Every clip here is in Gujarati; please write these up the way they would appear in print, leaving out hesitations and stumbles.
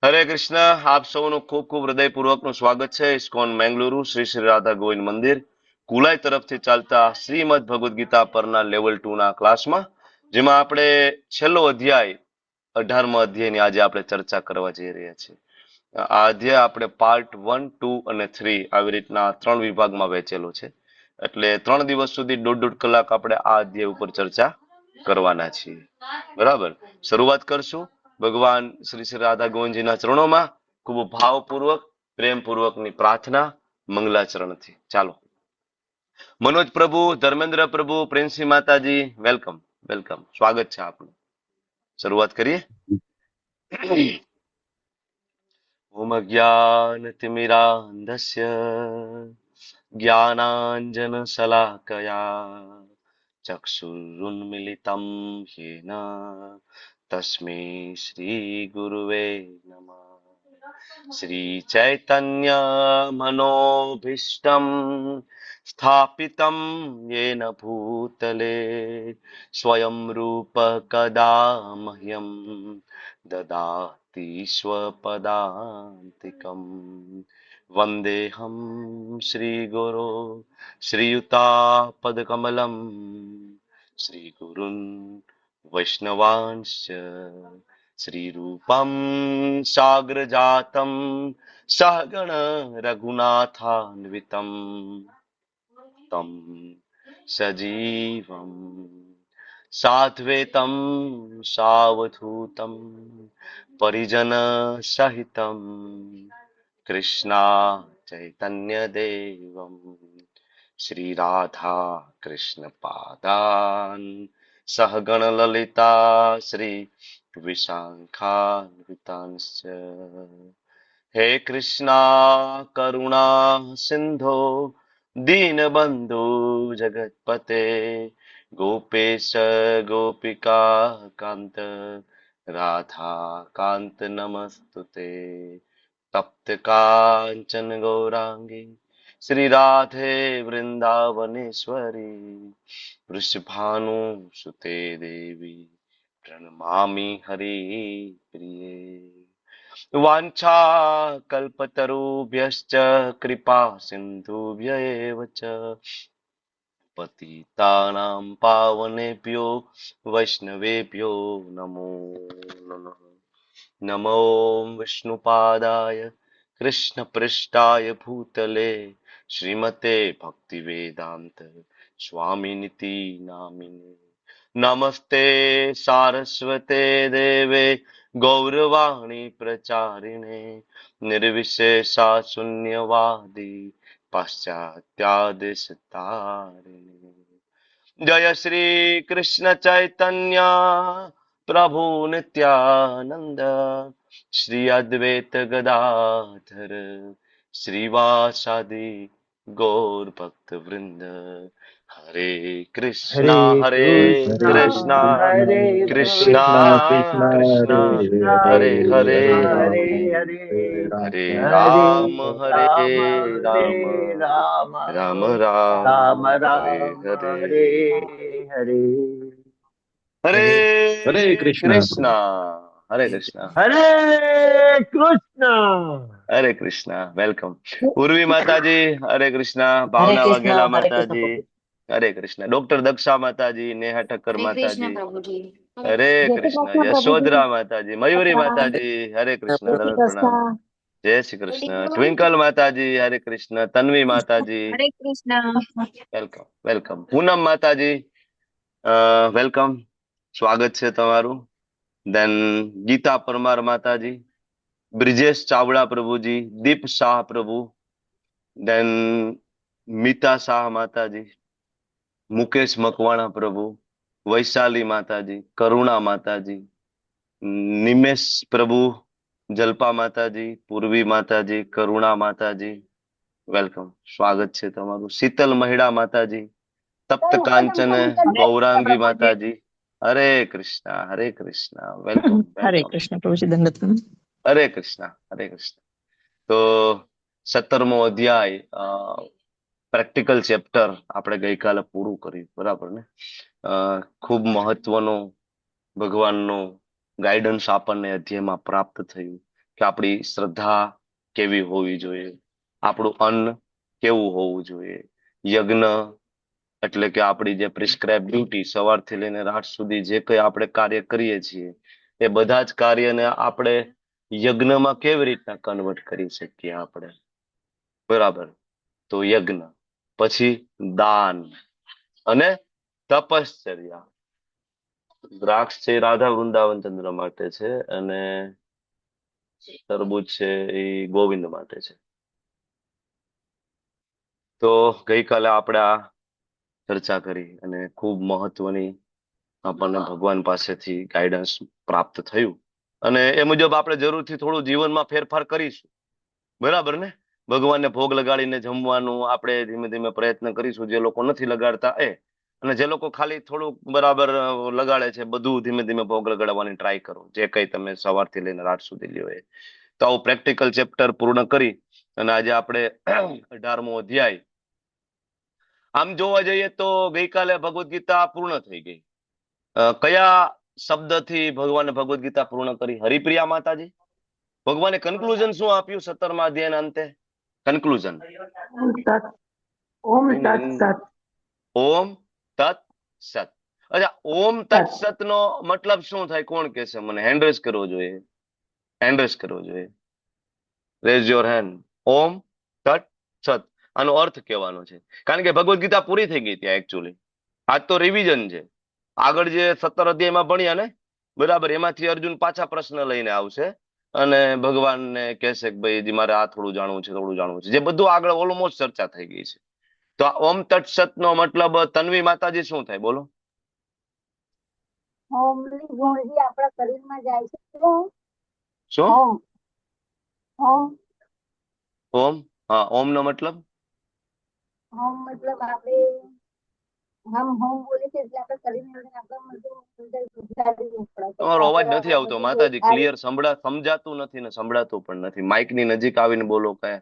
હરે કૃષ્ણ. આપ સૌનું ખૂબ ખૂબ હૃદયપૂર્વકનું સ્વાગત છે ઇસ્કોન મેંગલુરુ શ્રી શ્રી રાધા ગોવિંદ મંદિર કુલાઈ તરફથી ચાલતા શ્રીમદ ભગવદ્ ગીતા પરના લેવલ 2 ના ક્લાસમાં, જેમાં આપણે છેલ્લો અધ્યાય 18મા અધ્યાયની આજે આપણે ચર્ચા કરવા જઈ રહ્યા છીએ. આ અધ્યાય આપણે પાર્ટ 1, 2 અને 3 આવી રીતના 3 વિભાગમાં વહેંચેલો છે. એટલે 3 દિવસ સુધી દોઢ કલાક આપણે આ અધ્યાય ઉપર ચર્ચા કરવાના છીએ. બરાબર, શરૂઆત કરશું ભગવાન શ્રી શ્રી રાધા ગોવિંદજીના ચરણોમાં ખૂબ ભાવપૂર્વક પ્રેમપૂર્વકની પ્રાર્થના મંગલાચરણથી. ચાલો. મનોજ પ્રભુ, ધર્મેન્દ્ર પ્રભુ, પ્રિન્સી માતાજી, વેલકમ વેલકમ, સ્વાગત છે આપનું. શરૂઆત કરીએ. ઓમ જ્ઞાનતિમિરાન્ધસ્ય જ્ઞાનાંજન શલાકયા ચક્ષુરુન્મિલિतं येन तस्मै श्री गुरुवे नमः. श्री चैतन्य मनोभीष्टं स्थापितं येन भूतले स्वयं रूप कदा मह्यं ददाति स्वपदान्तिकम्. वन्देऽहं श्रीगुरो श्रीयुतापदकमलं श्रीगुरुन् वैष्णवांश्च श्रीरूपं साग्रजातं सहगण रघुनाथान्वितं तं सजीवं साद्वैतं सावधूतं परिजन सहितं कृष्णा चैतन्य देवं श्री राधा कृष्ण पादान् सहगण ललिता श्री विशाखान्वितांश्च. हे कृष्णा करुणा सिंधो दीनबंधु जगत्पते गोपेश गोपिका कांत राधा कांत नमस्तुते. तप्त कांचन गौरांगी श्री राधे वृंदावनेश्वरी वृषभानुसुते देवी प्रणमामि हरिप्रिये. वाञ्छाकल्पतरुभ्यश्च कृपा सिन्धुभ्य एव च पतितानां पावनेभ्यो वैष्णवेभ्यो नमो नमः. नमो विष्णुपादाय कृष्णपृष्ठाय भूतले श्रीमते भक्तिवेदांत स्वामिनिति नामिने. नमस्ते सारस्वते देवे गौरवाणी प्रचारिणे निर्विशेषा शून्यवादी पाश्चात्यादेशतारिणे. जय श्री कृष्ण चैतन्य प्रभु नित्यानंद श्री अद्वैत गदाधर श्रीवासादि गौर भक्त वृंद. हरे कृष्णा हरे हरे कृष्णा कृष्णा हरे कृष्णा कृष्णा कृष्णा कृष्णा हरे हरे हरे हरे हरे हरे राम हरे राम राम हरे राम राम राम राम हरे राम हरे. हरे हरे हरे हरे हरे कृष्णा। कृष्णा. हरे कृष्णा. हरे कृष्णा हरे कृष्णा. वेलकम उर्वी माताजी. हरे कृष्णा. हरे भावना कृष्णा वाघेला हरे कृष्ण माताजी. प्रभु। हरे कृष्णा. डॉक्टर दक्षा माताजी, नेहा ठक्कर हरे कृष्ण माताजी. प्रभु जी। हरे हरे कृष्ण। जय श्री कृष्णा. कृष्ण प्रभु जी। यशोधरा माताजी, मयूरी प्रणाम। माताजी. हरे कृष्णा. जय श्री दंडवत प्रणाम. कृष्ण। जय श्री कृष्ण. ट्विंकल माताजी. हरे कृष्ण. तन्वी माताजी. हरे कृष्ण। Welcome welcome. પૂનમ માતાજી, વેલકમ, સ્વાગત છે તમારું. દેન ગીતા પરમાર માતાજી, બ્રિજેશ ચાવડા પ્રભુજી, દીપ શાહ પ્રભુ, દેન મીતા શાહ માતાજી, મુકેશ મકવાણા પ્રભુ, વૈશાલી માતાજી, કરુણા માતાજી, નિમેશ પ્રભુ, જલ્પા માતાજી, પૂર્વી માતાજી, કરુણા માતાજી, વેલકમ, સ્વાગત છે તમારું. શીતલ મહિડા માતાજી, तप्त कांचन जय कृष्ण गौरांगी प्रभु जी। माता जी. हरे कृष्णा. हरे कृष्णा. वेलकम हरे वेलकम. कृष्ण प्रभु जी दंडवत प्रणाम। हरे कृष्णा. हरे कृष्णा. તો 17મો અધ્યાય, પ્રેક્ટિકલ ચેપ્ટર આપણે ગઈકાલે પૂરું કર્યું, બરાબર ને? ખૂબ મહત્વનો ભગવાનનો ગાઈડન્સ આપણને અધ્યાયમાં પ્રાપ્ત થયું. કે આપણી શ્રદ્ધા કેવી હોવી જોઈએ, આપણું અન્ન કેવું હોવું જોઈએ, યજ્ઞ એટલે કે આપણી જે પ્રિસ્ક્રાઇબ ડ્યુટી સવારથી લઈને રાત સુધી જે કંઈ આપણે કાર્ય કરીએ છીએ એ બધા જ કાર્યને આપણે યજ્ઞમાં કેવી રીતના કન્વર્ટ કરી શકીએ આપણે, બરાબર. તો યજ્ઞ, પછી દાન અને તપશ્ચર્યા. દ્રાક્ષ છે રાધા વૃંદાવન ચંદ્ર માટે છે અને તરબૂચ છે એ ગોવિંદ માટે છે. તો ગઈકાલે આપણે આ ચર્ચા કરી અને ખૂબ મહત્વની આપણને ભગવાન પાસેથી ગાઈડન્સ પ્રાપ્ત થયું અને એ મુજબ આપણે જરૂરથી થોડું જીવનમાં ફેરફાર કરીશું, બરાબર ને. ભગવાનને ભોગ લગાડીને જમવાનું આપણે ધીમે ધીમે પ્રયત્ન કરીશું, જે લોકો નથી લગાડતા એ, અને જે લોકો ખાલી થોડુંક બરાબર લગાડે છે બધું ધીમે ધીમે ભોગ લગાડવાની ટ્રાય કરો, જે કંઈ તમે સવારથી લઈને રાત સુધી લ્યો એ. તો આવું પ્રેક્ટિકલ ચેપ્ટર પૂર્ણ કરી અને આજે આપણે 18મો અધ્યાય. આમ જોવા જઈએ તો ગઈકાલે ભગવદ્ ગીતા પૂર્ણ થઈ ગઈ. કયા શબ્દથી ભગવાને ભગવદ્ ગીતા પૂર્ણ કરી? હરિપ્રિયા માતાજી, ભગવાને કન્ક્લુઝન શું આપ્યું 17મા અધ્યાયના અંતે? કન્ક્લુઝન ઓમ તત્ ઓમ તત્સત ઓમ તત્ સત. અચ્છા, ઓમ તત્ સત નો મતલબ શું થાય? કોણ કહેશે મને? હેન્ડ રેઝ કરવો જોઈએ, હેન્ડ રેઝ કરવો જોઈએ. Raise your hand. ઓમ તત્ સત આનો અર્થ કહેવાનો છે, કારણ કે ભગવદ્ ગીતા પૂરી થઈ ગઈ ત્યાં એકચ્યુઅલી. આજ તો રિવિઝન છે. આગળ જે 17 અધ્યાયમાં ભણ્યા ને, બરાબર, એમાંથી અર્જુન પાછા પ્રશ્ન લઈને આવશે અને ભગવાનને કહેશે કે ભાઈ મારે આ થોડું જાણવું છે, થોડું જાણવું છે, જે બધું આગળ ઓલમોસ્ટ ચર્ચા થઈ ગઈ છે. તો આ ઓમ તત્સત નો મતલબ તન્વી માતાજી શું થાય? બોલો. હોમલી ગુણજી આપણા શરીરમાં જાય છે. શું? હોમ હોમ ઓમ. હા, ઓમ નો મતલબ હોમ મતલબ આપણે હમ હોમ બોલે છે એટલે આપણા શરીરની અંદર આપણા બધું ગુજરાતી ઉપડા છે. તમારો અવાજ આપણે નથી આવતો બધું માતાજી, આ ક્લિયર સમજાતું નથી ને સંભળાતું પણ નથી. માઇક ની નજીક આવીને બોલો. કયા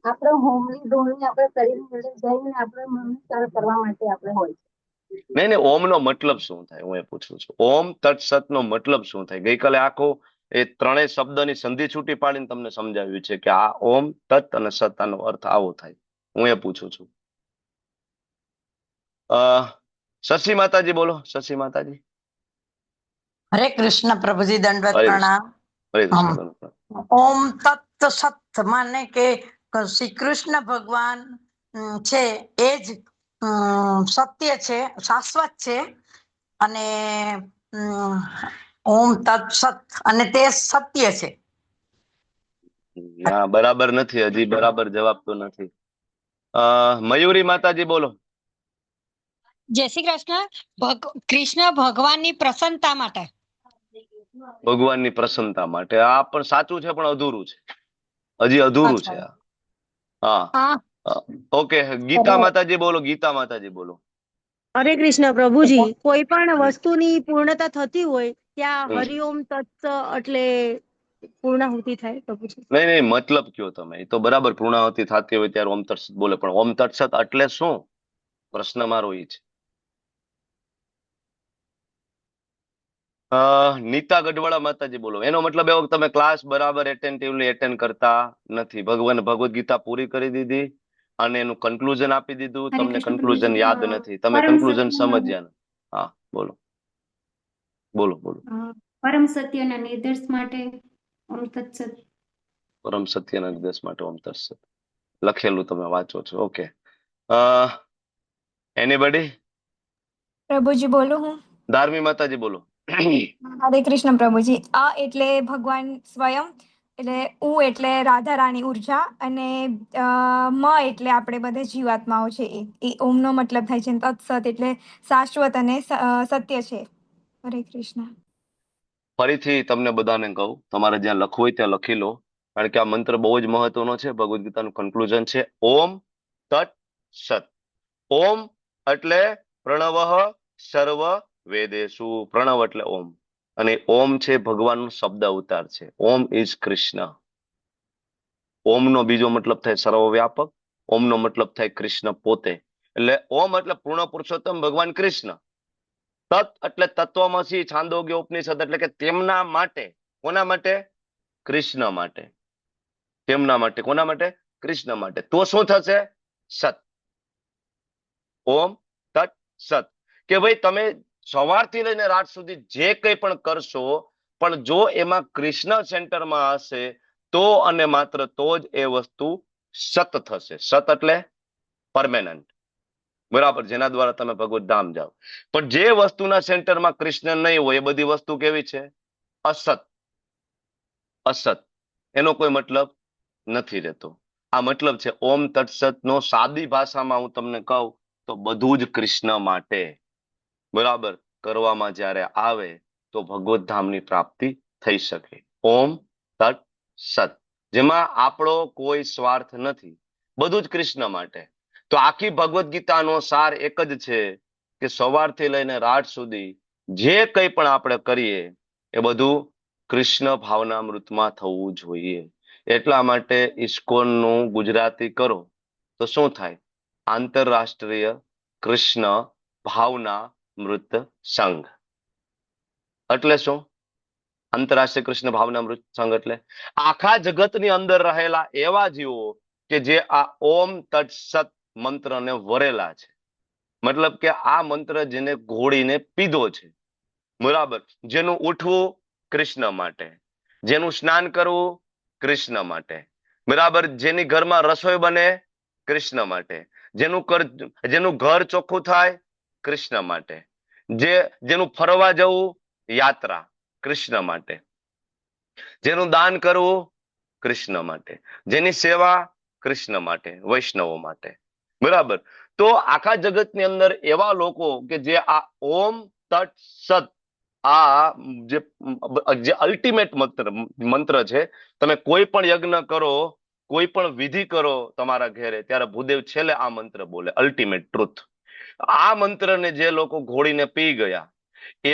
આપણે હોમલી ગુણજી આપણા શરીરની અંદર જઈને આપણે મનને સરળ કરવા માટે આપણે હોય છે. નહીં નહીં, ઓમ નો મતલબ શું થાય હું એ પૂછું છું. ઓમ તત્સત નો મતલબ શું થાય? ગઈકાલે આખો એ ત્રણેય શબ્દની સંધિ છૂટી પાડીને તમને સમજાવ્યું છે કે આ ઓમ તત્ અને સત આનો અર્થ આવો થાય. હું એ પૂછું છું. શશી માતાજી બોલો. શશી માતાજી. હરે કૃષ્ણ પ્રભુજી, દંડવત હરે કૃષ્ણ. પ્રણામ. હરે હમ. કૃષ્ણ. ઓમ તત્ સત માને કે શ્રી કૃષ્ણ ભગવાન છે એ જ સત્ય છે, શાશ્વત છે અને ઓમ તત્ સત અને તે સત્ય છે. ના, બરાબર નથી, હજી બરાબર જવાબ તો નથી. મયુરી માતાજી બોલો. જય શ્રી કૃષ્ણ. કૃષ્ણ ભગવાનની પ્રસન્નતા માટે. ભગવાનની પ્રસન્નતા માટે. આ પણ સાચું છે પણ અધૂરું છે, હજી અધૂરું છે આ. હા, હા, ઓકે. ગીતા માતાજી બોલો. ગીતા માતાજી બોલો. હરે કૃષ્ણ પ્રભુજી, કોઈ પણ વસ્તુની પૂર્ણતા થતી હોય ત્યાં હમ. હરિઓમ તત્સ એટલે પૂર્ણાહુતિ થાય પ્રભુજી. નહીં નહીં, મતલબ કયો તમે. એ તો બરાબર, પૂર્ણાહુતિ થતી હોય ત્યારે ઓમ તત્સત બોલે, પણ ઓમ તત્સત એટલે શું? પ્રશ્ન મારો એ છે. નીતા ગઢવાળા માતાજી બોલો. એનો મતલબ એવો કે તમે ક્લાસ બરાબર એટેન્ટિવલી એટેન્ડ કરતા નથી. ભગવાને ભગવદ્ ગીતા પૂરી કરી દીધી અને એનું કન્ક્લુઝન આપી દીધું, તમને કન્ક્લુઝન યાદ નથી, તમે કન્ક્લુઝન સમજ્યા નથી. હા, બોલો બોલો બોલો. પરમ સત્યના નિર્દેશ માટે ઓમ તત્સત. પરમ સત્યના નિર્દેશ માટે ઓમ તત્સત લખેલું તમે વાંચો છો. ઓકે. એનીબડી? પ્રભુજી બોલું હું? ધાર્મી માતાજી બોલો. હરે કૃષ્ણ પ્રભુજી. અ એટલે ભગવાન સ્વયં, એટલે ઉ એટલે રાધા રાણી ઉર્જા અને મ એટલે આપણે બધા જીવાત્માઓ છે એ ઓમનો મતલબ થાય છે. તત્સત એટલે શાશ્વત અને સત્ય છે. હરે કૃષ્ણ. ફરીથી તમને બધાને કહું, તમારે જ્યાં લખવું હોય ત્યાં લખી લો, કારણ કે આ મંત્ર બહુ જ મહત્વનો છે. ભગવદ્ ગીતાનું કન્ક્લુઝન છે ઓમ તત્ સત. ઓમ એટલે પ્રણવ સર્વ વેદેશુ. પ્રણવ એટલે ઓમ, અને ઓમ છે ભગવાનનો શબ્દ અવતાર છે. ઓમ ઇઝ કૃષ્ણ. ઓમનો બીજો મતલબ થાય સર્વવ્યાપક. ઓમનો મતલબ થાય કૃષ્ણ પોતે. એટલે ઓમ એટલે પૂર્ણ પુરુષોત્તમ ભગવાન કૃષ્ણ. તત એટલે તત્વમસી, છાંદોગ્ય ઉપનિષદ એટલે કે તેમના માટે. કોના માટે? કૃષ્ણ માટે. તેમના માટે. કોના માટે? કૃષ્ણ માટે. તો શું થશે? સત. ઓમ તત સત. કે ભાઈ તમે સવારથી લઈને રાત સુધી જે કંઈ પણ કરશો, પણ જો એમાં કૃષ્ણ સેન્ટરમાં હશે તો અને માત્ર તો જ એ વસ્તુ સત થશે. સત એટલે પરમેનન્ટ, બરાબર, જેના દ્વારા તમે ભગવત ધામ જાઓ. પણ જે વસ્તુના સેન્ટરમાં કૃષ્ણ નહીં હોય એ બધી વસ્તુ કેવી છે? અસત. અસત. એનો કોઈ મતલબ નથી રહેતો. આ મતલબ છે ઓમ તત્સત નો સાદી ભાષામાં હું તમને કહું તો બધું જ કૃષ્ણ માટે, બરાબર, કરવામાં જ્યારે આવે તો ભગવત ધામની પ્રાપ્તિ થઈ શકે. ઓમ તત સત, જેમાં આપણો કોઈ સ્વાર્થ નથી, બધું જ કૃષ્ણ માટે. તો આખી ભગવદ્ ગીતાનો સાર એક જ છે કે સવારથી લઈને રાત સુધી જે કંઈ પણ આપણે કરીએ એ બધું કૃષ્ણ ભાવનામૃતમાં થવું જોઈએ. એટલા માટે ઇસ્કોનનું ગુજરાતી કરો તો શું થાય? આંતરરાષ્ટ્રીય કૃષ્ણ ભાવનામૃત સંઘ. એટલે શું? આંતરરાષ્ટ્રીય કૃષ્ણ ભાવનામૃત સંઘ એટલે આખા જગતની અંદર રહેલા એવા જીવો કે જે આ ઓમ તત્સત મંત્રને વરેલા છે. મતલબ કે આ મંત્ર જેને ઘોળીને પીધો છે, બરાબર, જેનું ઉઠવું કૃષ્ણ માટે, જેનું સ્નાન કરવું કૃષ્ણ માટે, બરાબર, જેની ઘરમાં રસોઈ બને કૃષ્ણ માટે, જેનું ઘર ચોખ્ખું થાય કૃષ્ણ માટે, જેનું ફરવા જવું યાત્રા કૃષ્ણ માટે, જેનું દાન કરવું કૃષ્ણ માટે, જેની સેવા કૃષ્ણ માટે, વૈષ્ણવો માટે, બરાબર. તો આખા જગતની અંદર એવા લોકો કે જે આ ઓમ તટ સત, આ જે અલ્ટિમેટ મંત્ર છે. તમે કોઈ પણ યજ્ઞ કરો, કોઈ પણ વિધિ કરો તમારા ઘેરે, ત્યારે ભૂદેવ છેલ્લે આ મંત્ર બોલે, અલ્ટિમેટ ટ્રુથ. આ મંત્રને જે લોકો ઘોડીને પી ગયા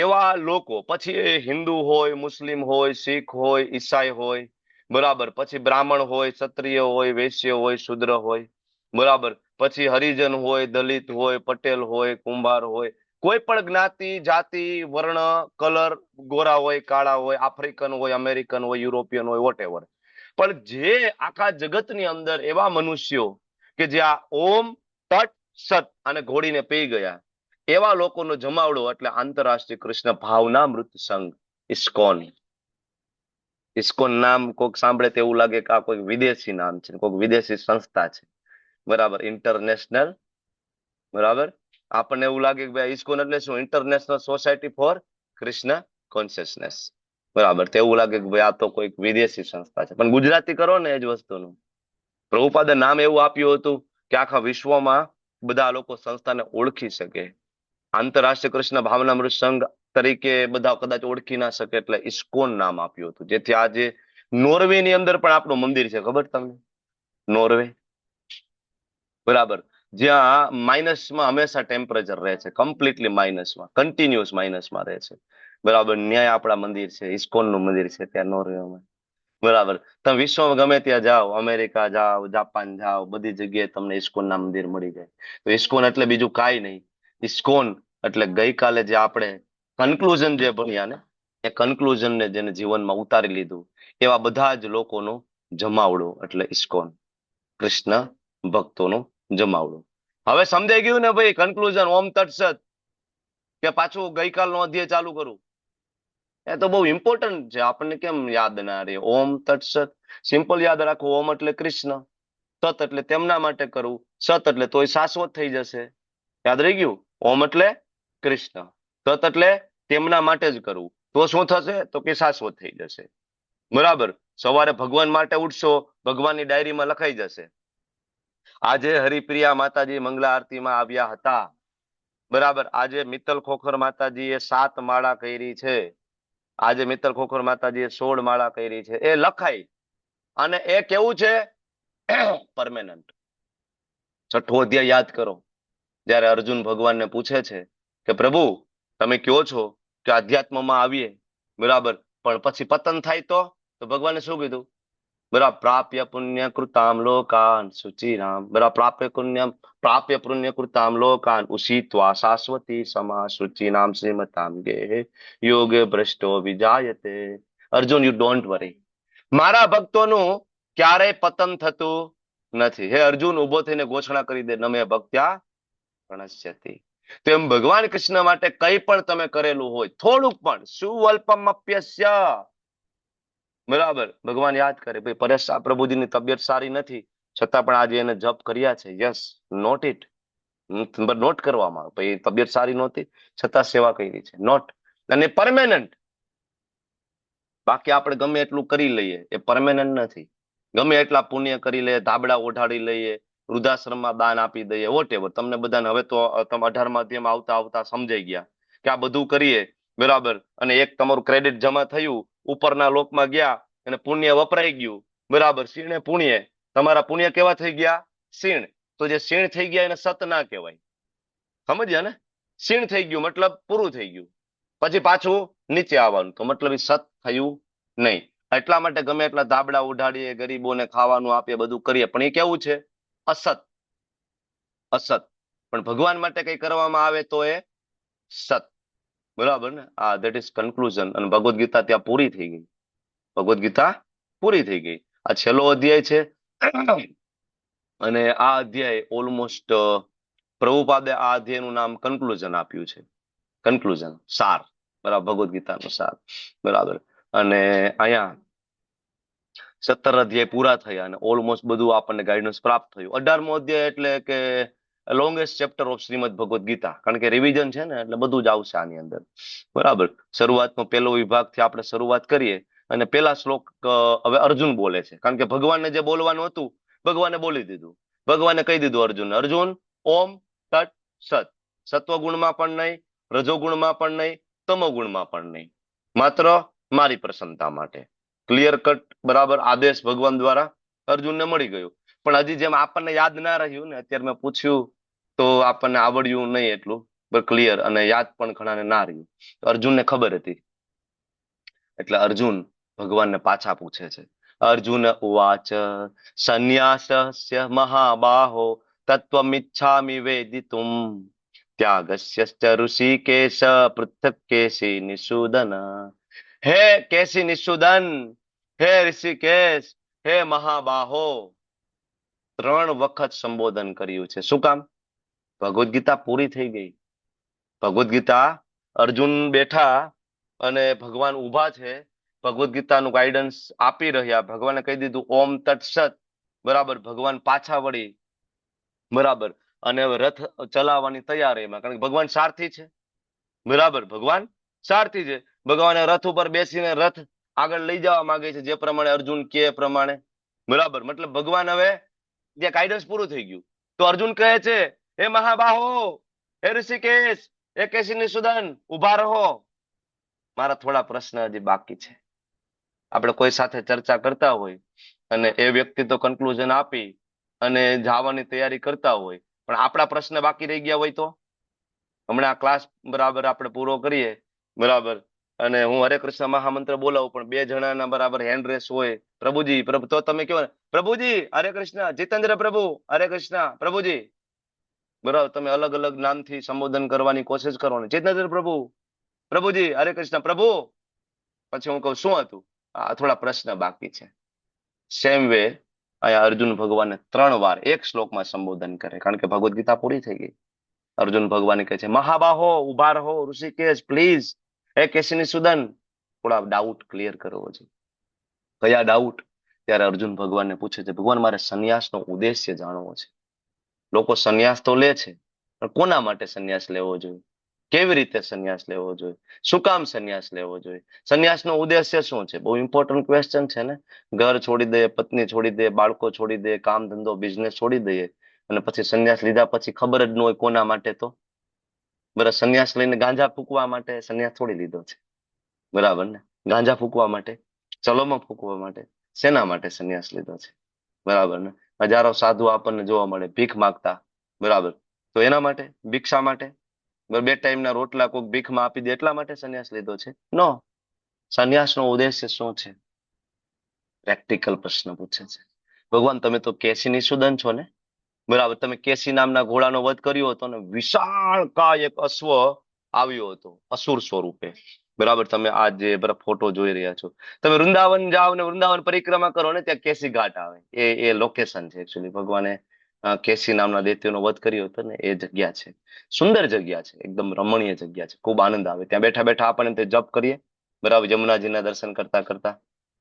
એવા લોકો, પછી એ હિન્દુ હોય, મુસ્લિમ હોય, શીખ હોય, ઈસાઈ હોય, બરાબર, પછી બ્રાહ્મણ હોય, ક્ષત્રિય હોય, વૈશ્ય હોય, શુદ્ર હોય, બરાબર, પછી હરિજન હોય, દલિત હોય, પટેલ હોય, કુંભાર હોય, કોઈ પણ જ્ઞાતિ, જાતિ, વર્ણ, કલર, ગોરા હોય, કાળા હોય, આફ્રિકન હોય, અમેરિકન હોય, યુરોપિયન હોય, વોટેવર. પણ જે આખા જગતની અંદર એવા મનુષ્યો કે જે આ ઓમ તટ સત અને ઘોડીને પી ગયા, એવા લોકોનો જમાવડો એટલે આંતરરાષ્ટ્રીય કૃષ્ણ ભાવનામૃત સંઘ, ઇસ્કોન. ઇસ્કોન નામ કોઈક સાંભળે તો એવું લાગે કે આ કોઈ વિદેશી નામ છે, કોઈક વિદેશી સંસ્થા છે, બરાબર, ઇન્ટરનેશનલ, બરાબર. આપણને એવું લાગે કે ભાઈ ઇસ્કોન એટલે શું? International society for Krishna consciousness, બરાબર. તો એવું લાગે કે ભાઈ આ તો કોઈક વિદેશી સંસ્થા છે. પણ ગુજરાતી કરો ને એ જ વસ્તુનું. પ્રભુપાદે નામ એવું આપ્યું હતું કે આખા વિશ્વમાં બધા લોકો સંસ્થાને ઓળખી શકે. આંતરરાષ્ટ્રીય કૃષ્ણ ભાવનામૃત સંઘ તરીકે બધા કદાચ ઓળખી ના શકે એટલે ઇસ્કોન નામ આપ્યું હતું. જેથી આજે નોર્વે ની અંદર પણ આપણું મંદિર છે, ખબર તમને? નોર્વે, બરાબર, જ્યાં માઇનસમાં હંમેશા ટેમ્પરેચર રહે છે, કમ્પ્લીટલી માઇનસમાં, કન્ટિન્યુઅસ માઇનસમાં રહે છે, બરાબર. ન્યાય આપણા મંદિર છે, ઇસ્કોનનું મંદિર છે ત્યાં નોર્વેમાં, બરાબર. તમે વિશ્વમાં ગમે ત્યાં જાઓ, અમેરિકા જાઓ, જાપાન જાઓ, બધી જગ્યાએ તમને ઇસ્કોનના મંદિર મળી જાય. તો ઇસ્કોન એટલે બીજું કાંઈ નહીં. ઇસ્કોન એટલે ગઈકાલે જે આપણે કન્ક્લુઝન જે ભણ્યા ને, એ કન્ક્લુઝનને જેને જીવનમાં ઉતારી લીધું એવા બધા જ લોકોનો જમાવડો એટલે ઇસ્કોન, કૃષ્ણ ભક્તોનો જમાવડો. હવે સમજાઈ ગયું ને ભાઈ કન્ક્લુઝન ઓમ તત્સત? કે પાછું ગઈકાલનો અધ્યાય ચાલુ કરું? એ તો બહુ ઇમ્પોર્ટન્ટ છે, આપણને કેમ યાદ ના રહે? ઓમ તત્સત સિમ્પલ યાદ રાખો. ઓમ એટલે કૃષ્ણ, તત એટલે તેમના માટે કરવું, સત એટલે તોય શાશ્વત થઈ જશે. યાદ રહી ગયું? ઓમ એટલે કૃષ્ણ, તત એટલે તેમના માટે જ કરવું, તો શું થશે? તો કે શાશ્વત થઈ જશે, બરાબર. સવારે ભગવાન માટે ઉઠશો, ભગવાનની ડાયરીમાં લખાઈ જશે આજે હરિપ્રિયા માતાજી મંગલા આરતીમાં આવ્યા હતા, બરાબર. આજે મિત્તલ ખોખર માતાજીએ 7 માળા કરી છે, આજે મિત્તલ ખોખર માતાજીએ 16 માળા કરી છે, એ લખાય. અને એ કેવું છે? પરમેનન્ટ. 6ઠો અધ્યાય યાદ કરો, જ્યારે અર્જુન ભગવાનને પૂછે છે કે પ્રભુ તમે કહો છો કે અધ્યાત્મમાં આવીએ, બરાબર, પણ પછી પતન થાય તો ભગવાને શું કીધું? બરાબર, પ્રાપ્ય પુણ્ય કૃતામ લોકાન શુચિરામ, બરાબર, પ્રાપ્ય પુણ્ય કૃતામ લોકાન ઉષિત્વા શાશ્વતી સમા શુચિનામ શ્રીમતામ ગે યોગે ભ્રષ્ટો વિજાયતે. Arjun, you don't worry. મારા ભક્તોનું ક્યારેય પતન થતું નથી. હે અર્જુન, ઉભો થઈને ઘોષણા કરી દે, નમે ભક્ત્યા પ્રણશ્યતિ. તો એમ ભગવાન કૃષ્ણ માટે કંઈ પણ તમે કરેલું હોય, થોડુંક પણ, સુઅલ્પમપ્યસ્ય, બરાબર, ભગવાન યાદ કરે, ભાઈ પરેશ આ પ્રભુજીની તબિયત સારી નથી, છતાં પણ આજે એને જપ કર્યા છે. Yes, not it. નોટ કરવામાં આવે, ભાઈ તબિયત સારી નહોતી છતાં સેવા કરી છે, નોટ. અને પરમેનન્ટ. બાકી આપણે ગમે એટલું કરી લઈએ, એ પરમેનન્ટ નથી. ગમે એટલા પુણ્ય કરી લઈએ, ધાબળા ઓઢાડી લઈએ, વૃદ્ધાશ્રમમાં દાન આપી દઈએ, વોટ એવર. તમને બધાને હવે તો તમે 18મા અધ્યાયમાં આવતા આવતા સમજાઈ ગયા કે આ બધું કરીએ, બરાબર, અને એક તમારું ક્રેડિટ જમા થયું, ઉપરના લોકમાં ગયા અને પુણ્ય વપરાઈ ગયું, બરાબર, શીણે પુણ્ય, તમારા પુણ્ય કેવા થઈ ગયા? શીણ. તો જે શીણ થઈ ગયા એને સત ના કહેવાય. સમજ્યા ને? શીણ થઈ ગયું મતલબ પૂરું થઈ ગયું, પછી પાછું નીચે આવવાનું, તો મતલબ એ સત થયું નહીં. એટલા માટે ગમે એટલા ધાબળા ઉડાડીએ, ગરીબોને ખાવાનું આપીએ, બધું કરીએ, પણ એ કેવું છે? અસત. અસત. પણ ભગવાન માટે કઈ કરવામાં આવે તો એ સત. બરાબર ને? That is conclusion. અને ભગવદ્ ગીતા ત્યાં પૂરી થઈ ગઈ. ભગવદ્ ગીતા પૂરી થઈ ગઈ. આ છેલ્લો અધ્યાય છે. અને આ અધ્યાય ઓલમોસ્ટ પ્રભુપાદે આ અધ્યાયનું નામ કન્ક્લુઝન આપ્યું છે. કન્ક્લુઝન, સાર, બરાબર, ભગવદ્ ગીતાનો સાર, બરાબર. અને અહીંયા 17 અધ્યાય પૂરા થયા અને ઓલમોસ્ટ બધું આપણને ગાઈડન્સ પ્રાપ્ત થયું. 18મો અધ્યાય એટલે કે longest chapter of Shrimad Bhagavad Gita, કારણ કે રિવિઝન છે ને, એટલે બધું જ આવશે આની અંદર, બરાબર. શરૂઆતનો પહેલો વિભાગથી આપણે શરૂઆત કરીએ અને પહેલા શ્લોક હવે અર્જુન બોલે છે, કારણ કે ભગવાનને જે બોલવાનું હતું ભગવાને બોલી દીધું. ભગવાને કહી દીધું અર્જુન, અર્જુન ઓમ તટ સત. સત્વગુણમાં પણ નહીં, રજોગુણમાં પણ નહીં, તમોગુણમાં પણ નહીં, માત્ર મારી પ્રસન્નતા માટે. ક્લિયર કટ, બરાબર, આદેશ ભગવાન દ્વારા અર્જુનને મળી ગયો. પણ હજી જેમ આપણને યાદ ના રહ્યું ને, અત્યારે મેં પૂછ્યું તો આપણને આવડ્યું નહીં એટલું ક્લિયર, અને યાદ પણ ઘણાને ના રહ્યું. અર્જુનને ખબર હતી, એટલે અર્જુન ભગવાનને પાછા પૂછે છે. અર્જુન ઉવાચ સંન્યાસસ્ય મહાબાહો તત્વમિચ્છામિ વેદિતુમ ત્યાગસ્ય ઋષિકેશ પૃથક કેસી નિષૂદન. હે કેસી નિષૂદન, હે ઋષિકેશ, હે મહાબાહો. 3 વખત સંબોધન કર્યું છે. શું કામ? ભગવદ્ ગીતા પૂરી થઈ ગઈ. ભગવદ્ ગીતા, અર્જુન બેઠા અને ભગવાન ઉભા છે, ભગવદ્ ગીતાનું ગાઈડન્સ આપી રહ્યા. ભગવાને કહી દીધું ઓમ તટ સત, બરાબર. ભગવાન પાછા વળી, બરાબર, અને રથ ચલાવવાની તૈયારીમાં, કારણ કે ભગવાન સારથી છે, બરાબર, ભગવાન સારથી છે. ભગવાને રથ ઉપર બેસીને રથ આગળ લઈ જવા માંગે છે, જે પ્રમાણે અર્જુન કે પ્રમાણે, બરાબર. મતલબ ભગવાન હવે જે ગાઈડન્સ પૂરું થઈ ગયું. તો અર્જુન કહે છે, હે મહાબાહો, હે ઋષિકેશ, હે કેસી નિષૂદન, ઉભા રહો, મારા થોડા પ્રશ્ન હજી બાકી છે. આપણે કોઈ સાથે ચર્ચા કરતા હોય અને એ વ્યક્તિ તો કન્ક્લુઝન આપી અને જવાની તૈયારી કરતા હોય, પણ આપણા પ્રશ્ન બાકી રહી ગયા હોય તો હમણાં ક્લાસ બરાબર આપણે પૂરો કરીએ, બરાબર, અને હું હરે કૃષ્ણ મહામંત્ર બોલાવું, પણ 2 જણાના બરાબર હેન્ડ રેસ હોય, પ્રભુજી પ્રભુ, તો તમે કહો ને પ્રભુજી હરે કૃષ્ણ, જીતેન્દ્ર પ્રભુ હરે કૃષ્ણ, પ્રભુજી, બરાબર. તમે અલગ અલગ નામથી સંબોધન કરવાની કોશિશ કરો ને, જીતેન્દ્ર પ્રભુ, પ્રભુજી હરે કૃષ્ણ, પ્રભુ. પછી હું કહું શું હતું? થોડા પ્રશ્ન બાકી છે. સેમ વે અહીંયા અર્જુન ભગવાનને 3 વાર એક શ્લોકમાં સંબોધન કરે, કારણ કે ભગવદ્ ગીતા પૂરી થઈ ગઈ. અર્જુન ભગવાન કહે છે, મહાબાહો ઉભા રહો, ઋષિકેશ પ્લીઝ, હે કેસી નિષૂદન. થોડા ડાઉટ ક્લિયર કરવો છે. કયા ડાઉટ? ત્યારે અર્જુન ભગવાનને પૂછે છે, ભગવાન મારે સંન્યાસનો ઉદ્દેશ્ય જાણવો છે. લોકો સંન્યાસ તો લે છે, પણ કોના માટે સંન્યાસ લેવો જોઈએ? કેવી રીતે સંન્યાસ લેવો જોઈએ? શું કામ સંન્યાસ લેવો જોઈએ? સંન્યાસનો ઉદ્દેશ્ય શું છે? બહુ ઇમ્પોર્ટન્ટ ક્વેશ્ચન છે ને. ઘર છોડી દે, પત્ની છોડી દે, બાળકો છોડી દે, કામ ધંધો બિઝનેસ છોડી દઈએ અને પછી સંન્યાસ લીધા પછી ખબર જ ન હોય કોના માટે. તો બરાબર, સંન્યાસ લઈને ગાંજા ફૂંકવા માટે સંન્યાસ છોડી લીધો છે, બરાબર ને? ગાંજા ફૂંકવા માટે, ચલોમાં ફૂંકવા માટે, શેના માટે સંન્યાસ લીધો છે? બરાબર ને? હજારો સાધુ આપણને જોવા મળે ભીખ માંગતા, બરાબર, તો એના માટે, ભિક્ષા માટે, 2 ટાઈમના રોટલા કોઈક ભીખમાં આપી દે એટલા માટે સંન્યાસ લીધો છે? નો. સંન્યાસનો ઉદ્દેશ્ય શું છે? પ્રેક્ટિકલ પ્રશ્ન પૂછે છે. ભગવાન તમે તો કેસી નિષૂદન છો ને, બરાબર? તમે કેસી નામના ઘોડાનો વધ કર્યો હતો ને વિશાળ કાય એક અશ્વ આવ્યો હતો અસુર સ્વરૂપે, બરાબર? તમે આ જે ફોટો જોઈ રહ્યા છો, તમે વૃંદાવન જાઓ ને વૃંદાવન પરિક્રમા કરો ને ત્યાં કેસી ઘાટ આવે, એ લોકેશન છે એકચ્યુઅલી. ભગવાને કેસી નામના દૈત્યનો વધ કર્યો હતો ને એ જગ્યા છે. સુંદર જગ્યા છે, એકદમ રમણીય જગ્યા છે, ખૂબ આનંદ આવે ત્યાં બેઠા બેઠા આપણને તે જપ કરીએ, બરાબર, યમુનાજીના દર્શન કરતા કરતા,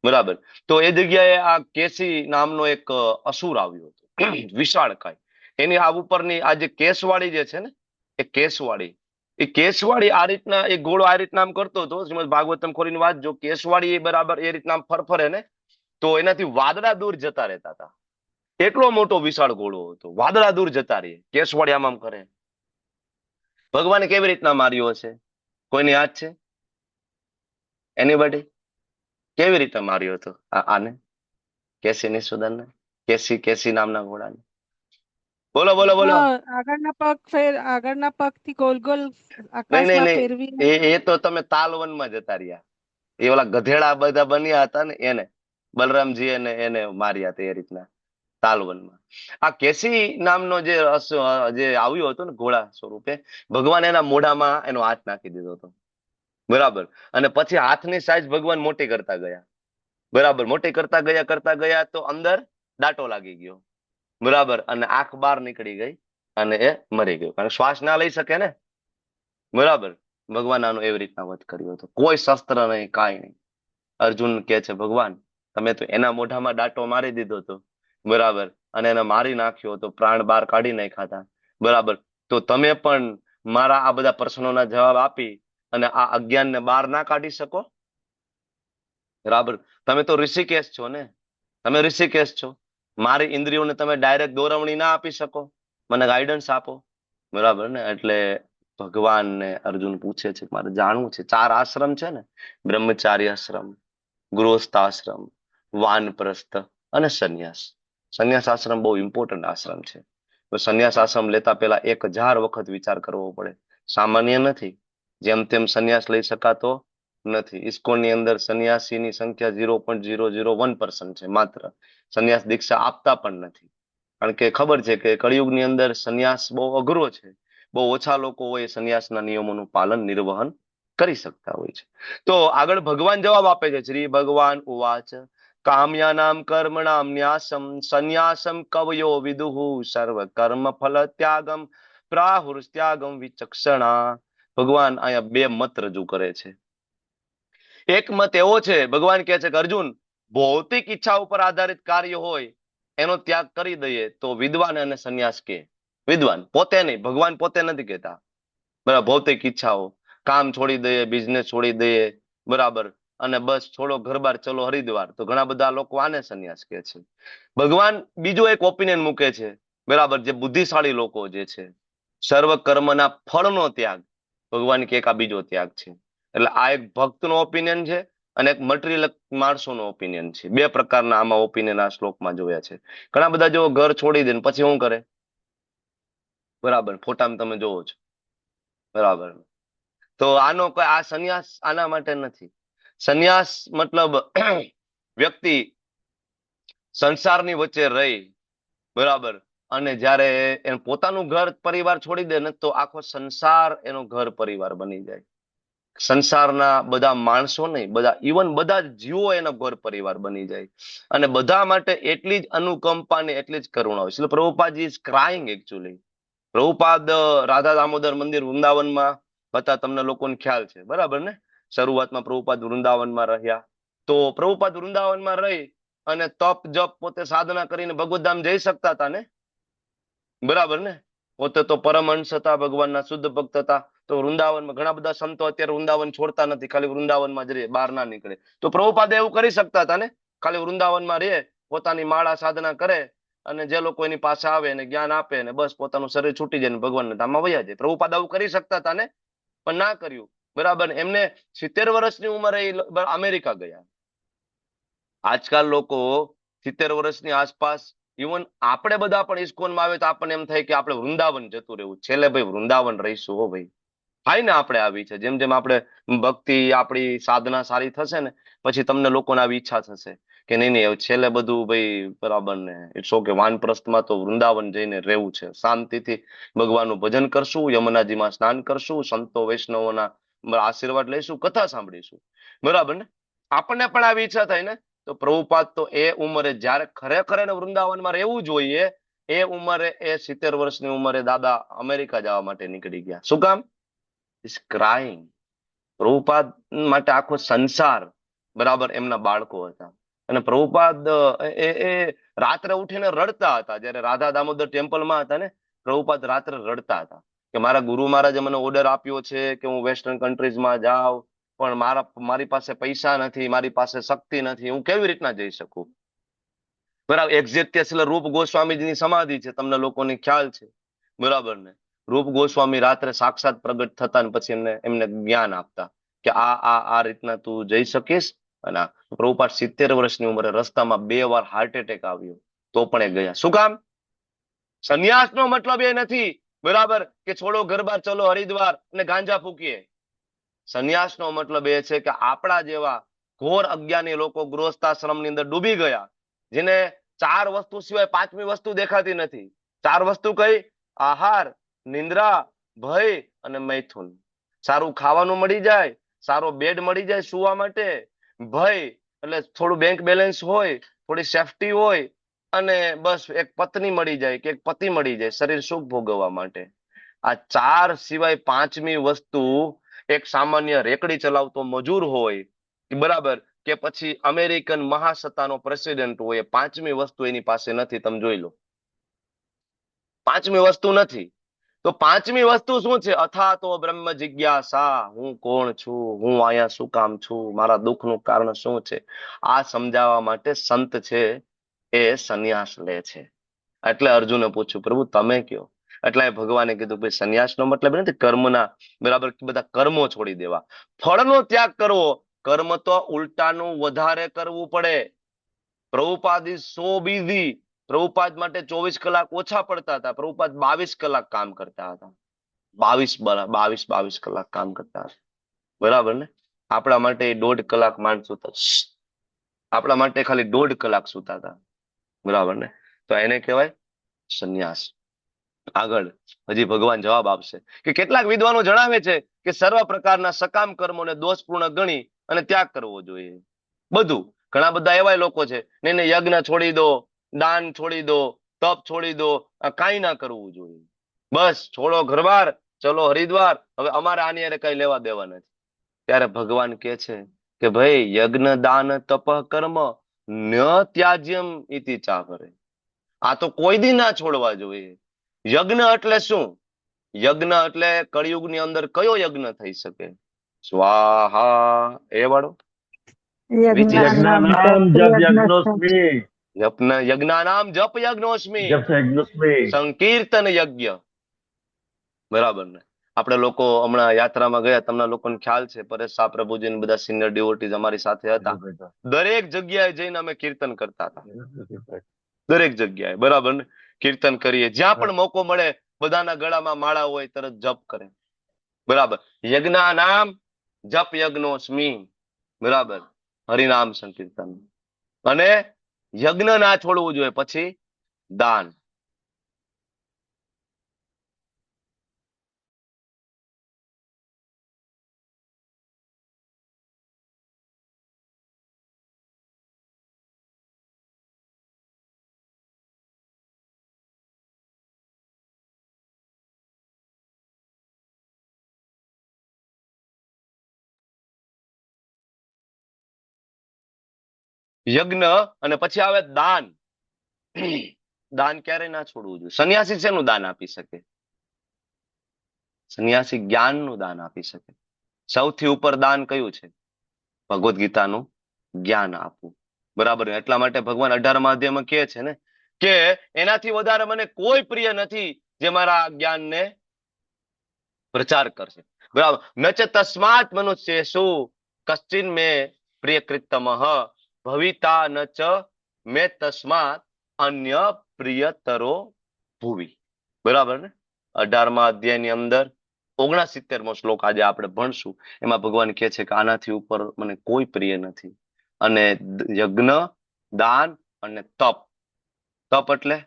બરાબર. તો એ જગ્યાએ આ કેસી નામનો એક અસુર આવ્યો હતો વિશાળકાય. એની આ ઉપરની આ જે કેસવાળી જે છે ને, એ કેસવાળી આ રીતના એક ઘોડો આ રીતના આમ કરતો હતો. શ્રીમદ ભાગવતમ ખોલીને વાંચજો, કેસવાળી એ બરાબર એ રીતના આમ ફરફરે ને તો એનાથી વાદળા દૂર જતા રહેતા હતા. એટલો મોટો વિશાળ ઘોડો હતો, વાદળા દૂર જતા રહીએ, કેસવાળી આમ કરે. ભગવાને કેવી રીતના માર્યો હશે? કોઈને યાદ છે? એનીબડી? કેવી રીતે માર્યો હતો આને, કેસી નિષૂદનને, કેસી નામના ઘોડાને? બોલો બોલો બોલો. આગળના પગથી ગોલ ગોલ નહીં આકાશમાં નહીં ફેરવીને. નહીં, એ તો તમે તાલવનમાં જતા રહ્યા. એ ઓલા ગધેડા બધા બન્યા હતા ને એને બલરામજી એને માર્યા હતા એ રીતના તાલવનમાં. આ કેસી નામનો જે આવ્યો હતો ને ઘોડા સ્વરૂપે, ભગવાન એના મોઢામાં એનો હાથ નાખી દીધો હતો, બરાબર. અને પછી હાથની સાઈઝ ભગવાન મોટી કરતા ગયા, બરાબર. મોટી કરતા ગયા તો અંદર દાંટો લાગી ગયો, બરાબર. અને આંખ બહાર નીકળી ગઈ અને એ મરી ગયો, કારણ શ્વાસ ના લઈ શકે ને, બરાબર. ભગવાન આનો એવી રીતના વધ કર્યો હતો, કોઈ શસ્ત્ર નહીં, કાંઈ નહીં. અર્જુન કે છે ભગવાન તમે તો એના મોઢામાં દાંટો મારી દીધો હતો, બરાબર, અને એને મારી નાખ્યો તો પ્રાણ બહાર કાઢી નાખ્યા હતા, બરાબર. તો તમે પણ મારા આ બધા પ્રશ્નોના જવાબ આપી અને આ અજ્ઞાનને બહાર ના કાઢી શકો, બરાબર. તમે તો ઋષિકેશ છો ને, તમે ઋષિકેશ છો, મારી ઇન્દ્રિયોને તમે ડાયરેક્ટ દોરવણી ના આપી શકો, મને ગાઈડન્સ આપો, બરાબર ને? એટલે ભગવાનને અર્જુન પૂછે છે મારે જાણવું છે. 4 આશ્રમ છે ને, બ્રહ્મચારી આશ્રમ, ગૃહસ્થાશ્રમ, વાનપ્રસ્થ અને સંન્યાસ. સંન્યાસ આશ્રમ બહુ ઇમ્પોર્ટન્ટ આશ્રમ છે. તો સંન્યાસ આશ્રમ લેતા પહેલા 1000 વખત વિચાર કરવો પડે, સામાન્ય નથી. જેમ તેમ સંન્યાસ લઈ શકાતો નથી. ઇસ્કોનની અંદર સંન્યાસીની સંખ્યા 0.001% છે માત્ર. સંન્યાસ દીક્ષા આપતા પણ નથી, કારણ કે ખબર છે કે કળિયુગની અંદર સંન્યાસ બહુ અઘરો છે. બહુ ઓછા લોકો હોય સંન્યાસના નિયમોનું પાલન નિર્વહન કરી શકતા હોય છે. તો આગળ ભગવાન જવાબ આપે છે. શ્રી ભગવાન ઉવાચ કામ્યાનામ કર્મણામ ન્યાસમ સંન્યાસમ કવયો વિદુહુ સર્વ કર્મ ફલ ત્યાગમ પ્રાહુર્ત્યાગમ વિચક્ષણા. ભગવાન અહીંયા 2 મત રજૂ કરે છે. એક મત એવો છે, ભગવાન કહે છે કે અર્જુન, ભૌતિક ઈચ્છા ઉપર આધારિત કાર્ય હોય એનો ત્યાગ કરી દઈએ તો વિદ્વાન અને સંન્યાસ કે. વિદ્વાન પોતે નહીં, ભગવાન પોતે નથી કહેતા, બરાબર. ભૌતિક ઈચ્છાઓ, કામ છોડી દઈએ, બિઝનેસ છોડી દઈએ, બરાબર, અને બસ છોડો ઘર બાર ચલો હરિદ્વાર, તો ઘણા બધા લોકો આને સંન્યાસ કહે છે. ભગવાન બીજો એક ઓપિનિયન મૂકે છે, બરાબર, જે બુદ્ધિશાળી લોકો જે છે, સર્વ કર્મના ફળનો ત્યાગ. ભગવાન કે એક આ બીજો ત્યાગ છે. એટલે આ એક ભક્તનો ઓપિનિયન છે અને એક મટીરિયલ માણસોનો ઓપિનિયન છે. 2 પ્રકારના આમાં ઓપિનિયન આ શ્લોકમાં જોયા છે. ઘણા બધા જો ઘર છોડી દે પછી શું કરે, બરાબર, ફોટામાં તમે જોવો છો, બરાબર. તો આનો કોઈ આ સંન્યાસ આના માટે નથી. સંન્યાસ મતલબ વ્યક્તિ સંસારની વચ્ચે રહી, બરાબર, અને જ્યારે એને પોતાનું ઘર પરિવાર છોડી દે ને તો આખો સંસાર એનો ઘર પરિવાર બની જાય. સંસારના બધા માણસો નહીં, બધા ઇવન બધા જીવો એનો ઘર પરિવાર બની જાય. અને બધા માટે એટલી જ અનુકંપા ને એટલી જ કરુણા હોય. એટલે Prabhupadji is crying actually. Prabhupad Radha Damodar મંદિર વૃંદાવનમાં હતા, તમને લોકોને ખ્યાલ છે, બરાબર ને? શરૂઆતમાં પ્રભુપાદ વૃંદાવનમાં રહ્યા. તો પ્રભુપાદ વૃંદાવનમાં રહી અને તપ જપ પોતે સાધના કરીને ભગવદ્ધામ જઈ શકતા હતા ને, બરાબર ને? પોતે તો પરમહંસ હતા, ભગવાનના શુદ્ધ ભક્ત હતા. તો વૃંદાવનમાં ઘણા બધા સંતો અત્યારે વૃંદાવન છોડતા નથી, ખાલી વૃંદાવનમાં જ રહે, બહાર ના નીકળે. તો પ્રભુપાદ એવું કરી શકતા હતા ને, ખાલી વૃંદાવનમાં રહે, પોતાની માળા સાધના કરે અને જે લોકો એની પાસે આવે એને જ્ઞાન આપે ને બસ પોતાનું શરીર છૂટી જાય ને ભગવાનના ધામમાં વયા જાય. પ્રભુપાદ આવું કરી શકતા હતા ને, પણ ના કર્યું, બરાબર. એમને 70 વર્ષની ઉંમરે અમેરિકા ગયા. આજકાલ લોકો 70 વર્ષની આસપાસ, ઇવન આપણે બધા પણ ઇસ્કોનમાં આવે તો આપણને એમ થાય કે આપણે વૃંદાવન જતું રહેવું. છેલ્લે ભાઈ વૃંદાવન રહીશું હો ભાઈ, થાય ને આપણે આવી છે, જેમ જેમ આપણે ભક્તિ આપણી સાધના સારી થશે ને પછી તમને લોકોને આવી ઈચ્છા થશે કે નહીં નહીં હવે છેલ્લે બધું ભાઈ બરાબર ને ઇટ્સ ઓકે, વાનપ્રસ્થમાં તો વૃંદાવન જઈને રહેવું છે, શાંતિથી ભગવાનનું ભજન કરશું, યમુનાજીમાં સ્નાન કરશું, સંતો વૈષ્ણવોના આશીર્વાદ લઈશું, કથા સાંભળીશું, બરાબર ને. આપણને પણ આવી ઈચ્છા થાય ને તો પ્રભુપાદ તો એ ઉંમરે જ્યારે ખરેખર એને વૃંદાવનમાં રહેવું જોઈએ એ ઉંમરે, એ 70 વર્ષની ઉંમરે દાદા અમેરિકા જવા માટે નીકળી ગયા. શું કામ? Is crying. પ્રભુપાદ માટે આખો સંસાર બરાબર એમના બાળકો હતા. અને પ્રભુપાદ એ રાત્રે ઉઠીને રડતા હતા. જયારે રાધા દામોદર ટેમ્પલમાં હતા ને, પ્રભુપાદ રાત્રે રડતા હતા કે મારા ગુરુ મહારાજે મને ઓર્ડર આપ્યો છે કે હું વેસ્ટર્ન કન્ટ્રીઝમાં જાઉં, પણ મારી પાસે પૈસા નથી, મારી પાસે શક્તિ નથી, હું કેવી રીતના જઈ શકું. બરાબર. એક્ઝેક્ટ ત્યાં રૂપ ગોસ્વામીજીની સમાધિ છે, તમને લોકોને ખ્યાલ છે, બરાબર ને. રૂપ ગોસ્વામી રાત્રે સાક્ષાત પ્રગટ થતા ને પછી એમને જ્ઞાન આપતા કે આ રીતના તું જઈ શકીશ. અને પ્રભુપાદ 70 વર્ષની ઉંમરે રસ્તામાં 2 વાર હાર્ટ એટેક આવ્યો તો પણ એ ગયા. શું કામ? સંન્યાસનો મતલબ એ નથી બરાબર કે છોડો ઘર બાર ચલો હરિદ્વાર અને ગાંજા ફૂકીએ. સંન્યાસનો મતલબ એ છે કે આપણા જેવા ઘોર અજ્ઞાની લોકો ગૃહસ્થાશ્રમની અંદર ડૂબી ગયા, જેને 4 વસ્તુ સિવાય 5મી વસ્તુ દેખાતી નથી. 4 વસ્તુ કઈ? આહાર, નિંદ્રા, ભય અને મૈથુન. સારું ખાવાનું મળી જાય, સારો બેડ મળી જાય સુવા માટે, ભય એટલે થોડું બેંક બેલેન્સ હોય, થોડી સેફટી હોય, અને બસ એક પત્ની મળી જાય કે એક પતિ મળી જાય શરીર સુખ ભોગવવા માટે. આ 4 સિવાય 5મી વસ્તુ એક સામાન્ય રેકડી ચલાવતો મજૂર હોય બરાબર કે પછી અમેરિકન મહાસત્તાનો પ્રેસિડેન્ટ હોય, 5મી વસ્તુ એની પાસે નથી. તમે જોઈ લો, 5મી વસ્તુ નથી. તો 5મી વસ્તુ શું છે? અથા તો બ્રહ્મ જિજ્ઞાસા. હું કોણ છું, હું અહીંયા શું કામ છું, મારા દુઃખનું કારણ શું છે, આ સમજાવવા માટે સંત છે એ સંન્યાસ લે છે. એટલે અર્જુને પૂછ્યું પ્રભુ તમે કયો. એટલે ભગવાને કીધું ભાઈ સંન્યાસનો મતલબ નથી કર્મના બરાબર બધા કર્મો છોડી દેવા, ફળનો ત્યાગ કરવો. કર્મ તો ઉલટાનું વધારે કરવું પડે. Prabhupada is so busy. Prabhupada માટે 24 કલાક ઓછા પડતા હતા. પ્રભુપાદ 22 કલાક કામ કરતા હતા. 22 કલાક કામ કરતા હતા, બરાબર ને. આપણા માટે 1.5 કલાક માંડ સુતા, આપણા માટે ખાલી 1.5 કલાક સુતા હતા, બરાબર ને. તો એને કહેવાય સંન્યાસ. આગળ હજી ભગવાન જવાબ આપશે કે કેટલાક વિદ્વાનો જણાવે છે કે સર્વ પ્રકારના સકામ કર્મોને દોષપૂર્ણ ગણી અને ત્યાગ કરવો જોઈએ. બધું ઘણા બધા એવા લોકો છે ને યજ્ઞ છોડી દો, દાન છોડી દો, તપ છોડી દો, આ કાંઈ ના કરવું જોઈએ. બસ છોડો ઘરબાર, ચલો હરિદ્વાર, હવે અમારે આની હારે કઈ લેવા દેવા નથી. ત્યારે ભગવાન કે છે કે ભાઈ યજ્ઞ દાન તપ કર્મ ન ત્યાજ્યમ ઇતિ ચાહરે. આ તો કોઈ દી ના છોડવા જોઈએ. યજ્ઞ એટલે શું? યજ્ઞ એટલે કળિયુગની અંદર કયો યજ્ઞ થઈ શકે? સ્વાહા એ વાળો. યજ્ઞાનામ જપ યજ્ઞોસ્મી, સંકીર્તન યજ્ઞ, બરાબર ને. આપણે લોકો હમણાં યાત્રામાં ગયા, તમને લોકોને ખ્યાલ છે પરેશ શાહ પ્રભુજી ને બધા સિનિયર ડિવોટીઝ અમારી સાથે હતા. દરેક જગ્યાએ જઈને અમે કીર્તન કરતા હતા, દરેક જગ્યાએ, બરાબર ને. કીર્તન કરીએ, જ્યાં પણ મોકો મળે બધાના ગળામાં માળા હોય તરત જપ કરે, બરાબર. યજ્ઞા નામ જપ યજ્ઞોસ્મી, બરાબર, હરિનામ સંકીર્તન. અને યજ્ઞ ના છોડવું જોઈએ. પછી દાન. યજ્ઞ અને પછી આવે દાન. દાન ક્યારે ના છોડવું જોઈએ? સંન્યાસી શેનું દાન આપી શકે? સંન્યાસી જ્ઞાનનું દાન આપી શકે. સૌથી ઉપર દાન કયું છે? ભગવદ્ ગીતાનું જ્ઞાન આપવું, બરાબર. એટલા માટે ભગવાન 18મા અધ્યાયમાં કહે છે ને કે એનાથી વધારે મને કોઈ પ્રિય નથી જે મારા જ્ઞાનને પ્રચાર કરશે, બરાબર. નચ તસ્માત મનુષ્યેષુ કશ્ચિન મે પ્રિયકૃતમઃ ભવિતા નચ મે તસ્માત અન્ય પ્રિયતરો ભુવિ, બરાબર ને. 18મા અધ્યાયની અંદર 69મો શ્લોક આજે આપણે ભણશું. એમાં ભગવાન કહે છે કે આનાથી ઉપર મને કોઈ પ્રિય નથી. અને યજ્ઞ, દાન અને તપ. તપ એટલે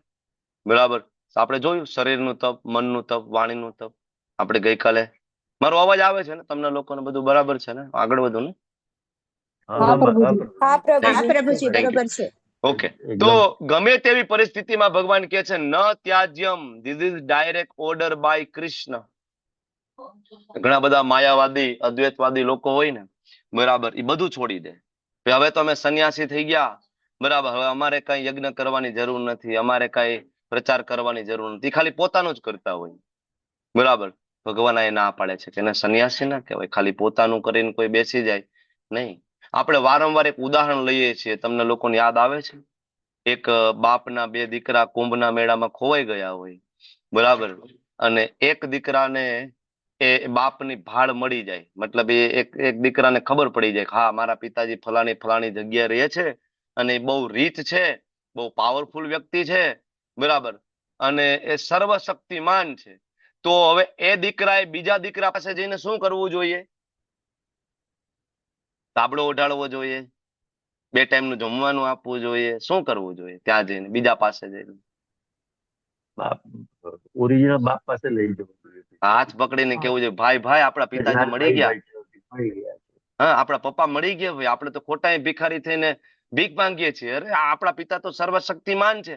બરાબર આપણે જોયું, શરીરનું તપ, મનનું તપ, વાણીનું તપ. આપણે ગઈકાલે, મારો અવાજ આવે છે ને તમને લોકોને? બધું બરાબર છે ને? આગળ વધુ ને? હા પ્રભુજી. હા પ્રભુજી. પ્રભુજી, Thank you. બરોબર છે. ઓકે, તો ગમે તેવી પરિસ્થિતિમાં ભગવાન કહે છે ન ત્યાજ્યમ. This is direct order by Krishna. ઘણા બધા માયાવાદી, અદ્વૈતવાદી લોકો હોય ને, બરાબર, એ બધું છોડી દે. હવે તો અમે સંન્યાસી થઈ ગયા, બરાબર, હવે અમારે કઈ યજ્ઞ કરવાની જરૂર નથી, અમારે કઈ પ્રચાર કરવાની જરૂર નથી. ખાલી પોતાનું જ કરતા હોય, બરાબર. ભગવાન એ ના પાડે છે કે એને સંન્યાસી ના કહેવાય. ખાલી પોતાનું કરીને કોઈ બેસી જાય નહીં. આપણે વારંવાર એક ઉદાહરણ લઈએ છીએ, તમને લોકોને યાદ આવે છે? એક બાપના બે દીકરા કુંભના મેળામાં ખોવાઈ ગયા હોય, બરાબર, અને એક દીકરાને એ બાપની ભાળ મળી જાય. મતલબ એ એક દીકરાને ખબર પડી જાય કે હા, મારા પિતાજી ફલાણી ફલાણી જગ્યાએ રહે છે અને એ બહુ રીચ છે, બહુ પાવરફુલ વ્યક્તિ છે, બરાબર, અને એ સર્વશક્તિમાન છે. તો હવે એ દીકરાએ બીજા દીકરા પાસે જઈને શું કરવું જોઈએ? તાબડો ઓઢાડવો જોઈએ, 2 ટાઈમનું જમવાનું આપવું જોઈએ, શું કરવું જોઈએ ત્યાં જઈને, બીજા પાસે જઈને? ઓરિજિનલ બાપ પાસે લઈ જવું જોઈએ. હાથ પકડીને કેવું જોઈએ, ભાઈ ભાઈ આપણા પિતાજી મળી ગયા, મળી ગયા છે. હા, આપણા પપ્પા મળી ગયા. ભાઈ, આપણે તો ખોટા ભિખારી થઈને ભીખ માંગીએ છીએ. અરે આપણા પિતા તો સર્વશક્તિમાન છે,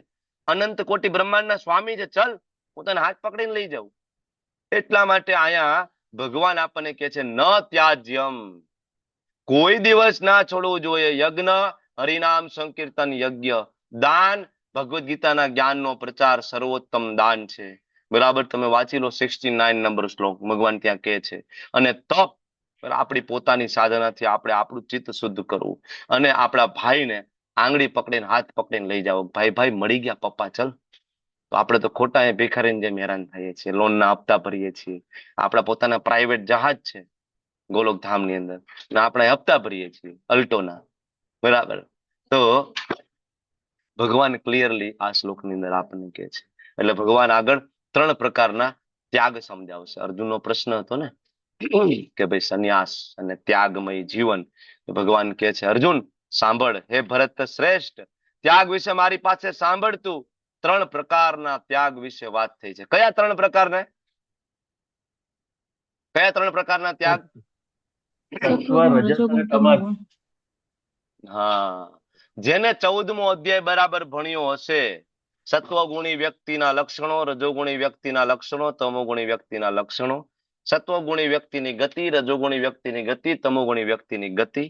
અનંત કોટી બ્રહ્માંડના સ્વામી છે, ચલ પોતાના હાથ પકડીને લઈ જાવ. એટલા માટે અહીંયા ભગવાન આપણને કહે છે ન ત્યાજ્યમ. કોઈ દિવસ ના છોડવું જોઈએ. યજ્ઞ, હરિનામ સંકીર્તન યજ્ઞ, દાન, ભગવદ્ ગીતાના જ્ઞાનનો પ્રચાર સર્વોત્તમ દાન છે, બરાબર. તમે વાંચી લો 69 નંબર શ્લોક, ભગવાન ત્યાં કહે છે. અને તપ, આપણી પોતાની સાધનાથી આપણે આપણું ચિત્ત શુદ્ધ કરવું, અને આપણા ભાઈને આંગળી પકડીને, હાથ પકડીને લઈ જાવ, ભાઈ ભાઈ મળી ગયા પપ્પા, ચલ. તો આપણે તો ખોટા એ ભિખારીને જેમ હેરાન થઈએ છીએ, લોનના હપ્તા ભરીએ છીએ. આપણા પોતાના પ્રાઇવેટ જહાજ છે ગોલોકધામ ની અંદર, આપણે હપ્તા ભરીએ છીએ અલ્ટોના, બરાબર. તો ભગવાન ક્લિયરલી આ શ્લોકની અંદર આપણને કહે છે. એટલે ભગવાન આગળ 3 પ્રકારના ત્યાગ સમજાવશે. અર્જુનનો પ્રશ્ન હતો ને કે ભાઈ સંન્યાસ અને ત્યાગમય જીવન. ભગવાન કહે છે અર્જુન સાંભળ, હે ભરત શ્રેષ્ઠ, ત્યાગ વિશે મારી પાસે સાંભળતું. 3 પ્રકારના ત્યાગ વિશે વાત થઈ છે. કયા 3 પ્રકારના? કયા 3 પ્રકારના ત્યાગ? સત્વ, રજસ અને તમસ. હા, જેને 14મો અધ્યાય બરાબર ભણ્યો હશે, સત્વગુણી વ્યક્તિના લક્ષણો, રજોગુણી વ્યક્તિના લક્ષણો, તમોગુણી વ્યક્તિના લક્ષણો, સત્વગુણી વ્યક્તિની ગતિ, રજોગુણી વ્યક્તિની ગતિ, તમોગુણી વ્યક્તિની ગતિ,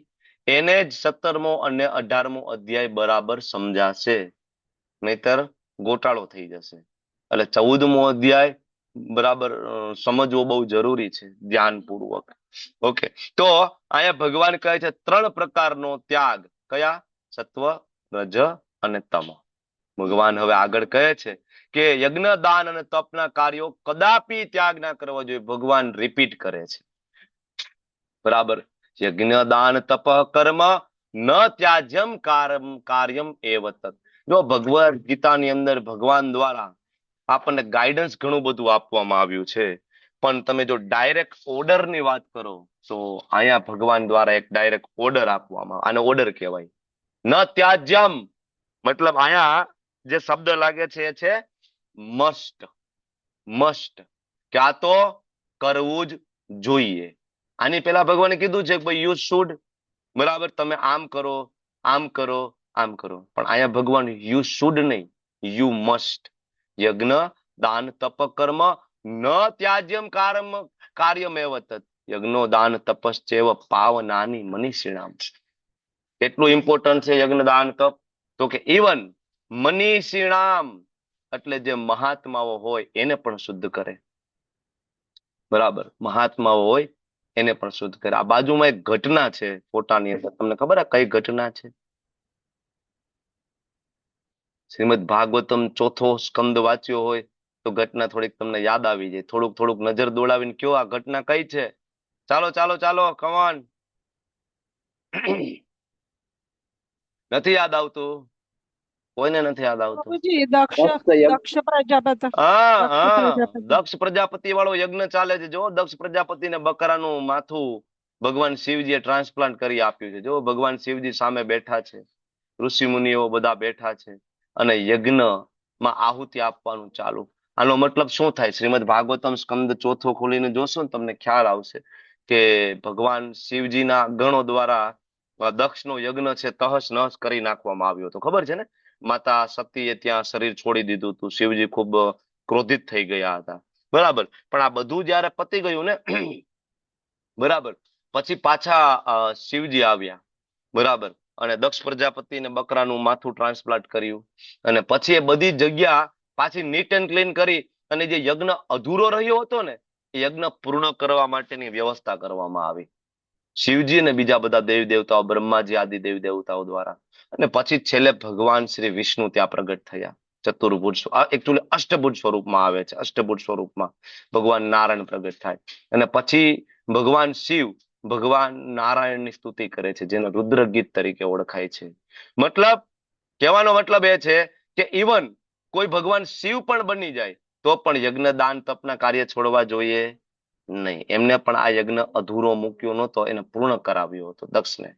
એને જ 17મો અને 18મો અધ્યાય બરાબર સમજાશે, નહીતર ગોટાળો થઈ જશે. એટલે 14મો અધ્યાય બરાબર સમજવો બહુ જરૂરી છે, ધ્યાનપૂર્વક. ઓકે, તો અહીંયા ભગવાન કહે છે 3 પ્રકારનો ત્યાગ. કયા? સત્વ, રજ અને તમ. ભગવાન હવે આગળ કહે છે કે યજ્ઞ, દાન અને તપના કાર્યો કદાપી ત્યાગ ના કરવા જોઈએ. ભગવાન રિપીટ કરે છે, બરાબર. યજ્ઞ, દાન, તપ, કર્મ ન ત્યાજ્યમ કાર્યમ એવ તત. જો ભગવદ ગીતાની અંદર ભગવાન દ્વારા આપણને ગાઈડન્સ ઘણું બધું આપવામાં આવ્યું છે, પણ તમે જો ડાયરેક્ટ ઓર્ડર ની વાત કરો તો અહીંયા ભગવાન દ્વારા એક ડાયરેક્ટ ઓર્ડર આપવામાં, આને ઓર્ડર કહેવાય. ન ત્યાજ્યમ મતલબ અહીંયા જે શબ્દ લાગે છે એ છે મસ્ટ. મસ્ટ કે આ તો કરવું જ જોઈએ. આની પહેલા ભગવાને કીધું છે કે ભાઈ યુ શુડ, બરાબર, તમે આમ કરો, આમ કરો, આમ કરો. પણ અહીંયા ભગવાન યુ શુડ નહીં, યુ મસ્ટ. યજ્ઞ, દાન, તપ, કર્મ ન ત્યાજ્યમ કાર્યમેવ તત. યજ્ઞો, દાન, તપશ્ચેવ પાવનાની મનીષિણામ. કેટલું ઇમ્પોર્ટન્ટ છે યજ્ઞ, દાન, તપ? તો કે ઇવન મનીષિણામ એટલે જે મહાત્માઓ હોય એને પણ શુદ્ધ કરે, બરાબર. મહાત્માઓ હોય એને પણ શુદ્ધ કરે. આ બાજુમાં એક ઘટના છે ફોટાની અંદર, તમને ખબર કઈ ઘટના છે? શ્રીમદ ભાગવતમ 4થો સ્કંદ વાંચ્યો હોય તો ઘટના થોડીક તમને યાદ આવી જાય. થોડુંક નજર દોડાવીને કયો આ ઘટના કઈ છે? ચાલો ચાલો ચાલો, કમ ઓન. નથી યાદ આવતું? કોઈને નથી યાદ આવતું? પ્રભુજી દક્ષ દક્ષ પ્રજાપતિ હા દક્ષ હા, પ્રજાપતિ દક્ષ પ્રજાપતિ વાળો યજ્ઞ ચાલે છે. જો દક્ષ પ્રજાપતિને બકરાનું માથું ભગવાન શિવજીએ ટ્રાન્સપ્લાન્ટ કરી આપ્યું છે. જો ભગવાન શિવજી સામે બેઠા છે, ઋષિ મુનિઓ બધા બેઠા છે અને યજ્ઞમાં આહુતિ આપવાનું ચાલુ. આનો મતલબ શું થાય? શ્રીમદ ભાગવતમ સ્કંદ ચોથો ખોલીને જોશો ને તમને ખ્યાલ આવશે કે ભગવાન શિવજીના ગણો દ્વારા દક્ષનો યજ્ઞ છે તહસ નહસ કરી નાખવામાં આવ્યો હતો. ખબર છે ને? માતા સતીએ ત્યાં શરીર છોડી દીધું હતું. શિવજી ખૂબ ક્રોધિત થઈ ગયા હતા. બરાબર. પણ આ બધું જયારે પતી ગયું ને બરાબર, પછી પાછા શિવજી આવ્યા. બરાબર. અને દક્ષ પ્રજાપતિને બકરાનું માથું ટ્રાન્સપ્લાન્ટ કર્યું અને પછી એ બધી જગ્યા પાછી નીટ એન્ડ ક્લીન કરી અને જે યજ્ઞ અધૂરો રહ્યો હતો ને એ યજ્ઞ પૂર્ણ કરવા માટેની વ્યવસ્થા કરવામાં આવી શિવજી અને બીજા બધા દેવી દેવતાઓ, બ્રહ્માજી આદિ દેવી દેવતાઓ દ્વારા. અને પછી છેલ્લે ભગવાન શ્રી વિષ્ણુ ત્યાં પ્રગટ થયા ચતુર્ભુજ, એકચ્યુઅલી અષ્ટભુજ સ્વરૂપમાં આવે છે. અષ્ટભુજ સ્વરૂપમાં ભગવાન નારાયણ પ્રગટ થાય અને પછી ભગવાન શિવ ભગવાન નારાયણની સ્તુતિ કરે છે, જેને રુદ્ર ગીત તરીકે ઓળખાય છે. મતલબ કહેવાનો મતલબ એ છે કે ઇવન કોઈ ભગવાન શિવ પણ બની જાય તો પણ યજ્ઞ દાન તપના કાર્ય છોડવા જોઈએ નહીં. એમને પણ આ યજ્ઞ અધૂરો મૂક્યો નહોતો, એને પૂર્ણ કરાવ્યો હતો દક્ષને.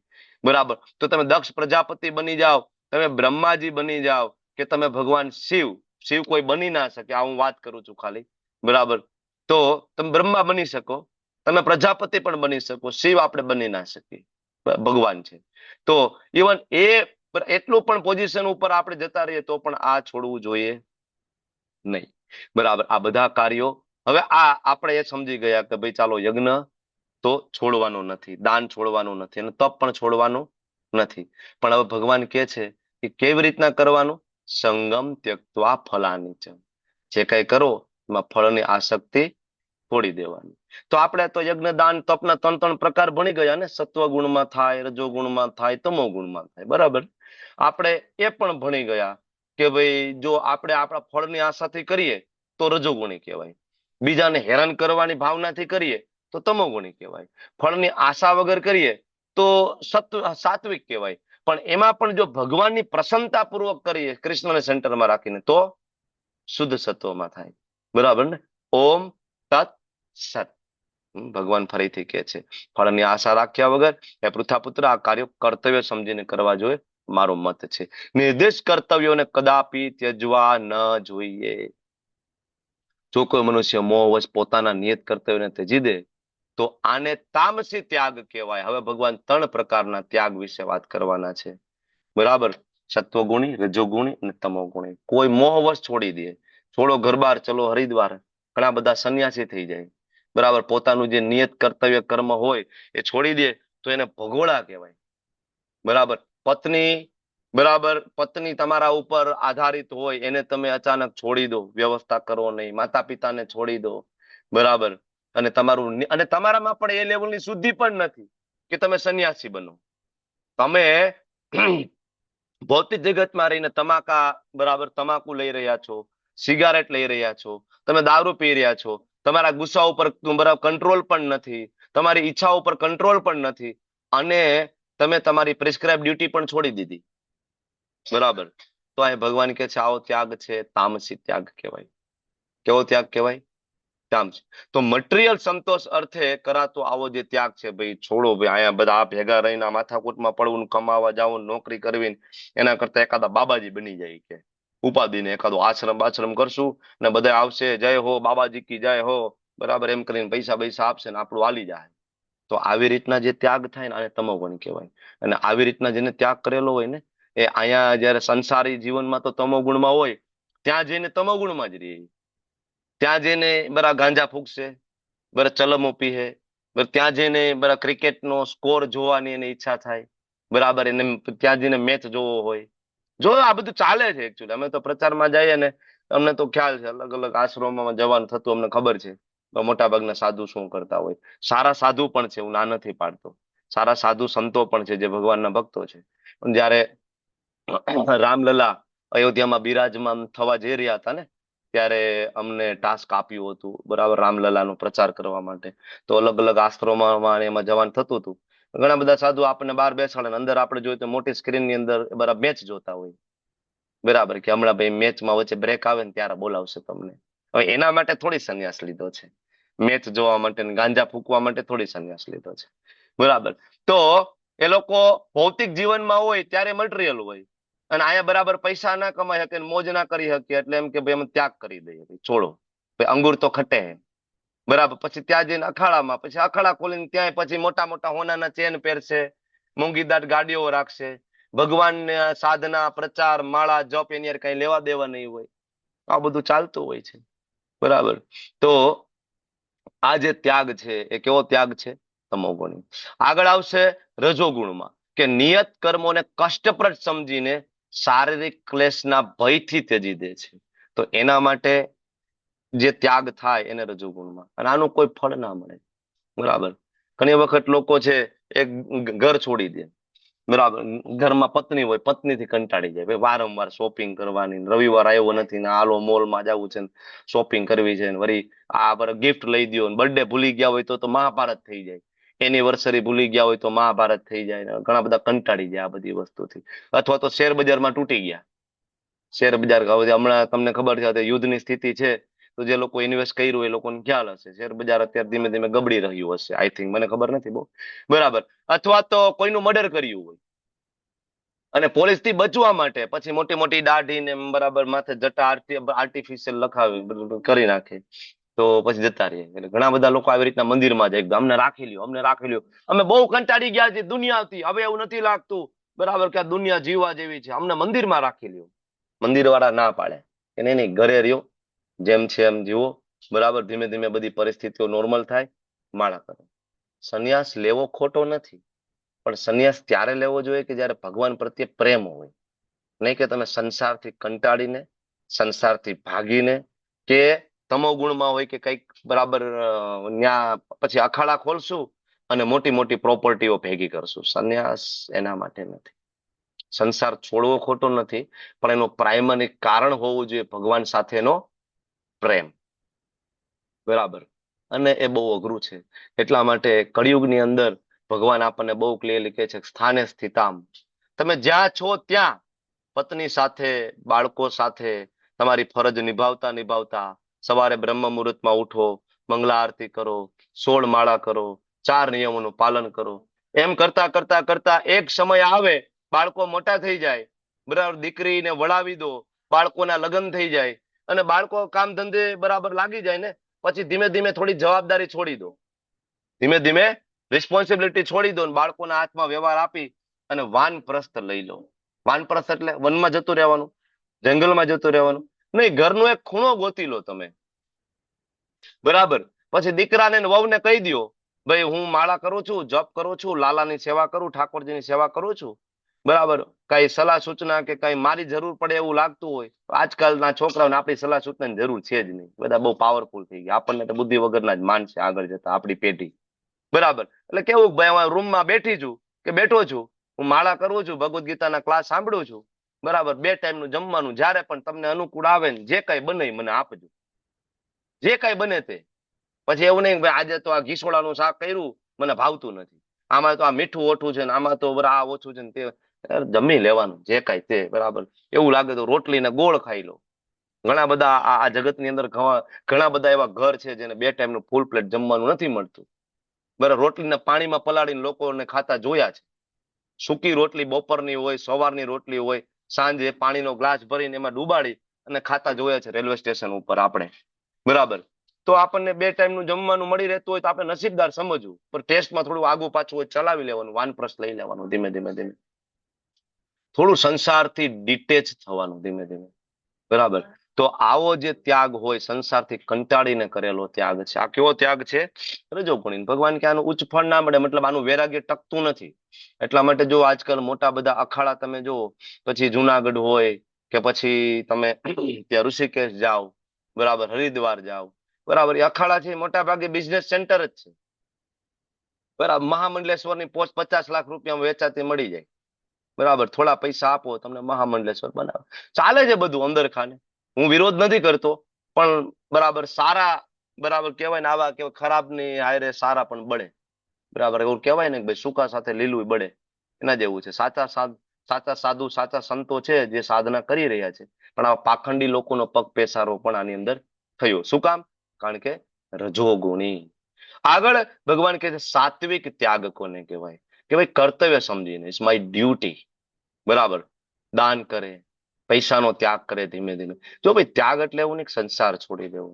બરાબર. તો તમે દક્ષ પ્રજાપતિ બની જાઓ, તમે બ્રહ્માજી બની જાઓ કે તમે ભગવાન શિવ, શિવ કોઈ બની ના શકે, આ હું વાત કરું છું ખાલી. બરાબર. તો તમે બ્રહ્મા બની શકો, તમે પ્રજાપતિ પણ બની શકો, શિવ આપણે બની ના શકીએ, ભગવાન છે. તો ઇવન એ એટલું પણ પોઝિશન ઉપર આપણે જતા રહીએ તો પણ આ છોડવું જોઈએ નહીં. બરાબર. આ બધા કાર્યો હવે આપણે એ સમજી ગયા કે ભાઈ ચાલો યજ્ઞ તો છોડવાનું નથી, દાન છોડવાનું નથી અને તપ પણ છોડવાનું નથી. પણ હવે ભગવાન કે છે કે કેવી રીતના કરવાનું? સંગમ ત્યક્ત્વા ફલાની ચ. જે કઈ કરો એમાં ફળની આસક્તિ છોડી દેવાની. તો આપણે તો યજ્ઞ દાન તપના 3 પ્રકાર ભણી ગયા ને, સત્વ ગુણમાં થાય, રજો ગુણમાં થાય, તમો ગુણમાં થાય. બરાબર. આપણે એ પણ ભણી ગયા કે ભાઈ જો આપણે આપણા ફળની આશાથી કરીએ તો રજોગુણી કહેવાય, બીજાને હેરાન કરવાની ભાવનાથી કરીએ તો તમોગુણી કહેવાય, ફળની આશા વગર કરીએ તો સાત્વિક કહેવાય. પણ એમાં પણ જો ભગવાનની પ્રસન્નતા પૂર્વક કરીએ કૃષ્ણને સેન્ટરમાં રાખીને તો શુદ્ધ સત્વમાં થાય. બરાબર ને? ઓમ તત સત. ભગવાન ફરીથી કહે છે ફળની આશા રાખ્યા વગર હે પૃથ્વીપુત્ર આ કાર્યો કર્તવ્ય સમજીને કરવા જોઈએ, મારો મત છે. નિર્દેશ કર્તવ્યોને કદાપી ત્યજવા ન જોઈએ. જો કોઈ મનુષ્ય મોહવશ પોતાના નિયત કર્તવ્યને ત્યજી દે તો આને તામસી ત્યાગ કહેવાય. હવે ભગવાન 3 પ્રકારના ત્યાગ વિશે વાત કરવાના છે. બરાબર. સત્વગુણી, રજોગુણી અને તમોગુણી. કોઈ મોહવશ છોડી દે, છોડો ઘર બાર, ચલો હરિદ્વાર, ઘણા બધા સંન્યાસી થઈ જાય. બરાબર. પોતાનું જે નિયત કર્તવ્ય કર્મ હોય એ છોડી દે તો એને ભગોળા કહેવાય. બરાબર. પત્ની, બરાબર, પત્ની તમારા ઉપર આધારિત હોય એને તમે અચાનક છોડી દો, વ્યવસ્થા કરો નહીં, માતા પિતાને છોડી દો. બરાબર. અને તમારામાં પણ એ લેવલની શુદ્ધિ પણ નથી કે તમે સંન્યાસી બનો. તમે ભૌતિક જગતમાં રહીને બરાબર તમાકુ લઈ રહ્યા છો, સિગારેટ લઈ રહ્યા છો, તમે દારૂ પી રહ્યા છો, તમારા ગુસ્સા ઉપર બરાબર કંટ્રોલ પણ નથી, તમારી ઈચ્છા ઉપર કંટ્રોલ પણ નથી અને તમે તમારી પ્રિસ્ક્રાઇબ ડ્યુટી પણ છોડી દીધી. બરાબર. તો અહીં ભગવાન કે છે આવો ત્યાગ છે તામસી ત્યાગ કહેવાય. કેવો ત્યાગ કહેવાય? તામસી. તો મટીરિયલ સંતોષ અર્થે કરાતો આવો જે ત્યાગ છે ભાઈ છોડો, ભાઈ અહીંયા બધા આ ભેગા રહીને માથાકૂટમાં પડવું, કમાવા જવું, નોકરી કરવી, એના કરતા એકાદા બાબાજી બની જાય કે ઉપાધિને એકાદો આશ્રમ કરશું ને બધા આવશે, જય હો બાબાજી કી જય હો, બરાબર, એમ કરીને પૈસા આપશે ને આપણું હાલી જાય. તો આવી રીતના જે ત્યાગ થાય ને આને તમોગુણ કહેવાય. અને આવી રીતના જેને ત્યાગ કરેલો હોય ને એ અહીંયા જયારે સંસારી જીવનમાં તો તમોગુણમાં હોય, ત્યાં જઈને તમોગુણમાં જ રહે. ત્યાં જઈને બરા ગાંજા ફૂંકશે, બરા ચલમો પીહે, ત્યાં જઈને બરા ક્રિકેટનો સ્કોર જોવાની એની ઈચ્છા થાય. બરાબર. એને ત્યાં જઈને મેચ જોવો હોય. જો આ બધું ચાલે છે એકચ્યુઅલી. અમે તો પ્રચારમાં જઈએ ને અમને તો ખ્યાલ છે, અલગ અલગ આશ્રમોમાં જવાનું થતું અમને ખબર છે મોટા ભાગના સાધુ શું કરતા હોય. સારા સાધુ પણ છે, હું ના નથી પાડતો, સારા સાધુ સંતો પણ છે જે ભગવાનના ભક્તો છે. પણ જયારે રામલલા અયોધ્યામાં બિરાજમાન થવા જઈ રહ્યા હતા ને ત્યારે અમને ટાસ્ક આપ્યું હતું બરાબર રામલલાનો પ્રચાર કરવા માટે. તો અલગ અલગ આશ્રમોમાં એમાં જવાનું થતું હતું. ઘણા બધા સાધુ આપણને બહાર બેસાડે, અંદર આપણે જોઈએ તો મોટી સ્ક્રીનની અંદર બરાબર મેચ જોતા હોય. બરાબર, કે હમણાં ભાઈ મેચમાં વચ્ચે બ્રેક આવે ને ત્યારે બોલાવશે તમને. હવે એના માટે થોડી સંન્યાસ લીધો છે, મેચ જોવા માટે ને ગાંજા ફૂકવા માટે થોડી સંન્યાસ લીધો છે. બરાબર, તો એ લોકો ભૌતિક જીવનમાં હોય ત્યારે મટીરિયલ હોય, અને અહીંયા બરાબર પૈસા ના કમાઈ શકે, મોજ ના કરી શકે, એટલે એમ કે ભાઈ અમે ત્યાગ કરી દઈએ, છોડો ભાઈ, અંગુર તો ખટે હે. બરાબર, પછી ત્યાં જઈને અખાડામાં, પછી અખાડા ખોલીને ત્યાં પછી મોટા મોટા હોનાના ચેન પહેરશે, મોંઘીદાટ ગાડીઓ રાખશે, ભગવાન સાધના પ્રચાર માળા જપ એની યાર કઈ લેવા દેવા નહીં હોય, આ બધું ચાલતું હોય છે. બરાબર, તો આ જે ત્યાગ છે એ કેવો ત્યાગ છે? તમોગુણી. આગળ આવશે રજોગુણમાં, કે નિયત કર્મોને કષ્ટપ્રદ સમજીને શારીરિક ક્લેશના ભયથી ત્યજી દે છે. તો એના માટે જે ત્યાગ થાય એને રજોગુણમાં, અને આનું કોઈ ફળ ના મળે. બરાબર, ઘણી વખત લોકો છે એક ઘર છોડી દે. બરાબર, ઘરમાં પત્ની હોય, પત્નીથી કંટાળી જાય, ભાઈ વારંવાર શોપિંગ કરવાની, રવિવાર આવ્યો નથી ને હાલો મોલમાં જવું છે, શોપિંગ કરવી છે, વળી આ ગિફ્ટ લઈ દો, બર્થડે ભૂલી ગયા હોય તો મહાભારત થઈ જાય, એનિવર્સરી ભૂલી ગયા હોય તો મહાભારત થઈ જાય. ઘણા બધા કંટાળી જાય આ બધી વસ્તુથી. અથવા તો શેર બજારમાં તૂટી ગયા, શેર બજાર હમણાં તમને ખબર છે યુદ્ધની સ્થિતિ છે, તો જે લોકો ઇન્વેસ્ટ કર્યું એ લોકોને ખ્યાલ હશે, શેર બજાર અત્યારે ધીમે ધીમે ગબડી રહ્યું હશે, આઈ થિંક, મને ખબર નથી બહુ. બરાબર, અથવા તો કોઈનું મર્ડર કર્યું હોય અને પોલીસ થી બચવા માટે પછી મોટી મોટી દાઢી ને બરાબર માથે જટા આર્ટિફિશિયલ લખાવી કરી નાખે, તો પછી જતા રહીએ. એટલે ઘણા બધા લોકો આવી રીતના મંદિરમાં જાય, અમને રાખી લ્યો, અમને રાખી લ્યો, અમે બહુ કંટાળી ગયા છે દુનિયાથી, હવે એવું નથી લાગતું બરાબર કે આ દુનિયા જીવવા જેવી છે, અમને મંદિરમાં રાખી લ્યો. મંદિર વાળા ના પાડે કે નહીં નહીં, ઘરે રહ્યો, જેમ છે એમ જીવો. બરાબર, ધીમે ધીમે બધી પરિસ્થિતિઓ નોર્મલ થાય, માળા કરો. સંન્યાસ લેવો ખોટો નથી, પણ સંન્યાસ ત્યારે લેવો જોઈએ કે જ્યારે ભગવાન પ્રત્યે પ્રેમ હોય, નહીં કે તમે સંસારથી કંટાળીને, સંસારથી ભાગીને, કે તમોગુણમાં હોય કે કઈક બરાબર ન્યા પછી અખાડા ખોલશું અને મોટી મોટી પ્રોપર્ટીઓ ભેગી કરશું. સંન્યાસ એના માટે નથી. સંસાર છોડવો ખોટો નથી, પણ એનું પ્રાઇમરી કારણ હોવું જોઈએ ભગવાન સાથેનો પ્રેમ. બરાબર, અને એ બહુ અઘરું છે. એટલા માટે કળિયુગની અંદર ભગવાન આપણને બહુ ક્લિયરલી કહે છે, સ્થાને સ્થિતામ, તમે જ્યાં છો ત્યાં પત્ની સાથે, બાળકો સાથે તમારી ફરજ નિભાવતા નિભાવતા સવારે બ્રહ્મ મુહૂર્તમાં ઉઠો, મંગલા આરતી કરો, 16 માળા કરો, 4 નિયમોનું પાલન કરો. એમ કરતા કરતા કરતા એક સમય આવે, બાળકો મોટા થઈ જાય, બરાબર, દીકરીને વળાવી દો, બાળકોના લગ્ન થઈ જાય, અને બાળકો કામ ધંધે બરાબર લાગી જાય ને, પછી ધીમે ધીમે થોડી જવાબદારી છોડી દો, ધીમે ધીમે રિસ્પોન્સિબિલિટી છોડી દો, બાળકોના હાથમાં વ્યવહાર આપી અને વાનપ્રસ્થ લઈ લો. વાનપ્રસ્થ એટલે વનમાં જતું રહેવાનું, જંગલમાં જતું રહેવાનું નહીં, ઘરનો એક ખૂણો ગોતી લો તમે. બરાબર, પછી દીકરાને વહુને કહી દો, ભાઈ હું માળા કરું છું, જપ કરું છું, લાલાની સેવા કરું, ઠાકોરજીની સેવા કરું છું. બરાબર, કઈ સલાહ સૂચના કે કઈ મારી જરૂર પડે એવું લાગતું હોય, આજકાલના છોકરાઓને આપણી સલાહ સૂચનાની જરૂર છે જ નહીં, બધા બહુ પાવરફુલ થઈ ગયા, આપણને તો બુદ્ધિ વગરના જ માનશે આગળ જતા આપણી પેઢી. બરાબર, એટલે કેવું ભાઈ રૂમમાં બેઠી છું કે બેઠો છું, હું માળા કરું છું, ભગવદ્ ગીતાના ક્લાસ સાંભળું છું, બરાબર, 2 ટાઈમનું જમવાનું, જ્યારે પણ તમને અનુકૂળ આવે ને જે કઈ બને મને આપજો, જે કઈ બને તે. પછી એવું નહીં ભાઈ આજે તો આ ઘીસોડાનું શાક કર્યું મને ભાવતું નથી, આમાં તો આ મીઠું ઓછું છે ને આમાં તો આ ઓછું છે ને તે, જમી લેવાનું જે કઈ તે. બરાબર, એવું લાગે તો રોટલી ને ગોળ ખાઈ લો. ઘણા બધા આ જગતની અંદર ઘણા બધા એવા ઘર છે જેને 2 ટાઈમનું ફૂલ પ્લેટ જમવાનું નથી મળતું. બરાબર, રોટલીને પાણીમાં પલાળીને લોકોને ખાતા જોયા છે. સૂકી રોટલી બપોરની હોય, સવારની રોટલી હોય, સાંજે પાણીનો ગ્લાસ ભરીને એમાં ડુબાડી અને ખાતા જોયા છે રેલવે સ્ટેશન ઉપર આપણે. બરાબર, તો આપણને 2 ટાઈમનું જમવાનું મળી રહેતું હોય તો આપણે નસીબદાર સમજવું, પણ ટેસ્ટમાં થોડું આગું પાછું હોય ચલાવી લેવાનું, વાનપ્રસ્થ લઈ લેવાનું, ધીમે ધીમે ધીમે થોડું સંસારથી ડિટેચ થવાનું ધીમે ધીમે. બરાબર, તો આવો જે ત્યાગ હોય સંસારથી કંટાળીને કરેલો ત્યાગ છે. આ કેવો ત્યાગ છે? રજોગુણી. ભગવાન કે આનું ઉચ્ચ ફળ ના મળે, મતલબ આનું વૈરાગ્ય ટકતું નથી. એટલા માટે જો આજકાલ મોટા બધા અખાડા તમે જુઓ, પછી જુનાગઢ હોય કે પછી તમે ત્યાં ઋષિકેશ જાઓ, બરાબર, હરિદ્વાર જાઓ, બરાબર, એ અખાડા છે મોટા ભાગે બિઝનેસ સેન્ટર જ છે. બરાબર, મહામંડલેશ્વરની પોસ્ટ 50 લાખ રૂપિયામાં વેચાતી મળી જાય. બરાબર, થોડા પૈસા આપો તમને મહામંડલેશ્વર બનાવે. ચાલે છે બધું અંદર ખાને, હું વિરોધ નથી કરતો, પણ બરાબર સારા, બરાબર કહેવાય ને આવા કે ખરાબ ની હારે સારા પણ બળે. બરાબર, એવું કહેવાય ને કે ભાઈ સૂકા સાથે લીલું બળે, એના જેવું છે. સાચા સાચા સાધુ સાચા સંતો છે જે સાધના કરી રહ્યા છે, પણ આ પાખંડી લોકોનો પગ પેસારો પણ આની અંદર થયો. શું કામ? કારણ કે રજોગુણી. આગળ ભગવાન કહે છે સાત્વિક ત્યાગ કોને કહેવાય? કે ભાઈ કર્તવ્ય સમજીને, ઇટ્સ માય ડ્યુટી. બરાબર, દાન કરે, પૈસાનો ત્યાગ કરે ધીમે ધીમે. જો ભાઈ ત્યાગ એટલે એવું નહીં સંસાર છોડી દેવો.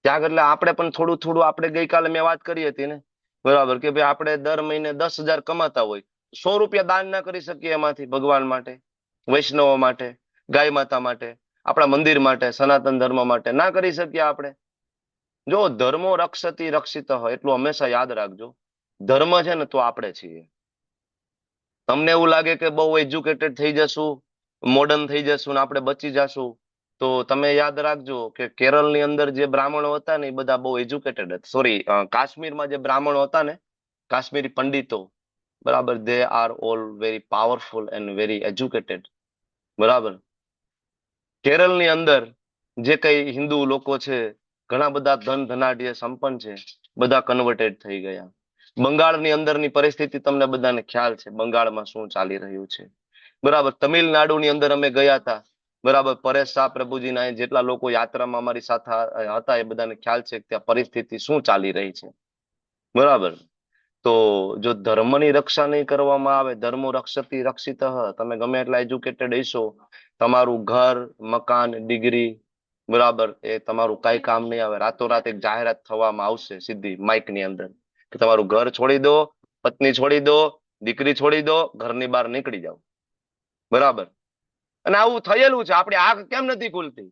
ત્યાગ એટલે આપણે પણ થોડું થોડું, આપણે ગઈકાલે મેં વાત કરી હતી ને, બરાબર, કે ભાઈ આપણે દર મહિને 10,000 કમાતા હોય, 100 રૂપિયા દાન ના કરી શકીએ એમાંથી ભગવાન માટે, વૈષ્ણવો માટે, ગાય માતા માટે, આપણા મંદિર માટે, સનાતન ધર્મ માટે ના કરી શકીએ આપણે? જો ધર્મો રક્ષતી રક્ષિત હોય એટલું હંમેશા યાદ રાખજો, ધર્મ છે ને તો આપણે છીએ. તમને એવું લાગે કે બહુ એજ્યુકેટેડ થઈ જશું, મોડર્ન થઈ જશું ને આપણે બચી જશું, તો તમે યાદ રાખજો કે કેરળની અંદર જે બ્રાહ્મણો હતા ને એ બધા બહુ એજ્યુકેટેડ હતા. સોરી, કાશ્મીરમાં જે બ્રાહ્મણો હતા ને, કાશ્મીરી પંડિતો, બરાબર, they are all very powerful and very educated. બરાબર, કેરળની અંદર જે કઈ હિન્દુ લોકો છે, ઘણા બધા ધન ધનાઢ્ય સંપન્ન છે, બધા કન્વર્ટેડ થઈ ગયા. બંગાળની અંદરની પરિસ્થિતિ તમને બધાને ખ્યાલ છે, બંગાળમાં શું ચાલી રહ્યું છે. બરાબર, તમિલનાડુની અંદર અમે ગયા હતા, બરાબર, પરેશ શાહ પ્રભુજીના જેટલા લોકો યાત્રામાં અમારી સાથે હતા એ બધાને ખ્યાલ છે કે ત્યાં પરિસ્થિતિ શું ચાલી રહી છે. બરાબર, તો જો ધર્મની રક્ષા નહીં કરવામાં આવે, ધર્મો રક્ષતી રક્ષિત, તમે ગમે એટલા એજ્યુકેટેડ હશો, તમારું ઘર, મકાન, ડિગ્રી, બરાબર, એ તમારું કઈ કામ નહીં આવે. રાતોરાત એક જાહેરાત થવામાં આવશે સીધી માઇકની અંદર કે તમારું ઘર છોડી દો, પત્ની છોડી દો, દીકરી છોડી દો, ઘરની બહાર નીકળી જાઓ. બરાબર, અને આવું થયેલું છે. આપણી આંખ કેમ નથી ખુલતી?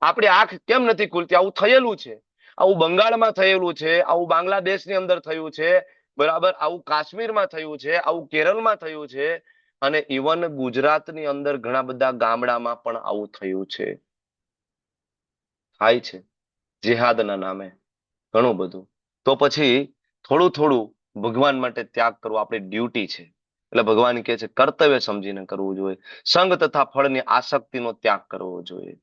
આપણી આંખ કેમ નથી ખુલતી? આવું થયેલું છે. આવું બંગાળમાં થયેલું છે, આવું બાંગ્લાદેશની અંદર થયું છે, બરાબર, આવું કાશ્મીરમાં થયું છે, આવું કેરળમાં થયું છે, અને ઇવન ગુજરાતની અંદર ઘણા બધા ગામડામાં પણ આવું થયું છે. થાય છે જેહાદના નામે ઘણું બધું. તો પછી થોડું થોડું ભગવાન માટે ત્યાગ કરવો આપણી ડ્યુટી છે. એટલે ભગવાન કહે છે કર્તવ્ય સમજીને કરવું જોઈએ. સંગ તથા ફળની આસક્તિનો ત્યાગ કરવો જોઈએ.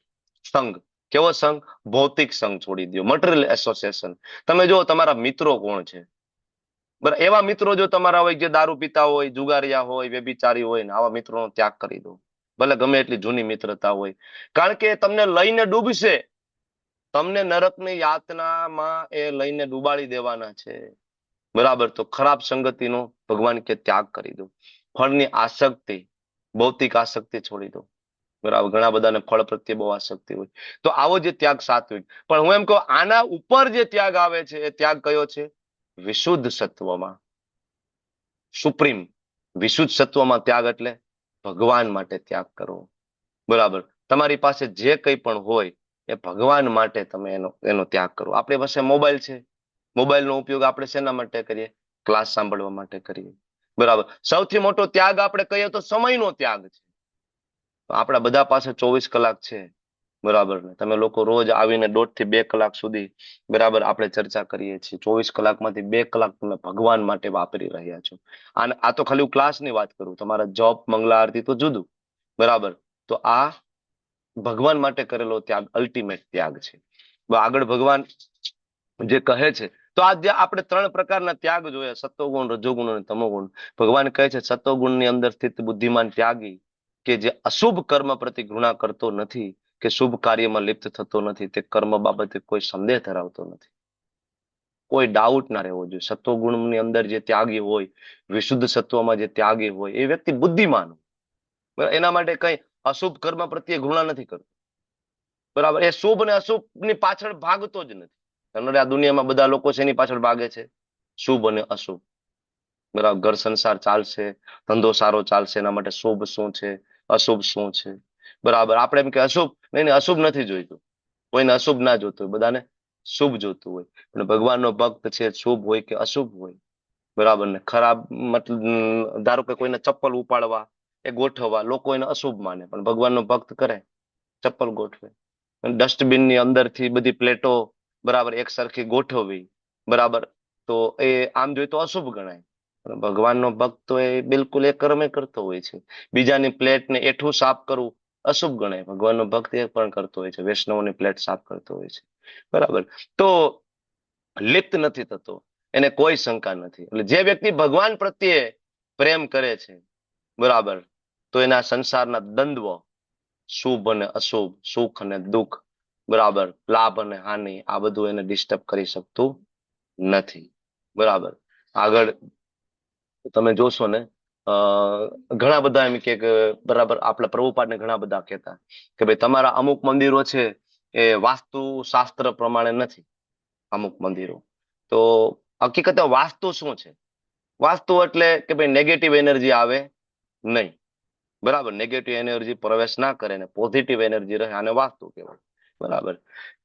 સંગ, કેવો સંગ? ભૌતિક સંગ છોડી દો, મટીરિયલ એસોસિએશન. તમે જો તમારા મિત્રો કોણ છે, બરાબર, એવા મિત્રો જો તમારા હોય જે દારૂ પીતા હોય, જુગારિયા હોય, વ્યભિચારી હોય ને, આવા મિત્રોનો ત્યાગ કરી દો. ભલે ગમે એટલી જૂની મિત્રતા હોય, કારણ કે તમને લઈને ડૂબશે. તમને નરકની યાતનામાં એ લઈને ડૂબાડી દેવાના છે. બરાબર, તો ખરાબ સંગતિનો ભગવાન કે ત્યાગ કરી દો. ફળની આસક્તિ, ભૌતિક આસક્તિ છોડી દો. બરાબર, ઘણા બધાને ફળ પ્રત્યે બહુ આસક્તિ હોય, તો આવો જે ત્યાગ સાત્વિક. પણ હું એમ કહું, આના ઉપર જે ત્યાગ આવે છે એ ત્યાગ કયો છે? વિશુદ્ધ સત્વમાં, સુપ્રીમ વિશુદ્ધ સત્વમાં ત્યાગ એટલે ભગવાન માટે ત્યાગ કરવો. બરાબર, તમારી પાસે જે કંઈ પણ હોય એ ભગવાન માટે તમે એનો ત્યાગ કરો. આપણી પાસે મોબાઈલ છે, મોબાઈલનો ઉપયોગ આપણે શેના માટે કરીએ? ક્લાસ સાંભળવા માટે કરીએ. બરાબર, સૌથી મોટો ત્યાગ આપણે કહીએ તો સમયનો ત્યાગ છે. આપણા બધા પાસે 24 કલાક છે, બરાબર ને? તમે લોકો રોજ આવીને 1.5 થી 2 કલાક સુધી, બરાબર, આપણે ચર્ચા કરીએ છીએ. 24 કલાકમાંથી 2 કલાક તમે ભગવાન માટે વાપરી રહ્યા છો. અને આ તો ખાલી ક્લાસની વાત કરું, તમારા જોબ, મંગલા આરતી તો જુદું. બરાબર, તો આ ભગવાન માટે કરેલો ત્યાગ અલ્ટિમેટ ત્યાગ છે. આગળ ભગવાન જે કહે છે, તો આ જે આપણે 3 પ્રકારના ત્યાગ જોયા, સત્વગુણ, રજોગુણ અને તમોગુણ. ભગવાન કહે છે સત્વગુણની અંદર સ્થિત બુદ્ધિમાન ત્યાગી, કે જે અશુભ કર્મ પ્રતિ ઘૃણા કરતો નથી, કે શુભ કાર્યમાં લિપ્ત થતો નથી, તે કર્મ બાબતે કોઈ સંદેહ ધરાવતો નથી. કોઈ ડાઉટ ના રહેવો જોઈએ. સત્વગુણની અંદર જે ત્યાગી હોય, વિશુદ્ધ સત્વમાં જે ત્યાગી હોય, એ વ્યક્તિ બુદ્ધિમાન હોય. એના માટે કઈ અશુભ કર્મ પ્રત્યે ઘૃણા નથી કરતો. બરાબર, એ શુભ અને અશુભ ની પાછળ ભાગતો જ નથી. આ દુનિયામાં બધા લોકો છે એની પાછળ ભાગે છે, શુભ અને અશુભ. બરાબર, ઘર સંસાર ચાલશે, ધંધો સારો ચાલશે, એના માટે શુભ શું છે, અશુભ શું છે. બરાબર, આપણે એમ કે અશુભ નહીં, અશુભ નથી જોઈતું. કોઈને અશુભ ના જોતું હોય, બધાને શુભ જોતું હોય. પણ ભગવાનનો ભક્ત છે, શુભ હોય કે અશુભ હોય, બરાબર ને? ખરાબ મતલબ, ધારો કે કોઈને ચપ્પલ ઉપાડવા, એ ગોઠવવા, લોકો એને અશુભ માને, પણ ભગવાનનો ભક્ત કરે, ચપ્પલ ગોઠવે. ડસ્ટબિનની અંદરથી બધી પ્લેટો, બરાબર, એક સરખી ગોઠવવી, બરાબર, તો એ આમ જોઈએ તો અશુભ ગણાય. પણ ભગવાનનો ભક્ત તો એ બિલકુલ એ કર્મે કરતો હોય છે. બીજાની પ્લેટને એઠું સાફ કરવું અશુભ ગણાય, ભગવાનનો ભક્ત એ પણ કરતો હોય છે. વૈષ્ણવની પ્લેટ સાફ કરતો હોય છે. બરાબર, તો લિપ્ત નથી થતો, એને કોઈ શંકા નથી. એટલે જે વ્યક્તિ ભગવાન પ્રત્યે પ્રેમ કરે છે, બરાબર, તો એના સંસારના દ્વંદ્વ, શુભ અને અશુભ, સુખ અને દુઃખ, બરાબર, લાભ અને હાનિ, આ બધું એને ડિસ્ટર્બ કરી શકતું નથી. બરાબર. આગળ તમે જોશો ને, ઘણા બધા એમ કે બરાબર, આપણા પ્રભુપાદને ઘણા બધા કહેતા કે ભાઈ તમારા અમુક મંદિરો છે એ વાસ્તુ શાસ્ત્ર પ્રમાણે નથી. અમુક મંદિરો તો હકીકતે વાસ્તુ શું છે? વાસ્તુ એટલે કે ભાઈ નેગેટિવ એનર્જી આવે નહીં, બરાબર, નેગેટિવ એનર્જી પ્રવેશ ના કરે ને પોઝિટિવ એનર્જી રહે, આને વાસ્તુ કહેવાય. બરાબર.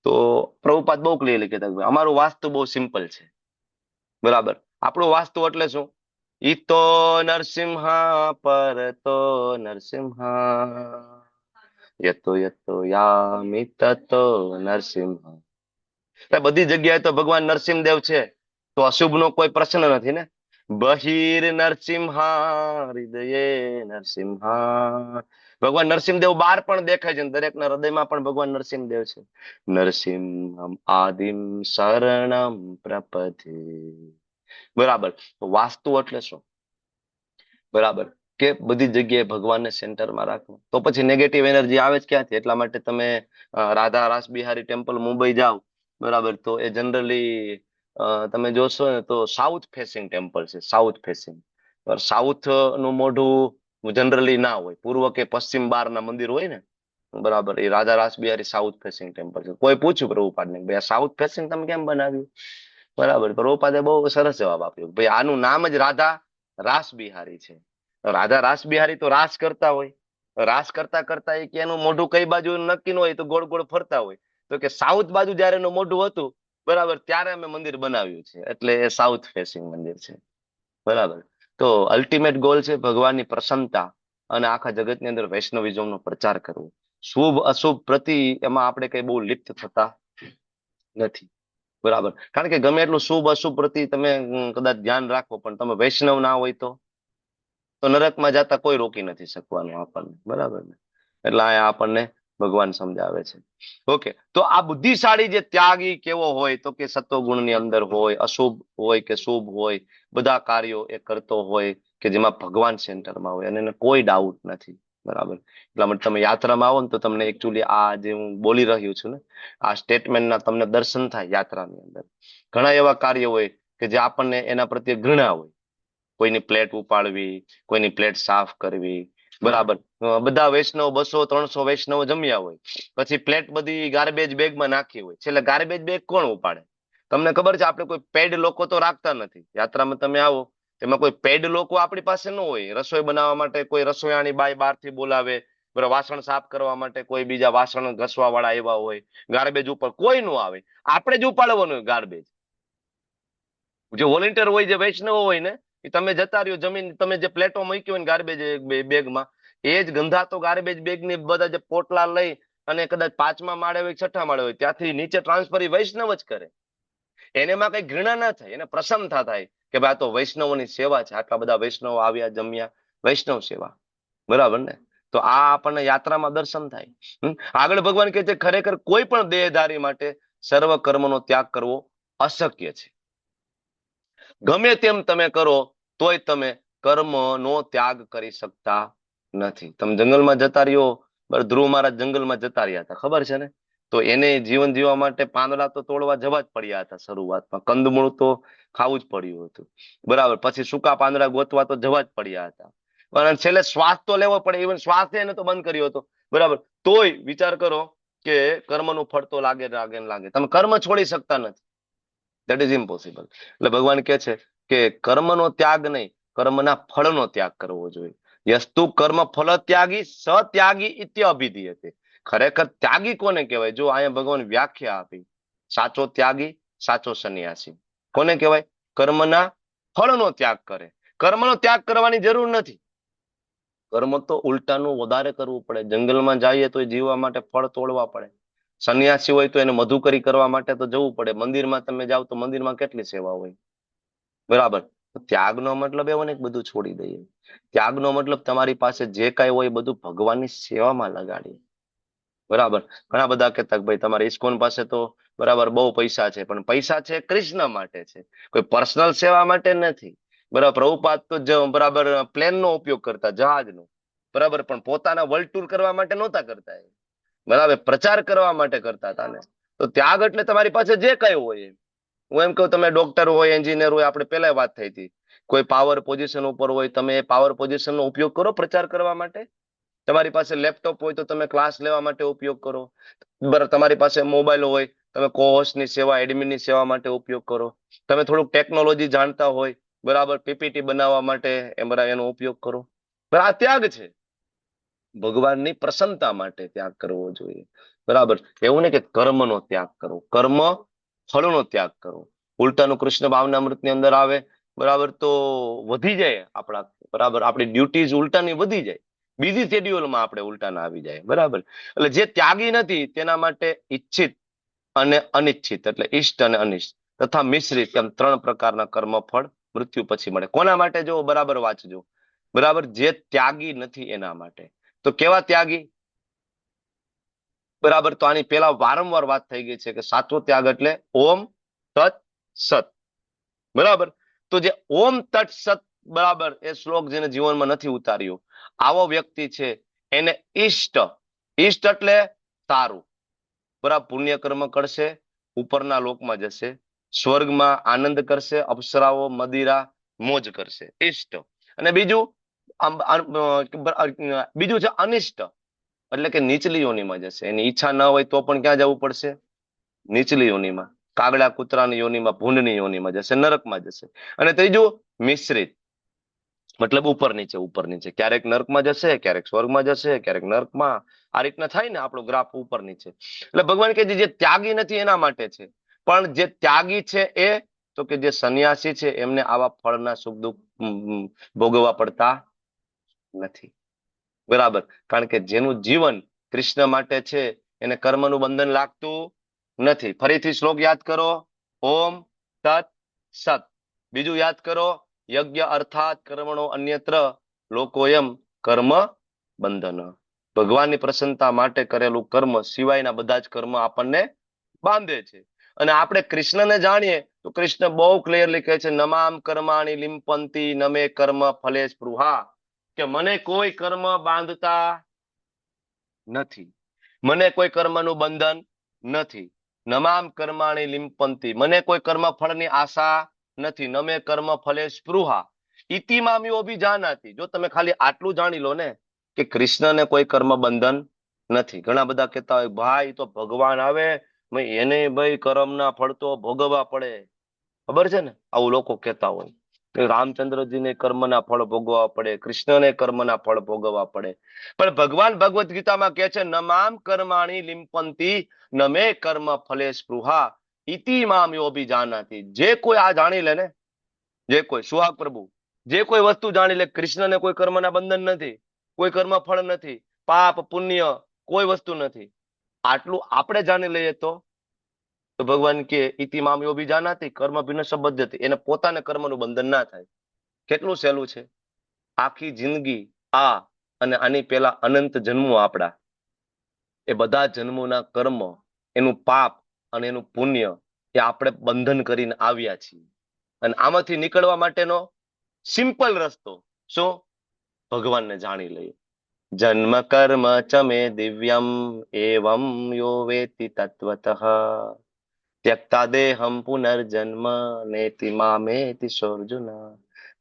તો પ્રભુપાદ બહુ ક્લિયરલી કહેતા કે અમારું વાસ્તુ બહુ સિમ્પલ છે. બરાબર. આપણું વાસ્તુ એટલે શું? ઈ તો નરસિંહા પર તો નરસિંહા, યતો યતો યામિ તતો નરસિંહા. બધી જગ્યાએ તો ભગવાન નરસિંહદેવ છે, તો અશુભ નો કોઈ પ્રશ્ન નથી ને. બહિર નરસિંહા હૃદયે નરસિંહા, ભગવાન નરસિંહદેવ બહાર પણ દેખાય છે, દરેકના હૃદયમાં પણ ભગવાન નરસિંહદેવ છે. નરસિંહમ આદિમ શરણમ પ્રપથે. બરાબર. વાસ્તુ એટલે શું? બરાબર, કે બધી જગ્યાએ ભગવાનને સેન્ટરમાં રાખવું. તો પછી નેગેટિવ એનર્જી આવે જ ક્યાંથી? એટલા માટે તમે રાધા રાસ બિહારી ટેમ્પલ મુંબઈ જાઓ, બરાબર, તો એ જનરલી તમે જોશો ને તો સાઉથ ફેસિંગ ટેમ્પલ છે, સાઉથ ફેસિંગ. સાઉથ નું મોઢું જનરલી ના હોય, પૂર્વ કે પશ્ચિમ બારના મંદિર હોય ને, બરાબર, એ રાધા રાસ બિહારી સાઉથ ફેસિંગ ટેમ્પલ છે. કોઈ પૂછ્યું પ્રભુપાદને ભાઈ આ સાઉથ ફેસિંગ તમે કેમ બનાવ્યું? બરાબર, પ્રભુપાદે બહુ સરસ જવાબ આપ્યો, ભાઈ આનું નામ જ રાધા રાસ બિહારી છે. રાધા રાસ બિહારી તો રાસ કરતા હોય, રાસ કરતા કરતા એ કે એનું મોઢું કઈ બાજુ નક્કી ન હોય તો ગોળ ગોળ ફરતા હોય, તો કે સાઉથ બાજુ જયારે એનું મોઢું હતું, બરાબર, ત્યારે અમે મંદિર બનાવ્યું છે, એટલે એ સાઉથ ફેસિંગ મંદિર છે. બરાબર. તો અલ્ટિમેટ ગોલ છે ભગવાનની પ્રસન્નતા અને આખા જગતની અંદર વૈષ્ણવિઝમનો પ્રચાર કરવો. શુભ અશુભ પ્રતિ એમાં આપણે કઈ બહુ લિપ્ત થતા નથી. બરાબર. કારણ કે ગમે એટલું શુભ અશુભ પ્રતિ તમે કદાચ ધ્યાન રાખો, પણ તમે વૈષ્ણવ ના હોય તો નરકમાં જતા કોઈ રોકી નથી શકવાનું આપણને. બરાબર ને? એટલે આ આપણને ભગવાન સમજાવે છે. ઓકે, તો આ બુદ્ધિશાળી જે ત્યાગી કેવો હોય તો કે સત્વગુણની અંદર હોય, અશુભ હોય કે શુભ હોય, બધા કાર્યો એ કરતો હોય કે જેમાં ભગવાન સેન્ટરમાં હોય અને એને કોઈ ડાઉટ નથી. બરાબર. એટલા માટે તમે યાત્રામાં આવો ને તો તમને એકચ્યુઅલી આ જે હું બોલી રહ્યું છું ને, આ સ્ટેટમેન્ટના તમને દર્શન થાય યાત્રાની અંદર. ઘણા એવા કાર્યો હોય કે જે આપણને એના પ્રત્યે ઘૃણા હોય, કોઈની પ્લેટ ઉપાડવી, કોઈની પ્લેટ સાફ કરવી, બરાબર. બધા વૈષ્ણવ 200-300 વૈષ્ણવ જમ્યા હોય, પછી પ્લેટ બધી ગાર્બેજ બેગમાં નાખી હોય, છેલ્લે ગાર્બેજ બેગ કોણ ઉપાડે? તમને ખબર છે આપણે કોઈ પેડ લોકો તો રાખતા નથી. યાત્રામાં તમે આવો તેમાં કોઈ પેડ લોકો આપણી પાસે ન હોય. રસોઈ બનાવવા માટે કોઈ રસોઈયાની બાઈ બહારથી બોલાવે, બરાબર, વાસણ સાફ કરવા માટે કોઈ બીજા વાસણ ઘસવા વાળા એવા હોય, ગાર્બેજ ઉપર કોઈ નો આવે, આપણે જ ઉપાડવાનું હોય ગાર્બેજ. જે વોલેન્ટિયર હોય, જે વૈષ્ણવ હોય ને, એ તમે જતા રહ્યો જમીન, તમે જે પ્લેટો મૂકી હોય ને ગાર્બેજ બેગમાં, એ જ ગંધાતો ગાર્બેજ બેગની બધા જે પોટલા લઈ અને કદાચ 5મા માળે હોય 6ઠા માળે હોય ત્યાંથી નીચે ટ્રાન્સફર વૈષ્ણવ જ કરે. એનેમાં કઈ ઘૃણા ના થાય, એને પ્રસન્નતા થાય કે ભાઈ આ તો વૈષ્ણવોની સેવા છે, આટલા બધા વૈષ્ણવ આવ્યા જમ્યા, વૈષ્ણવ સેવા. બરાબર ને? તો આ આપણને યાત્રામાં દર્શન થાય. આગળ ભગવાન કહે છે ખરેખર કોઈ પણ દેહધારી માટે સર્વ કર્મનો ત્યાગ કરવો અશક્ય છે. ગમે તેમ તમે કરો તોય તમે કર્મનો ત્યાગ કરી શકતા નથી. તમે જંગલમાં જતા રહ્યો, ધ્રુવ મહારાજ જંગલમાં જતા રહ્યા હતા, ખબર છે ને? તો એને જીવન જીવવા માટે પાંદડા તો તોડવા જવા જ પડ્યા હતા શરૂઆતમાં, કંદમૂળ તો ખાવું જ પડ્યું હતું, બરાબર. પછી સૂકા પાંદડા ગોતવા તો જવા જ પડ્યા હતા, પણ છેલ્લે શ્વાસ તો લેવો પડે, ઇવન શ્વાસ એને તો બંધ કર્યો હતો, બરાબર. તોય વિચાર કરો કે કર્મનું ફળ તો લાગે લાગે લાગે, તમે કર્મ છોડી શકતા નથી. That is impossible. એટલે ભગવાન કહે છે કે કર્મનો ત્યાગ નહીં, કર્મના ફળનો ત્યાગ કરવો જોઈએ. યસ્તુ કર્મ ફળ ત્યાગી સત્યાગી ઇત્ય અભિધીયતે. ખરેખર ત્યાગી કોને કહેવાય? જો અહીંયા ભગવાન વ્યાખ્યા આપી, સાચો ત્યાગી, સાચો સંન્યાસી કોને કહેવાય? કર્મના ફળનો ત્યાગ કરે. કર્મનો ત્યાગ કરવાની જરૂર નથી. કર્મ તો ઉલટાનું વધારે કરવું પડે. જંગલમાં જઈએ તો જીવવા માટે ફળ તોડવા પડે. સંન્યાસી હોય તો એને મધુકરી કરવા માટે તો જવું પડે. મંદિરમાં તમે જાઓ તો મંદિરમાં કેટલી સેવા હોય, બરાબર. ત્યાગનો મતલબ એવો ને બધું છોડી દઈએ. ત્યાગનો મતલબ તમારી પાસે જે કાંઈ હોય એ બધું ભગવાનની સેવામાં લગાડીએ. બરાબર. ઘણા બધા કહેતા કે ભાઈ તમારે ઇસ્કોન પાસે તો બરાબર બહુ પૈસા છે, પણ પૈસા છે કૃષ્ણ માટે છે, કોઈ પર્સનલ સેવા માટે નથી. બરાબર. પ્રભુપાદ તો બરાબર પ્લેનનો ઉપયોગ કરતા, જહાજનો. બરાબર, પણ પોતાના વર્લ્ડ ટૂર કરવા માટે નહોતા કરતા એ. બરાબર, પ્રચાર કરવા માટે કરતા હતા ને. તો ત્યાગ એટલે તમારી પાસે જે કઈ હોય એમ. હું એમ કહું, તમે ડોક્ટર હોય, એન્જિનિયર હોય, આપણે પહેલા વાત થઈ હતી, કોઈ પાવર પોઝિશન ઉપર હોય, તમે એ પાવર પોઝિશન નો ઉપયોગ કરો પ્રચાર કરવા માટે. તમારી પાસે લેપટોપ હોય તો તમે ક્લાસ લેવા માટે ઉપયોગ કરો. બરાબર, તમારી પાસે મોબાઈલ હોય, તમે કોહોસ્ટની સેવા, એડમિનની સેવા માટે ઉપયોગ કરો. તમે થોડુંક ટેકનોલોજી જાણતા હોય, બરાબર, પીપીટી બનાવવા માટે એનો ઉપયોગ કરો. બરાબર, આ ત્યાગ છે. ભગવાનની પ્રસન્નતા માટે ત્યાગ કરવો જોઈએ. બરાબર, એવું નહીં કે કર્મનો ત્યાગ કરો, કર્મ ફળનો ત્યાગ કરો. ઉલટાનું કૃષ્ણ ભાવનામૃતની અંદર આવે, બરાબર, તો વધી જાય આપણા, બરાબર, આપણી ડ્યુટીઝ ઉલટાની વધી જાય. બીજી શેડ્યુલમાં આપણે ઉલટાના આવી જાય. બરાબર, એટલે જે ત્યાગી નથી તેના માટે ઈચ્છિત અને અનિચ્છિત, એટલે ઈષ્ટ અને અનિષ્ટ તથા મિશ્રિત, એમ 3 પ્રકારના કર્મફળ મૃત્યુ પછી મળે. કોના માટે? જો બરાબર વાંચજો. બરાબર, જે ત્યાગી નથી એના માટે. તો કેવા ત્યાગી? બરાબર, તો આની પેલા વારંવાર વાત થઈ ગઈ છે કે સાચો ત્યાગ એટલે ઓમ તત્ સત. બરાબર, તો જે ઓમ તત્ સત, બરાબર, એ શ્લોક જેને જીવનમાં નથી ઉતાર્યો, આવો વ્યક્તિ છે એને ઈષ્ટ, ઈષ્ટ એટલે સારું, બરાબર, પુણ્ય કર્મ કરશે, ઉપરના લોકમાં જશે, સ્વર્ગમાં આનંદ કરશે, અપ્સરાઓ મદિરા મોજ કરશે, ઈષ્ટ. અને બીજું બીજું છે અનિષ્ટ, એટલે કે નીચલી યોનિમાં જશે. એની ઈચ્છા ન હોય તો પણ ક્યાં જવું પડશે? નીચલી યોનિમાં, કાગડા કૂતરાની યોનિમાં, ભૂંડની યોનિમાં જશે, નરકમાં જશે. અને ત્રીજું મિશ્રિત, મતલબ ઉપર નીચે, ઉપર નીચે, ક્યારેક નરકમાં જશે, ક્યારેક સ્વર્ગમાં જશે, ક્યારેક નરકમાં. આ રીતના થાય ને આપણો ગ્રાફ ઉપર નીચે. એટલે ભગવાન કે જે ત્યાગી નથી એના માટે છે. પણ જે ત્યાગી છે એ, તો કે જે સંન્યાસી છે એમને આવા ફળના સુખ દુઃખ ભોગવવા પડતા નથી. બરાબર, કારણ કે જેનું જીવન કૃષ્ણ માટે છે એને કર્મનું બંધન લાગતું નથી. ફરીથી શ્લોક યાદ કરો, ઓમ તત્ સત. બીજું યાદ કરો, યજ્ઞ અર્થાત કર્મણો અન્યત્ર લોકોયમ કર્મ બંધન. ભગવાનની પ્રસન્નતા માટે કરેલું કર્મ સિવાયના બધા જ કર્મ આપણને બાંધે છે. અને આપણે કૃષ્ણને જાણીએ તો કૃષ્ણ બહુ ક્લિયરલી કહે છે, નમામ કર્માણી લિંપંતી નમે કર્મ ફલે સ્પૃહા, કે મને કોઈ કર્મ બાંધતા નથી, મને કોઈ કર્મનું બંધન નથી. નમામ કર્માણી લિંપંતી, મને કોઈ કર્મ ફળની આશા નથી. નમે કર્મ ફલે સ્પૃહા ઇતિ મામ્યો ભી જાનાતી. જો તમે ખાલી આટલું જાણી લો ને કે કૃષ્ણને કોઈ કર્મ બંધન નથી. ઘણા બધા કહેતા હોય ભાઈ તો ભગવાન આવે એને ભાઈ કર્મના ફળ તો ભોગવવા પડે. ખબર છે ને, આવું લોકો કહેતા હોય. રામચંદ્રજીને કર્મના ફળ ભોગવવા પડે, કૃષ્ણને કર્મના ફળ ભોગવવા પડે. પણ ભગવાન ભગવદ્ ગીતામાં કહે છે, નમામ કર્માણી લિંપંતી નમે કર્મ ફલે સ્પૃહા ઇતિ મામ યોભી જાનાતી. જે કોઈ આ જાણી લે ને, જે કોઈ સુહાગ પ્રભુ, જે કોઈ વસ્તુ જાણી લે, કૃષ્ણને કોઈ કર્મના બંધન નથી, કોઈ કર્મ ફળ નથી, પાપ પુણ્ય કોઈ વસ્તુ નથી, આટલું આપણે જાણી લઈએ તો ભગવાન કે ઇતિ મામ યોભી જાનાતી કર્મ ભિન્ન સંબદ્ધતિ, એને પોતાને કર્મનું બંધન ના થાય. કેટલું સહેલું છે. આખી જિંદગી આ અને આની પેલા અનંત જન્મો આપણા, એ બધા જન્મોના કર્મ, એનું પાપ અને એનું પુણ્ય એ આપણે બંધન કરીને આવ્યા છીએ. અને આમાંથી નીકળવા માટેનો સિમ્પલ રસ્તો શું? ભગવાનને જાણી લઈએ. જન્મ કર્મ ચમે દિવ્યમ એવમ યો વેતિ તત્વતઃ ત્યક્તા દેહમ પુનર્જન્મ નેતિ મામેતિ સોર્જુન.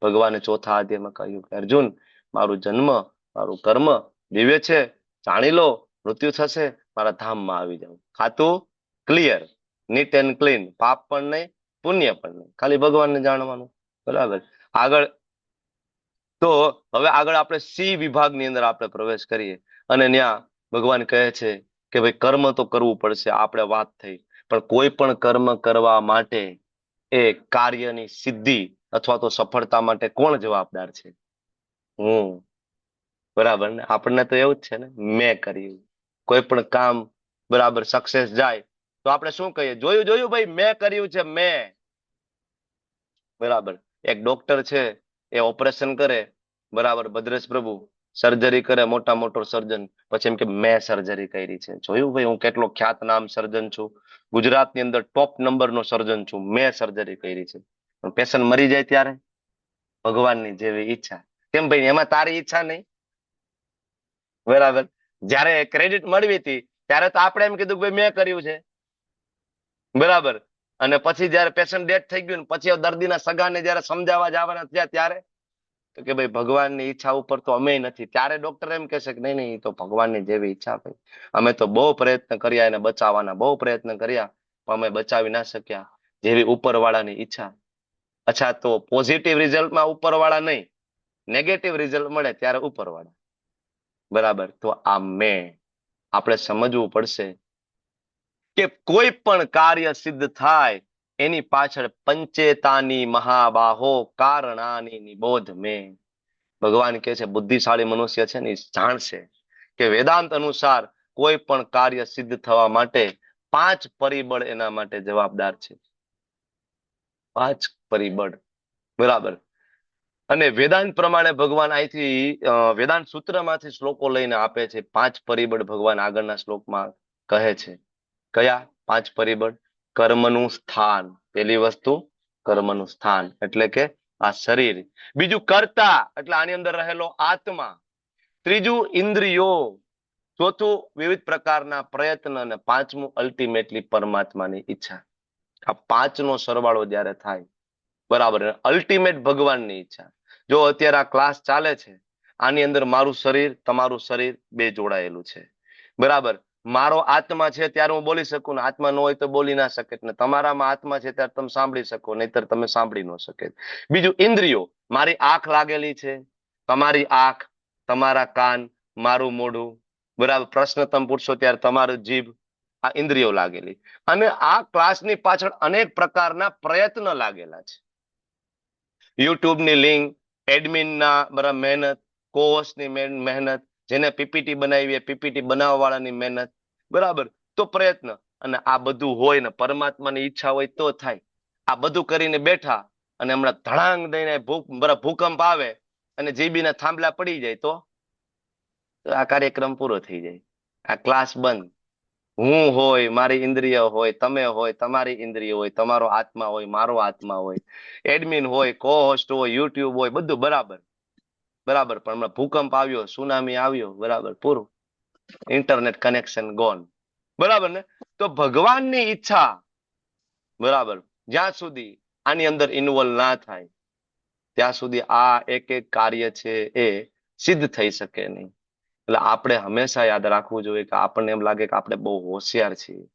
ભગવાને ચોથા અધ્યાયમાં કહ્યું કે અર્જુન, મારું જન્મ, મારું કર્મ દિવ્ય છે, જાણી લો, મૃત્યુ થશે, મારા ધામમાં આવી જાવ. ખાતું ક્લિયર, નીટ એન્ડ ક્લીન, પાપ પણ નહીં, પુણ્ય પણ નહીં, ખાલી ભગવાનને જાણવાનું. બરાબર, આગળ તો હવે આગળ આપણે સી વિભાગની અંદર આપણે પ્રવેશ કરીએ અને ત્યાં ભગવાન કહે છે કે ભાઈ કર્મ તો કરવું પડશે. આપણે વાત થઈ, પણ કોઈ પણ કર્મ કરવા માટે એ કાર્યની સિદ્ધિ અથવા તો સફળતા માટે કોણ જવાબદાર છે? બરાબર ને, આપણને તો એવું જ છે ને, મેં કર્યું. કોઈ પણ કામ બરાબર સક્સેસ જાય તો આપણે શું કહીએ? જોયું જોયું ભાઈ, મેં કર્યું છે, મેં. બરાબર, એક ડોક્ટર છે એ ઓપરેશન કરે, બરાબર, ભદ્રેશ પ્રભુ સર્જરી કરે, મોટા મોટો સર્જન, પછી એમ કે મેં સર્જરી કરી છે. જોયું ભાઈ, હું કેટલો ખ્યાતનામ સર્જન છું, ગુજરાતની અંદર ટોપ નંબરનો સર્જન છું, મેં સર્જરી કરી છે. પણ પેશન્ટ મરી જાય ત્યારે ભગવાનની જેવી ઈચ્છા. કેમ ભાઈ, એમાં તારી ઈચ્છા નહીં? બરાબર. જયારે ક્રેડિટ મળવી હતી ત્યારે તો આપણે એમ કીધું કે ભાઈ મેં કર્યું છે, બરાબર. અને પછી જયારે પેશન્ટ ડેથ થઈ ગયું ને પછી દર્દીના સગાને જયારે સમજાવવા જવાના થયા ત્યારે તો કે ભાઈ ભગવાનની ઈચ્છા ઉપર તો અમે નથી. ત્યારે ડોક્ટર એમ કહેશે કે નહીં નહીં, એ તો ભગવાનની જેવી ઈચ્છા ભાઈ, અમે તો બહુ પ્રયત્ન કર્યા એને બચાવવાના, બહુ પ્રયત્ન કર્યા પણ અમે બચાવી ના શક્યા, જેવી ઉપરવાળાની ઈચ્છા. અચ્છા, તો પોઝિટિવ રિઝલ્ટમાં ઉપરવાળા નહીં, નેગેટિવ રિઝલ્ટ મળે ત્યારે ઉપરવાળા. બરાબર. તો આ આપણે સમજવું પડશે કે કોઈ પણ કાર્ય સિદ્ધ થાય એની પાછળ પંચેતાની મહાબાહો કારણાની નિબોધ મેં. ભગવાન કહે છે બુદ્ધિશાળી મનુષ્ય છે ને એ જાણશે કે વેદાંત અનુસાર કોઈ પણ કાર્ય સિદ્ધ થવા માટે 5 પરિબળ એના માટે જવાબદાર છે. 5 પરિબળ. બરાબર. અને વેદાંત પ્રમાણે ભગવાન અહીંથી વેદાંત સૂત્રમાંથી શ્લોકો લઈને આપે છે. 5 પરિબળ ભગવાન આગળના શ્લોકમાં કહે છે. કયા 5 પરિબળ? કર્મનું સ્થાન. પેલી વસ્તુ કર્મનું સ્થાન એટલે કે આ શરીર. બીજું કર્તા એટલે આની અંદર રહેલો આત્મા. ત્રીજું ઇન્દ્રિયો. ચોથું વિવિધ પ્રકારના પ્રયત્ન અને પાંચમું અલ્ટિમેટલી પરમાત્માની ઈચ્છા. આ 5 નો સરવાળો જ્યારે થાય, બરાબર, અલ્ટિમેટ ભગવાનની ઈચ્છા. જો અત્યારે આ ક્લાસ ચાલે છે, આની અંદર મારું શરીર તમારું શરીર બે જોડાયેલું છે, બરાબર. મારો આત્મા છે ત્યારે હું બોલી શકું ને આત્મા ન હોય તો બોલી ના શકે, ને તમારામાં આત્મા છે ત્યારે તમે સાંભળી શકો, નહીતર તમે સાંભળી ન શકે. બીજું ઇન્દ્રિયો. મારી આંખ લાગેલી છે, તમારી આંખ, તમારા કાન, મારું મોઢું, બરાબર. પ્રશ્ન તમે પૂછશો ત્યારે તમારું જીભ, આ ઇન્દ્રિયો લાગેલી. અને આ ક્લાસની પાછળ અનેક પ્રકારના પ્રયત્ન લાગેલા છે. યુટ્યુબની લિંક, એડમિનના બરાબર મહેનત, કોહોસ્ટની મહેનત, જેને પીપીટી બનાવી પીપીટી બનાવવા વાળાની મહેનત, બરાબર. તો પ્રયત્ન. અને આ બધું હોય ને પરમાત્માની ઈચ્છા હોય તો થાય. આ બધું કરીને બેઠા અને હમણાં ધડાંગ દઈને ભૂકંપ આવે અને જીબીના થાંભલા પડી જાય તો આ કાર્યક્રમ પૂરો થઈ જાય, આ ક્લાસ બંધ. હું હોય, મારી ઇન્દ્રિય હોય, તમે હોય, તમારી ઇન્દ્રિય હોય, તમારો આત્મા હોય, મારો આત્મા હોય, એડમિન હોય, કો હોસ્ટ હોય, યુટ્યુબ હોય, બધું બરાબર, બરાબર. પણ હમણાં ભૂકંપ આવ્યો, સુનામી આવ્યો, બરાબર, પૂરું, ઇન્ટરનેટ કનેક્શન ગોન, બરાબર ને. તો ભગવાનની ઈચ્છા, બરાબર, જ્યાં સુધી આની અંદર ઇન્વોલ્વ ના થાય ત્યાં સુધી આ એક એક કાર્ય છે એ સિદ્ધ થઈ શકે નહીં. એટલે આપણે હંમેશા યાદ રાખવું જોઈએ કે આપણને એમ લાગે કે આપણે બહુ હોશિયાર છીએ,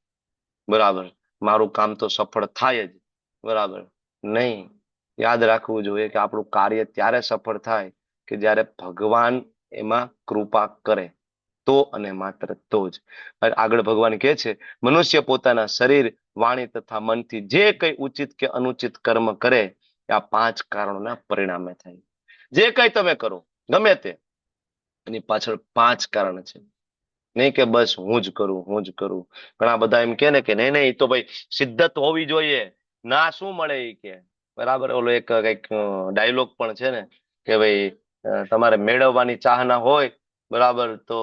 બરાબર, મારું કામ તો સફળ થાય જ, બરાબર. નહીં, યાદ રાખવું જોઈએ કે આપણું કાર્ય ત્યારે સફળ થાય કે જ્યારે ભગવાન એમાં કૃપા કરે, તો અને માત્ર તો જ. આગળ ભગવાન કહે છે મનુષ્ય પોતાના શરીર, વાણી તથા મનથી જે કઈ ઉચિત કે અનુચિત કર્મ કરે આ 5 કારણોના પરિણામે થાય. જે કઈ તમે કરો ગમે તે, એની પાછળ 5 કારણ છે. નહીં કે બસ હું જ કરું, હું જ કરું. ઘણા બધા એમ કે ને કે નહીં નહીં, એ તો ભાઈ સિદ્ધત હોવી જોઈએ. ના, શું મળે એ કે, બરાબર. ઓલો એક કઈક ડાયલોગ પણ છે ને કે ભાઈ તમારે મેળવવાની ચાહના હોય, બરાબર, તો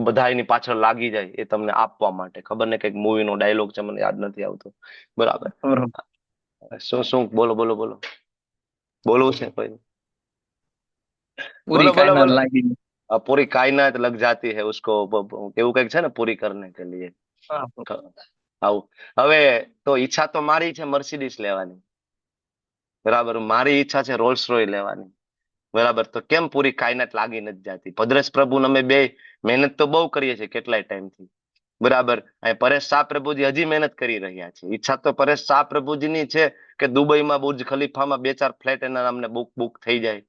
બધા એની પાછળ લાગી જાય એ તમને આપવા માટે. ખબર ને કઈક મૂવીનો ડાયલોગ છે, મને યાદ નથી આવતો, બરાબર. શું શું બોલો બોલો બોલો, બોલવું છે કોઈ? બોલો બોલો બોલો. પૂરી કાયનાત લગ જાતી है उसको, એવું કઈક છે ને, પૂરી કરને કે लिए. આવું. હવે તો ઈચ્છા તો મારી છે મર્સિડીઝ લેવાની, બરાબર. મારી ઈચ્છા છે રોલ્સ રોય લેવાની, બરાબર. તો કેમ પૂરી કાયનાત લાગી નથી જાતી? ભદ્રેશ પ્રભુ અમે બે મહેનત તો બહુ કરીએ છીએ કેટલાય ટાઈમથી, બરાબર. અહીં પરેશ શાહ પ્રભુજી હજી મહેનત કરી રહ્યા છે. ઈચ્છા તો પરેશ શાહ પ્રભુજીની છે કે દુબઈમાં બુર્જ ખલીફામાં 2-4 ફ્લેટ એના નામને બુક થઈ જાય,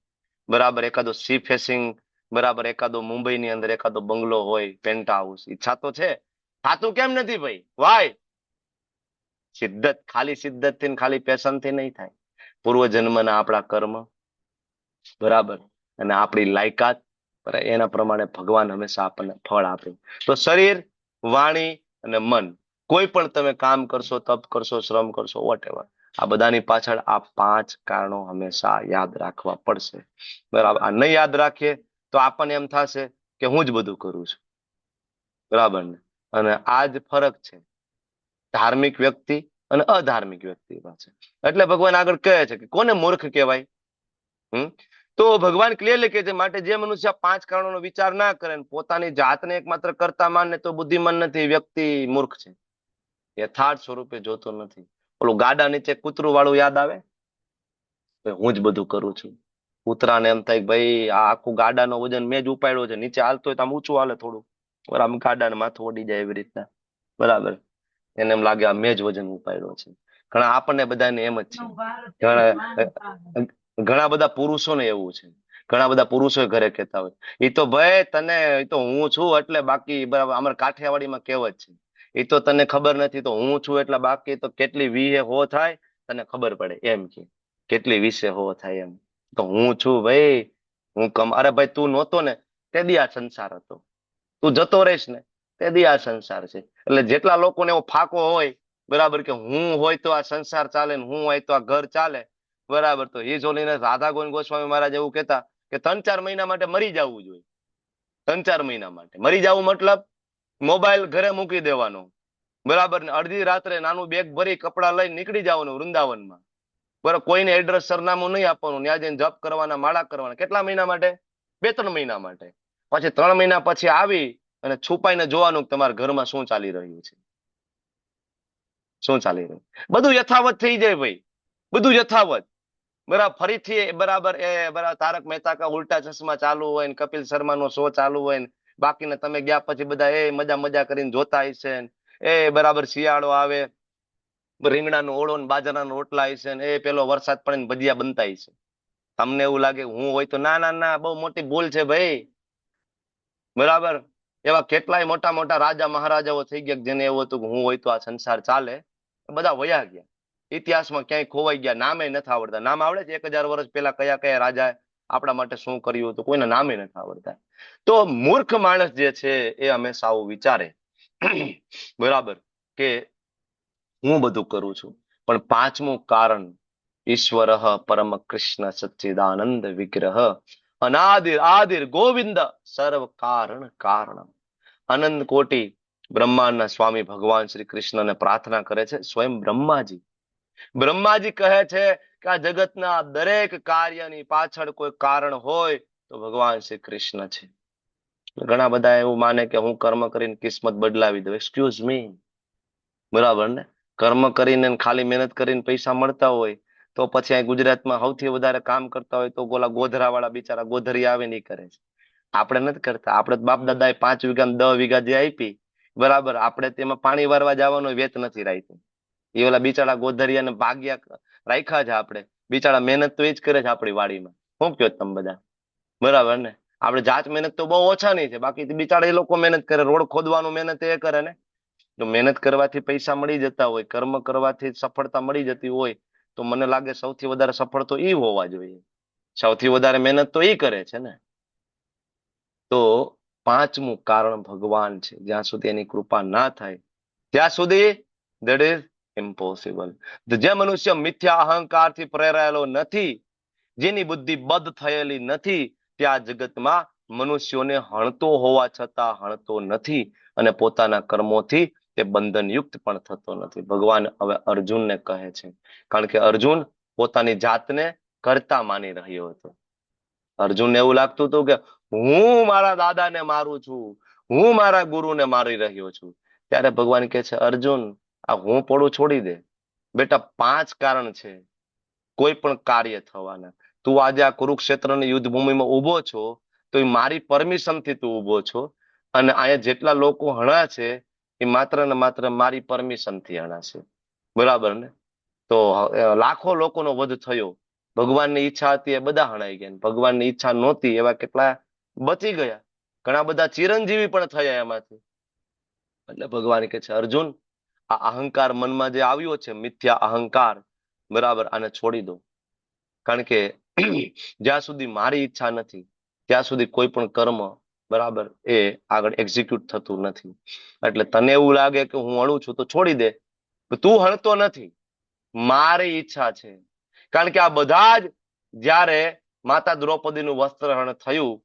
બરાબર. એકાદો સી ફેસિંગ, બરાબર, એકાદો મુંબઈની અંદર એકાદો બંગલો હોય, પેન્ટ હાઉસ. ઈચ્છા તો છે, થાતું કેમ નથી ભાઈ? વાય સિદ્ધત ખાલી સિદ્ધત થી ખાલી પેશન થી નહીં થાય. પૂર્વ જન્મના આપણા કર્મ, બરાબર, અને આપણી લાયકાત, એના પ્રમાણે ભગવાન હંમેશા આપણને ફળ આપે. તો શરીર, વાણી અને મન, કોઈ પણ તમે કામ કરશો, તપ કરશો, શ્રમ કરશો, વોટેવર, આ બધાની પાછળ આ 5 કારણો હંમેશા યાદ રાખવા પડશે, બરાબર. આ નહીં યાદ રાખીએ તો આપણને એમ થશે કે હું જ બધું કરું છું, બરાબર ને. અને આ જ ફરક છે ધાર્મિક વ્યક્તિ અને અધાર્મિક વ્યક્તિ પાસે. એટલે ભગવાન આગળ કહે છે કે કોને મૂર્ખ કહેવાય? તો ભગવાન ક્લિયરલી કહે છે માટે જે મનુષ્ય 5 કારણોનો વિચાર ના કરે ને પોતાની જાતને એકમાત્ર કરતા માને તો બુદ્ધિમાન નથી, વ્યક્તિ મૂર્ખ છે, યથાર્થ સ્વરૂપે જોતો નથી. ઓલું ગાડા નીચે કૂતરું વાળું યાદ આવે? હું જ બધું કરું છું. કૂતરાને એમ થાય કે ભાઈ આ આખું ગાડાનો વજન મેં જ ઉપાડ્યો છે, નીચે હાલતો હોય તો આમ ઊંચું હાલે થોડું, બરાબર, આમ ગાડાને માથું ઓડી જાય એવી રીતના, બરાબર. એને એમ લાગે આ મેં જ વજન ઉપાડ્યો છે. ઘણા આપણને બધાને એમ જ છે. ઘણા બધા પુરુષોને એવું છે. ઘણા બધા પુરુષો ઘરે કહેતા હોય એ તો ભાઈ તને, એ તો હું છું એટલે બાકી, બરાબર. અમારે કાઠિયાવાડીમાં કહેવત છે, એ તો તને ખબર નથી તો હું છું એટલે બાકી, તો કેટલી વીહે હો થાય તને ખબર પડે, એમ કે કેટલી વીસે હો થાય એમ. તો હું છું ભાઈ, હું અરે ભાઈ તું નહોતો ને તે દી આ સંસાર હતો, તું જતો રહીશ ને તે દી આ સંસાર છે. એટલે જેટલા લોકોને એવો ફાકો હોય, બરાબર, કે હું હોય તો આ સંસાર ચાલે ને હું હોય તો આ ઘર ચાલે, બરાબર, તો એ જોઈને રાધા ગોસ્વામી મહારાજ એવું કહેતા કે 3-4 મહિના માટે મરી જવું જોઈએ. 3-4 મહિના માટે મરી જવું મતલબ મોબાઈલ ઘરે મૂકી દેવાનો, બરાબર, ને અડધી રાત્રે નાનું બેગ ભરી કપડા લઈને નીકળી જવાનું વૃંદાવનમાં, બરાબર. કોઈને એડ્રેસ સરનામું નહીં આપવાનું, ત્યાં જઈને જપ કરવાના, માળા કરવાના. કેટલા મહિના માટે? 2-3 મહિના માટે. પછી 3 મહિના પછી આવી અને છુપાઈને જોવાનું કે તમારા ઘરમાં શું ચાલી રહ્યું છે, શું ચાલી રહ્યું. બધું યથાવત થઈ જાય ભાઈ, બધું યથાવત, બરાબર. ફરીથી બરાબર એ બરાબર તારક મહેતા કા ઉલ્ટા ચશ્મા ચાલુ હોય ને કપિલ શર્મા નો શો ચાલુ હોય ને બાકીને તમે ગયા પછી બધા એ મજા કરીને જોતા હશે ને એ બરાબર શિયાળો આવે, રીંગણાનો ઓળો ને બાજરાના રોટલા હશે ને એ પેલો વરસાદ પડે ને ભજીયા બનતા હશે. તમને એવું લાગે હું હોય તો? ના ના ના, બહુ મોટી ભૂલ છે ભાઈ, બરાબર. એવા કેટલાય મોટા મોટા રાજા મહારાજાઓ થઈ ગયા જેને એવું હતું કે હું હોય તો આ સંસાર ચાલે, બધા વયા ગયા, ઇતિહાસમાં ક્યાંય ખોવાઈ ગયા, નામે નથી આવડતા. નામ આવડે છે 1000 વર્ષ પહેલા કયા કયા રાજા આપણા માટે શું કર્યું હતું? કોઈને નામે નથી આવડતા. તો મૂર્ખ માણસ જે છે એ હંમેશા આવું વિચારે, બરાબર, કે હું બધું કરું છું. પણ 5મું કારણ, ઈશ્વર પરમ કૃષ્ણ સચ્ચિદાનંદ વિગ્રહ અનાદિર આદિર ગોવિંદ સર્વ કારણ કારણ. અનંત કોટી બ્રહ્માંડના સ્વામી ભગવાન શ્રી કૃષ્ણને પ્રાર્થના કરે છે. સ્વયં બ્રહ્માજી કહે છે કે આ જગતના દરેક કાર્યની પાછળ કોઈ કારણ હોય તો ભગવાન શ્રી કૃષ્ણ છે. ઘણા બધા એવું માને કે હું કર્મ કરીને કિસ્મત બદલાવી દઉં. એક્સક્યુઝ મી, બરાબર ને? કર્મ કરીને ખાલી મહેનત કરીને પૈસા મળતા હોય તો પછી અહીં ગુજરાતમાં સૌથી વધારે કામ કરતા હોય તો ગોલા ગોધરા વાળા બિચારા ગોધરી આવે નહીં કરે છે. આપણે નથી કરતા. આપણે બાપ દાદાએ 5 વીઘા 10 વીઘા જે આપી, બરાબર, આપણે તેમાં પાણી વારવા જવાનો વેત નથી રાખ્યું. એ ઓલા બિચારા ગોધરિયાને ભાગ્યા રાખ્યા છે. આપણે બિચારા મહેનત તો એ જ કરે છે આપણી વાડીમાં. શું કહો તમે બધા? બરાબર ને? આપણે જાત મહેનત તો બહુ ઓછા નહીં છે, બાકી બિચારા એ લોકો મહેનત કરે, રોડ ખોદવાનું મહેનત એ કરે ને. જો મહેનત કરવાથી પૈસા મળી જતા હોય, કર્મ કરવાથી સફળતા મળી જતી હોય, તો મને લાગે સૌથી વધારે સફળ તો એ હોવા જોઈએ. સૌથી વધારે મહેનત તો એ કરે છે ને. તો 5મું કારણ ભગવાન છે. જ્યાં સુધી એની કૃપા ના થાય ત્યાં સુધી that is impossible. જે મનુષ્ય મિથ્યા અહંકારથી પ્રેરાયેલો નથી, જેની બુદ્ધિ બદ્ધ થયેલી નથી, ત્યાં જગતમાં મનુષ્યોને હણતો હોવા છતાં હણતો નથી અને પોતાના કર્મોથી તે બંધનયુક્ત પણ થતો નથી. ભગવાન હવે અર્જુનને કહે છે, કારણ કે અર્જુન પોતાની જાતને કરતા માની રહ્યો હતો. અર્જુનને એવું લાગતું હતું કે હું મારા દાદાને મારું છું, હું મારા ગુરુને મારી રહ્યો છું. ત્યારે ભગવાન કહે છે, અર્જુન આ હું પડું છોડી દે. બેટા 5 કારણ છે કોઈ પણ કાર્ય થવાના. તું આજે આ કુરુક્ષેત્રની યુદ્ધ ભૂમિમાં ઉભો છો તો એ મારી પરમિશનથી તું ઉભો છો, અને અહીંયા જેટલા લોકો હણા છે એ માત્ર ને માત્ર મારી પરમિશનથી હણા છે, બરાબર ને? તો લાખો લોકોનો વધ થયો. ભગવાનની ઈચ્છા હતી એ બધા હણાઈ ગયા, ભગવાનની ઈચ્છા નહોતી એવા કેટલા બચી ગયા. ઘણા બધા ચિરંજીવી પણ થયા એમાંથી. એટલે ભગવાન કહે છે, અર્જુન આ અહંકાર મનમાં જે આવ્યો છે, મિથ્યા અહંકાર, બરાબર, આને છોડી દો. કારણ કે જ્યાં સુધી મારી ઈચ્છા નથી ત્યાં સુધી કોઈ પણ કર્મ, બરાબર, એ આગળ એક્ઝિક્યુટ થતું નથી. એટલે તને એવું લાગે કે હું હણું છું તો છોડી દે. તું હણતો નથી, મારી ઈચ્છા છે. કારણ કે આ બધા જ જ્યારે માતા દ્રૌપદીનું વસ્ત્રહરણ થયું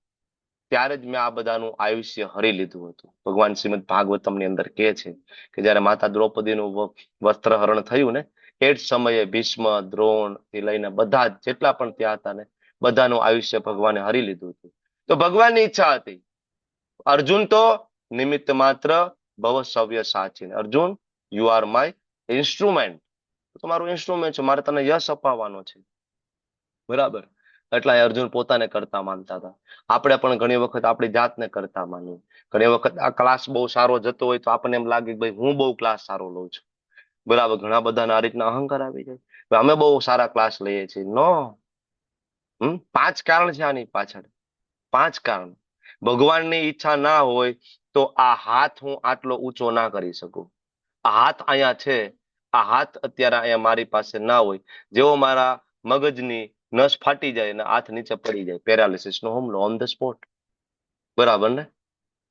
ત્યારે જ મેં આ બધાનું આયુષ્ય હરી લીધું હતું. ભગવાન શ્રીમદ ભાગવતમની અંદર કહે છે કે જયારે માતા દ્રૌપદીનું વસ્ત્રહરણ થયું ને એ જ સમયે ભીષ્મ, દ્રોણ થી લઈને બધા જેટલા પણ ત્યાં હતા ને બધાનું આયુષ્ય ભગવાને હરી લીધું હતું. તો ભગવાનની ઈચ્છા હતી. અર્જુન તો નિમિત્ત માત્ર, ભવ સવ્ય સાચી. Arjun, you are my instrument. તમારું ઇન્સ્ટ્રુમેન્ટ છે, મારે તને યશ અપાવવાનો છે. બરાબર. એટલે અર્જુન પોતાને કરતા માનતા હતા. આપણે પણ ઘણી વખત આપણી જાતને કરતા માનીએ. ઘણી વખત આ ક્લાસ બહુ સારો જતો હોય તો આપણને એમ લાગે કે ભાઈ હું બહુ ક્લાસ સારો લઉં છું. બરાબર. ઘણા બધાને આ રીતના અહંકાર આવી જાય. અમે બહુ સારા ક્લાસ લઈએ છીએ. નો. 5 કારણ છે આની પાછળ. 5 કારણ. ભગવાનની ઈચ્છા ના હોય તો આ હાથ હું આટલો ઊંચો ના કરી શકું. આ હાથ અહીંયા છે. આ હાથ અત્યારે અહીંયા મારી પાસે ના હોય, જેવો મારા મગજની નસ ફાટી જાય અને હાથ નીચે પડી જાય, પેરાલિસિસ નો હુમલો ઓન ધ સ્પોટ. બરાબર ને?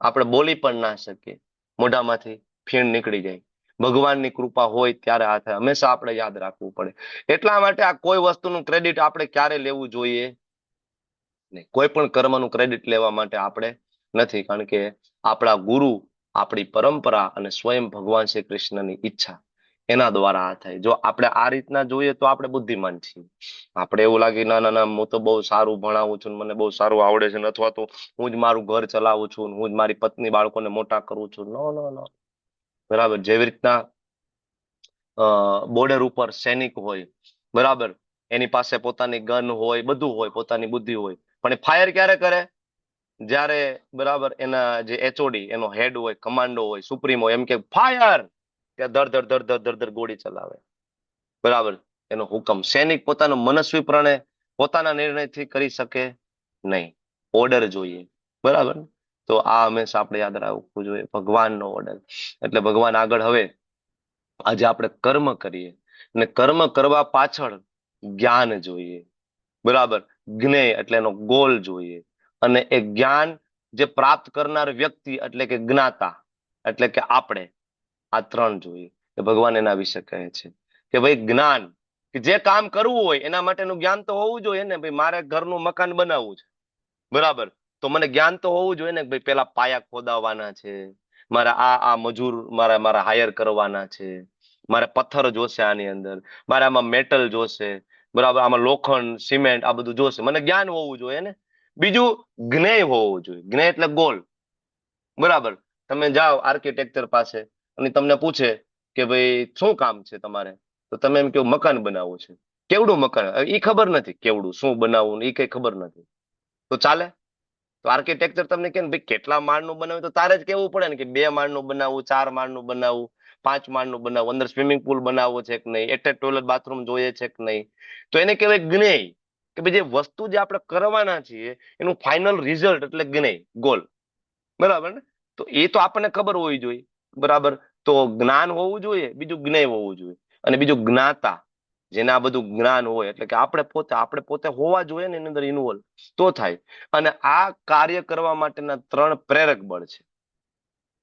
આપણે બોલી પણ ના શકીએ, મોઢામાંથી ફીણ નીકળી જાય. ભગવાનની કૃપા હોય ત્યારે આ થાય. હંમેશા આપણે યાદ રાખવું પડે. એટલા માટે આ કોઈ વસ્તુનું ક્રેડિટ આપણે ક્યારે લેવું જોઈએ નહીં. કોઈ પણ કર્મનું ક્રેડિટ લેવા માટે આપણે નથી, કારણ કે આપણા ગુરુ, આપણી પરંપરા અને સ્વયં ભગવાન શ્રી કૃષ્ણની ઈચ્છા, એના દ્વારા આ થાય. જો આપણે આ રીતના જોઈએ તો આપણે બુદ્ધિમાન છીએ. આપણે એવું લાગે ના ના ના, હું તો બહુ સારું ભણાવું છું, મને બહુ સારું આવડે છે, અથવા તો હું જ મારું ઘર ચલાવું છું, હું જ મારી પત્ની બાળકોને મોટા કરું છું. નો નો નો. બરાબર. જેવી રીતના બોર્ડર ઉપર સૈનિક હોય, બરાબર, એની પાસે પોતાની ગન હોય, બધું હોય, પોતાની બુદ્ધિ હોય, પણ એ ફાયર ક્યારે કરે? જ્યારે બરાબર એના જે એચઓડી, એનો હેડ હોય, કમાન્ડો હોય, સુપ્રીમો એમ કે ફાયર, ત્યાં દર દર દર દર દર દર ગોળી ચલાવે. બરાબર. એનો હુકમ. સૈનિક પોતાનો મનસ્વી પ્રણે પોતાના નિર્ણયથી કરી શકે નહીં. ઓર્ડર જોઈએ. બરાબર. તો આ હંમેશા આપણે યાદ રાખવું જોઈએ. ભગવાનનો ઓર્ડર. એટલે ભગવાન આગળ હવે આજે આપણે કર્મ કરીએ, અને કર્મ કરવા પાછળ જ્ઞાન જોઈએ. બરાબર. જ્ઞેય એટલે એનો ગોલ જોઈએ. અને એ જ્ઞાન જે પ્રાપ્ત કરનાર વ્યક્તિ એટલે કે જ્ઞાતા, એટલે કે આપણે, આ 3 જોઈએ. કે ભગવાન એના વિશે કહે છે કે ભાઈ જ્ઞાન, કે જે કામ કરવું હોય એના માટેનું જ્ઞાન તો હોવું જોઈએ ને. ભાઈ મારે ઘરનું મકાન બનાવવું છે, બરાબર, તો મને જ્ઞાન તો હોવું જોઈએ ને. ભાઈ પેલા પાયા ખોદાવવાના છે, મારે આ મજૂર મારા હાયર કરવાના છે, મારે પથ્થર જોશે આની અંદર, મારે આમાં મેટલ જોશે, બરાબર, આમાં લોખંડ, સિમેન્ટ, આ બધું જોશે. મને જ્ઞાન હોવું જોઈએ ને. બીજું જ્ઞેય હોવું જોઈએ. જ્ઞેય એટલે ગોલ. બરાબર. તમે જાઓ આર્કિટેક્ચર પાસે અને તમને પૂછે કે ભાઈ શું કામ છે તમારે, તો તમે એમ કહો મકાન બનાવવું છે. કેવડું મકાન? એ ખબર નથી કેવડું, શું બનાવવું, એ કઈ ખબર નથી. તો ચાલે? તો આર્કિટેક્ચર તમને કે ભાઈ કેટલા માળનું બનાવ્યું, તો તારે જ કેવું પડે ને કે 2 માળનું બનાવવું, 4 માળનું બનાવવું, 5 માળનું બનાવવું, અંદર સ્વિમિંગ પુલ બનાવવો છે કે નહીં, એટેચ ટોયલેટ બાથરૂમ જોઈએ છે કે નહીં. તો એને કહેવાય જ્ઞેય. કે ભાઈ જે વસ્તુ જે આપણે કરવાના છીએ એનું ફાઇનલ રિઝલ્ટ એટલે જ્ઞેય, ગોલ. બરાબર ને? તો એ તો આપણને ખબર હોવી જોઈએ. બરાબર. તો જ્ઞાન હોવું જોઈએ, બીજું જ્ઞેય હોવું જોઈએ, અને બીજું જ્ઞાતા, જેને આ બધું જ્ઞાન હોય, એટલે કે આપણે પોતે હોવા જોઈએ ને એની અંદર ઇન્વોલ્વ, તો થાય. અને આ કાર્ય કરવા માટેના 3 પ્રેરક બળ છે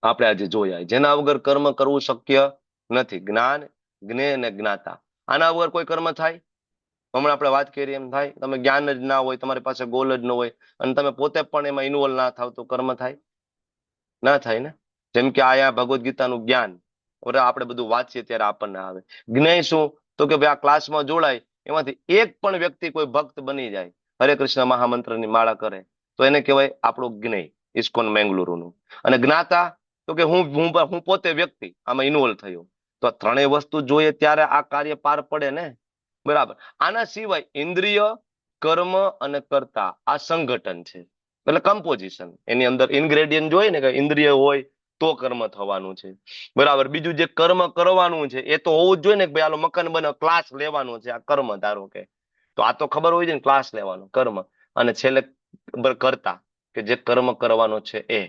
આપણે આજે જોયા, જેના વગર કર્મ કરવું શક્ય નથી. જ્ઞાન, જ્ઞેય અને જ્ઞાતા. આના વગર કોઈ કર્મ થાય? હમણાં આપણે વાત કરી એમ થાય. તમે જ્ઞાન જ ના હોય, તમારી પાસે ગોલ જ ન હોય, અને તમે પોતે પણ એમાં ઇન્વોલ્વ ના થાવ, તો કર્મ થાય? ના થાય ને. જેમ કે આયા ભગવદ્ ગીતાનું જ્ઞાન આપણે બધું વાંચીએ ત્યારે આપણને આવે. જ્ઞેય શું? તો કે ભાઈ આ ક્લાસમાં જોડાય, એમાંથી એક પણ વ્યક્તિ કોઈ ભક્ત બની જાય, હરે કૃષ્ણ મહામંત્રની માળા કરે, તો એને કહેવાય આપણું જ્ઞેય, ઇસ્કોન મેંગલુરુનું. અને જ્ઞાતા તો કે હું પોતે વ્યક્તિ આમાં ઇન્વોલ્વ થયો. તો આ 3 વસ્તુ જોઈએ ત્યારે આ કાર્ય પાર પડે ને. બરાબર. આના સિવાય ઇન્દ્રિય, કર્મ અને કર્તા, આ સંગઠન છે, એટલે કમ્પોઝિશન. એની અંદર ઇન્ગ્રેડિયન્ટ જોઈએ ને, કે ઇન્દ્રિય હોય તો કર્મ થવાનું છે. બરાબર. બીજું જે કર્મ કરવાનું છે એ તો હોવું જ જોઈએ ને, કે ભાઈ આલો મકાન બનાવ, ક્લાસ લેવાનો છે, આ કર્મ. ધારો કે તો આ તો ખબર હોય છે ને, ક્લાસ લેવાનો કર્મ. અને છેલ્લે કર્તા, કે જે કર્મ કરવાનો છે એ.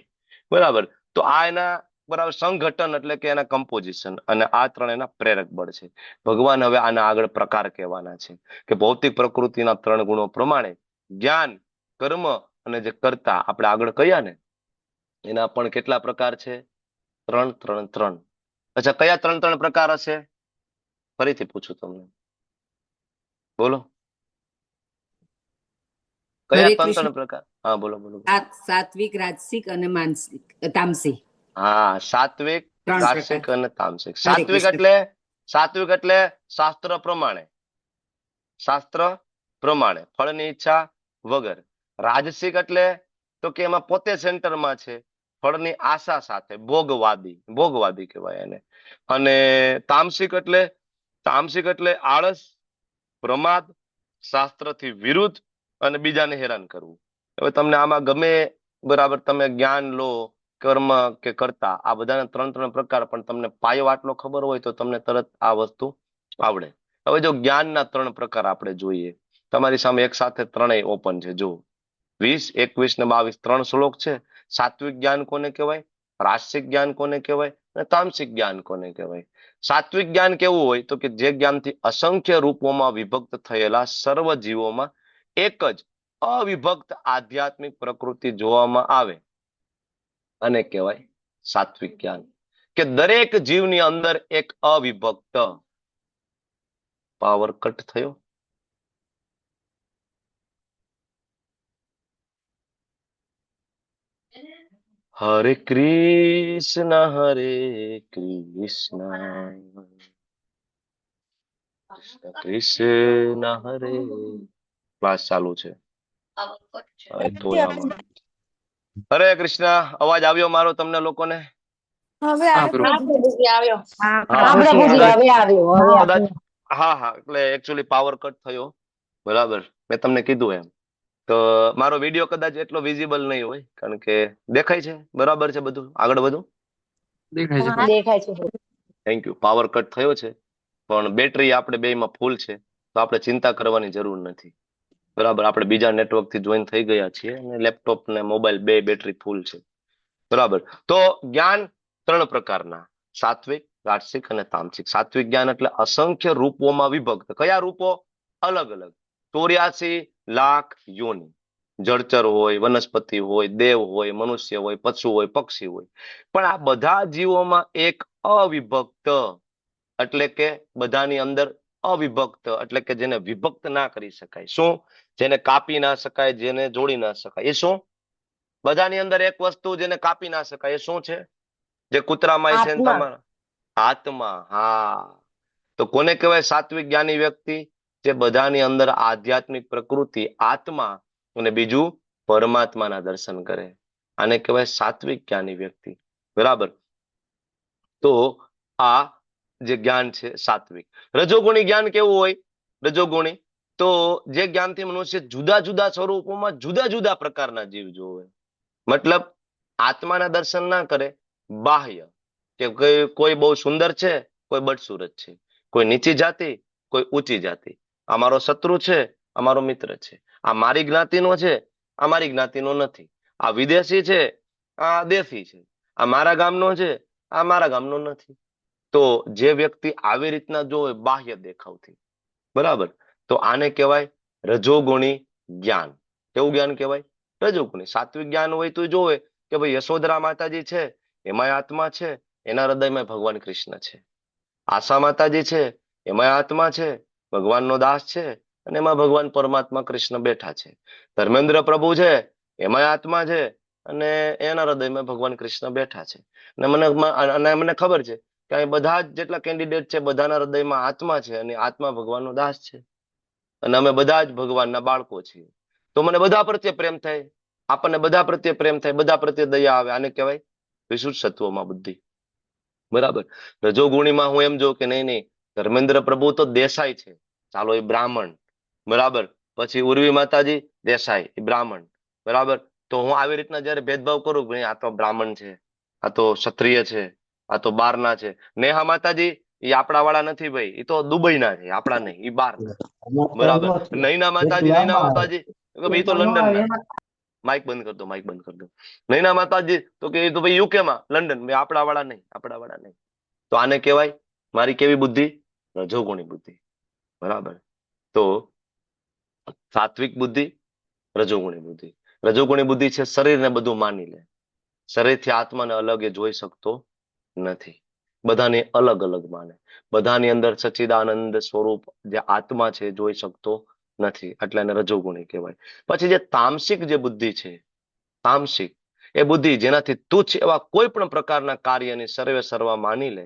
બરાબર. તો આ એના બરાબર સંગઠન એટલે કે એના કમ્પોઝિશન, અને આ 3 એના પ્રેરક બળ છે. ભગવાન હવે આના આગળ પ્રકાર કહેવાના છે કે ભૌતિક પ્રકૃતિના 3 ગુણો પ્રમાણે જ્ઞાન, કર્મ અને જે કર્તા આપણે આગળ કહ્યા ને, એના પણ કેટલા પ્રકાર છે? 3 3 3. અચ્છા, કયા 3 3 પ્રકાર હશે? ફરીથી પૂછું તમને, બોલો કયા 3 3 પ્રકાર? હા બોલો બોલો. સાત્વિક, રાજસિક અને માનસિક, તામસિક. હા, સાત્વિક, રાજસિક અને તામસિક. સાત્વિક એટલે શાસ્ત્ર પ્રમાણે, શાસ્ત્ર પ્રમાણે ફળની ઈચ્છા વગર. રાજસિક એટલે તો કે એમાં પોતે સેન્ટરમાં છે, ફળની આશા સાથે, ભોગવાદી કહેવાય એને. અને તામસિક એટલે આળસ, પ્રમાદ, શાસ્ત્રથી વિરુદ્ધ અને બીજાને હેરાન કરવું. હવે તમને આમાં ગમે, બરાબર, તમે જ્ઞાન લો, કર્મ કે કરતા, આ બધાના ત્રણ પ્રકાર, પણ તમને પાયો આટલો ખબર હોય તો તમને તરત આ વસ્તુ આવડે. હવે જો જ્ઞાનના 3 પ્રકાર આપણે જોઈએ, તમારી સામે એક સાથે ત્રણેય ઓપન છે. જો 20, 21 ને 22 3 શ્લોક છે. સાત્વિક જ્ઞાન કોને કહેવાય, રાસિક જ્ઞાન કોને કહેવાય અને તામસિક જ્ઞાન કોને કહેવાય. સાત્વિક જ્ઞાન કેવું હોય તો કે જે જ્ઞાનથી અસંખ્ય રૂપોમાં વિભક્ત થયેલા સર્વ જીવોમાં એક જ અવિભક્ત આધ્યાત્મિક પ્રકૃતિ જોવામાં આવે અને કહેવાય સાત્વિક જ્ઞાન. કે દરેક જીવની અંદર એક અવિભક્ત, પાવર કટ થયો, હરે કૃષ્ણ કૃષ્ણ હરે. ક્લાસ ચાલુ છે. હરે કૃષ્ણ. અવાજ આવ્યો મારો તમને લોકોને? હવે આવ્યો. હા, એટલે એકચ્યુઅલી પાવર કટ થયો, બરાબર, મેં તમને કીધું એમ. તો મારો વિડીયો કદાચ એટલો વિઝિબલ નહીં હોય, કારણ કે દેખાય છે બરાબર છે બધું, આગળ બધું દેખાય છે. Thank you. પાવર કટ થયો છે પણ બેટરી આપણે બેયમાં ફૂલ છે, તો આપણે ચિંતા કરવાની જરૂર નથી, બરાબર. આપણે બીજા નેટવર્ક થી જોઈન થઈ ગયા છીએ અને લેપટોપ ને મોબાઈલ બે બેટરી ફૂલ છે, બરાબર. તો જ્ઞાન 3 પ્રકારના, સાત્વિક, રાજસિક અને તામસિક. સાત્વિક જ્ઞાન એટલે અસંખ્ય રૂપોમાં વિભક્ત. કયા રૂપો? અલગ અલગ 84 લાખ યોનિ. જળચર હોય, વનસ્પતિ હોય, દેવ હોય, મનુષ્ય હોય, પશુ હોય, પક્ષી હોય, પણ આ બધા જીવોમાં એક અવિભક્ત, એટલે કે બધાની અંદર અવિભક્ત, એટલે કે જેને વિભક્ત ના કરી શકાય. શું? જેને કાપી ના શકાય, જેને જોડી ના શકાય. એ શું? બધાની અંદર એક વસ્તુ જેને કાપી ના શકાય, એ શું છે? જે કૂતરામાં છે તમારા આત્મા. હા, તો કોને કહેવાય સાત્વિક જ્ઞાની વ્યક્તિ? જે બધાની અંદર આધ્યાત્મિક પ્રકૃતિ, આત્મા અને બીજું પરમાત્માના દર્શન કરે. આને કહેવાય સાત્વિક જ્ઞાની વ્યક્તિ, બરાબર. તો આ જે જ્ઞાન છે સાત્વિક. રજોગુણી જ્ઞાન કેવું હોય? રજોગુણી તો જે જ્ઞાનથી મનુષ્ય જુદા જુદા સ્વરૂપોમાં જુદા જુદા પ્રકારના જીવ જોવે. મતલબ આત્માના દર્શન ના કરે, બાહ્ય, કે કોઈ બહુ સુંદર છે, કોઈ બદસુરત છે, કોઈ નીચી જાતિ, કોઈ ઊંચી જાતિ, આ મારો શત્રુ છે, આ મારો મિત્ર છે, આ મારી જ્ઞાતિનો છે, આ મારી જ્ઞાતિનો નથી, આ વિદેશી છે, આ દેશી છે, આ મારા ગામનો છે, આ મારા ગામનો નથી. તો જે વ્યક્તિ આવી રીતના જોવે બાહ્ય દેખાવથી, બરાબર, તો આને કહેવાય રજોગુણી જ્ઞાન. કેવું જ્ઞાન કહેવાય? રજોગુણી. સાત્વિક જ્ઞાન હોય તો જોવે કે ભાઈ યશોદરા માતાજી છે, એમાં આત્મા છે, એના હૃદયમાં ભગવાન કૃષ્ણ છે. આશા માતાજી છે, એમાં આત્મા છે, ભગવાનનો દાસ છે, અને એમાં ભગવાન પરમાત્મા કૃષ્ણ બેઠા છે. ધર્મેન્દ્ર પ્રભુ છે, એમાં આત્મા છે, અને એના હૃદયમાં ભગવાન કૃષ્ણ બેઠા છે. અને મને ખબર છે કે અહીં બધા જ જેટલા કેન્ડિડેટ છે, બધાના હૃદયમાં આત્મા છે, અને આત્મા ભગવાનનો દાસ છે, અને અમે બધા જ ભગવાનના બાળકો છીએ. તો મને બધા પ્રત્યે પ્રેમ થાય, આપણને બધા પ્રત્યે પ્રેમ થાય, બધા પ્રત્યે દયા આવે. આને કહેવાય વિશુદ્ધ સત્વમાં બુદ્ધિ, બરાબર. રજોગુણીમાં હું એમ જોઉં કે નહીં, ધર્મેન્દ્ર પ્રભુ તો દેસાઈ છે, ચાલો એ બ્રાહ્મણ, બરાબર. પછી ઉર્વી માતાજી દેસાઈ, એ બ્રાહ્મણ, બરાબર. તો હું આવી રીતના જયારે ભેદભાવ કરું કે આ તો બ્રાહ્મણ છે, આ તો ક્ષત્રિય છે, આ તો બહારના છે. નેહા માતાજી એ આપણા વાળા નથી ભાઈ, એ તો દુબઈના છે, આપણા નહીં, એ બહારના, બરાબર. નૈના માતાજી એ તો લંડનના. માઇક બંધ કર દો, માઇક બંધ કર દો. નૈના માતાજી તો કે એ તો ભાઈ યુકે માં, લંડન. આપણા વાળા નહીં, આપણા વાળા નહીં. તો આને કહેવાય મારી કેવી બુદ્ધિ? રજોગુણી બુદ્ધિ, બરાબર. તો સાત્વિક બુદ્ધિ, રજોગુણી બુદ્ધિ. રજોગુણી બુદ્ધિ છે શરીરને બધું માની લે, શરીરથી આત્માને અલગ એ જોઈ શકતો નથી, બધાને અલગ અલગ માને, બધાની અંદર સચ્ચિદાનંદ સ્વરૂપ જે આત્મા છે જોઈ શકતો નથી, એટલે એને રજોગુણી કહેવાય. પછી જે તામસિક જે બુદ્ધિ છે, તામસિક એ બુદ્ધિ જેનાથી તુચ્છ એવા કોઈ પણ પ્રકારના કાર્યની સર્વે સર્વા માની લે,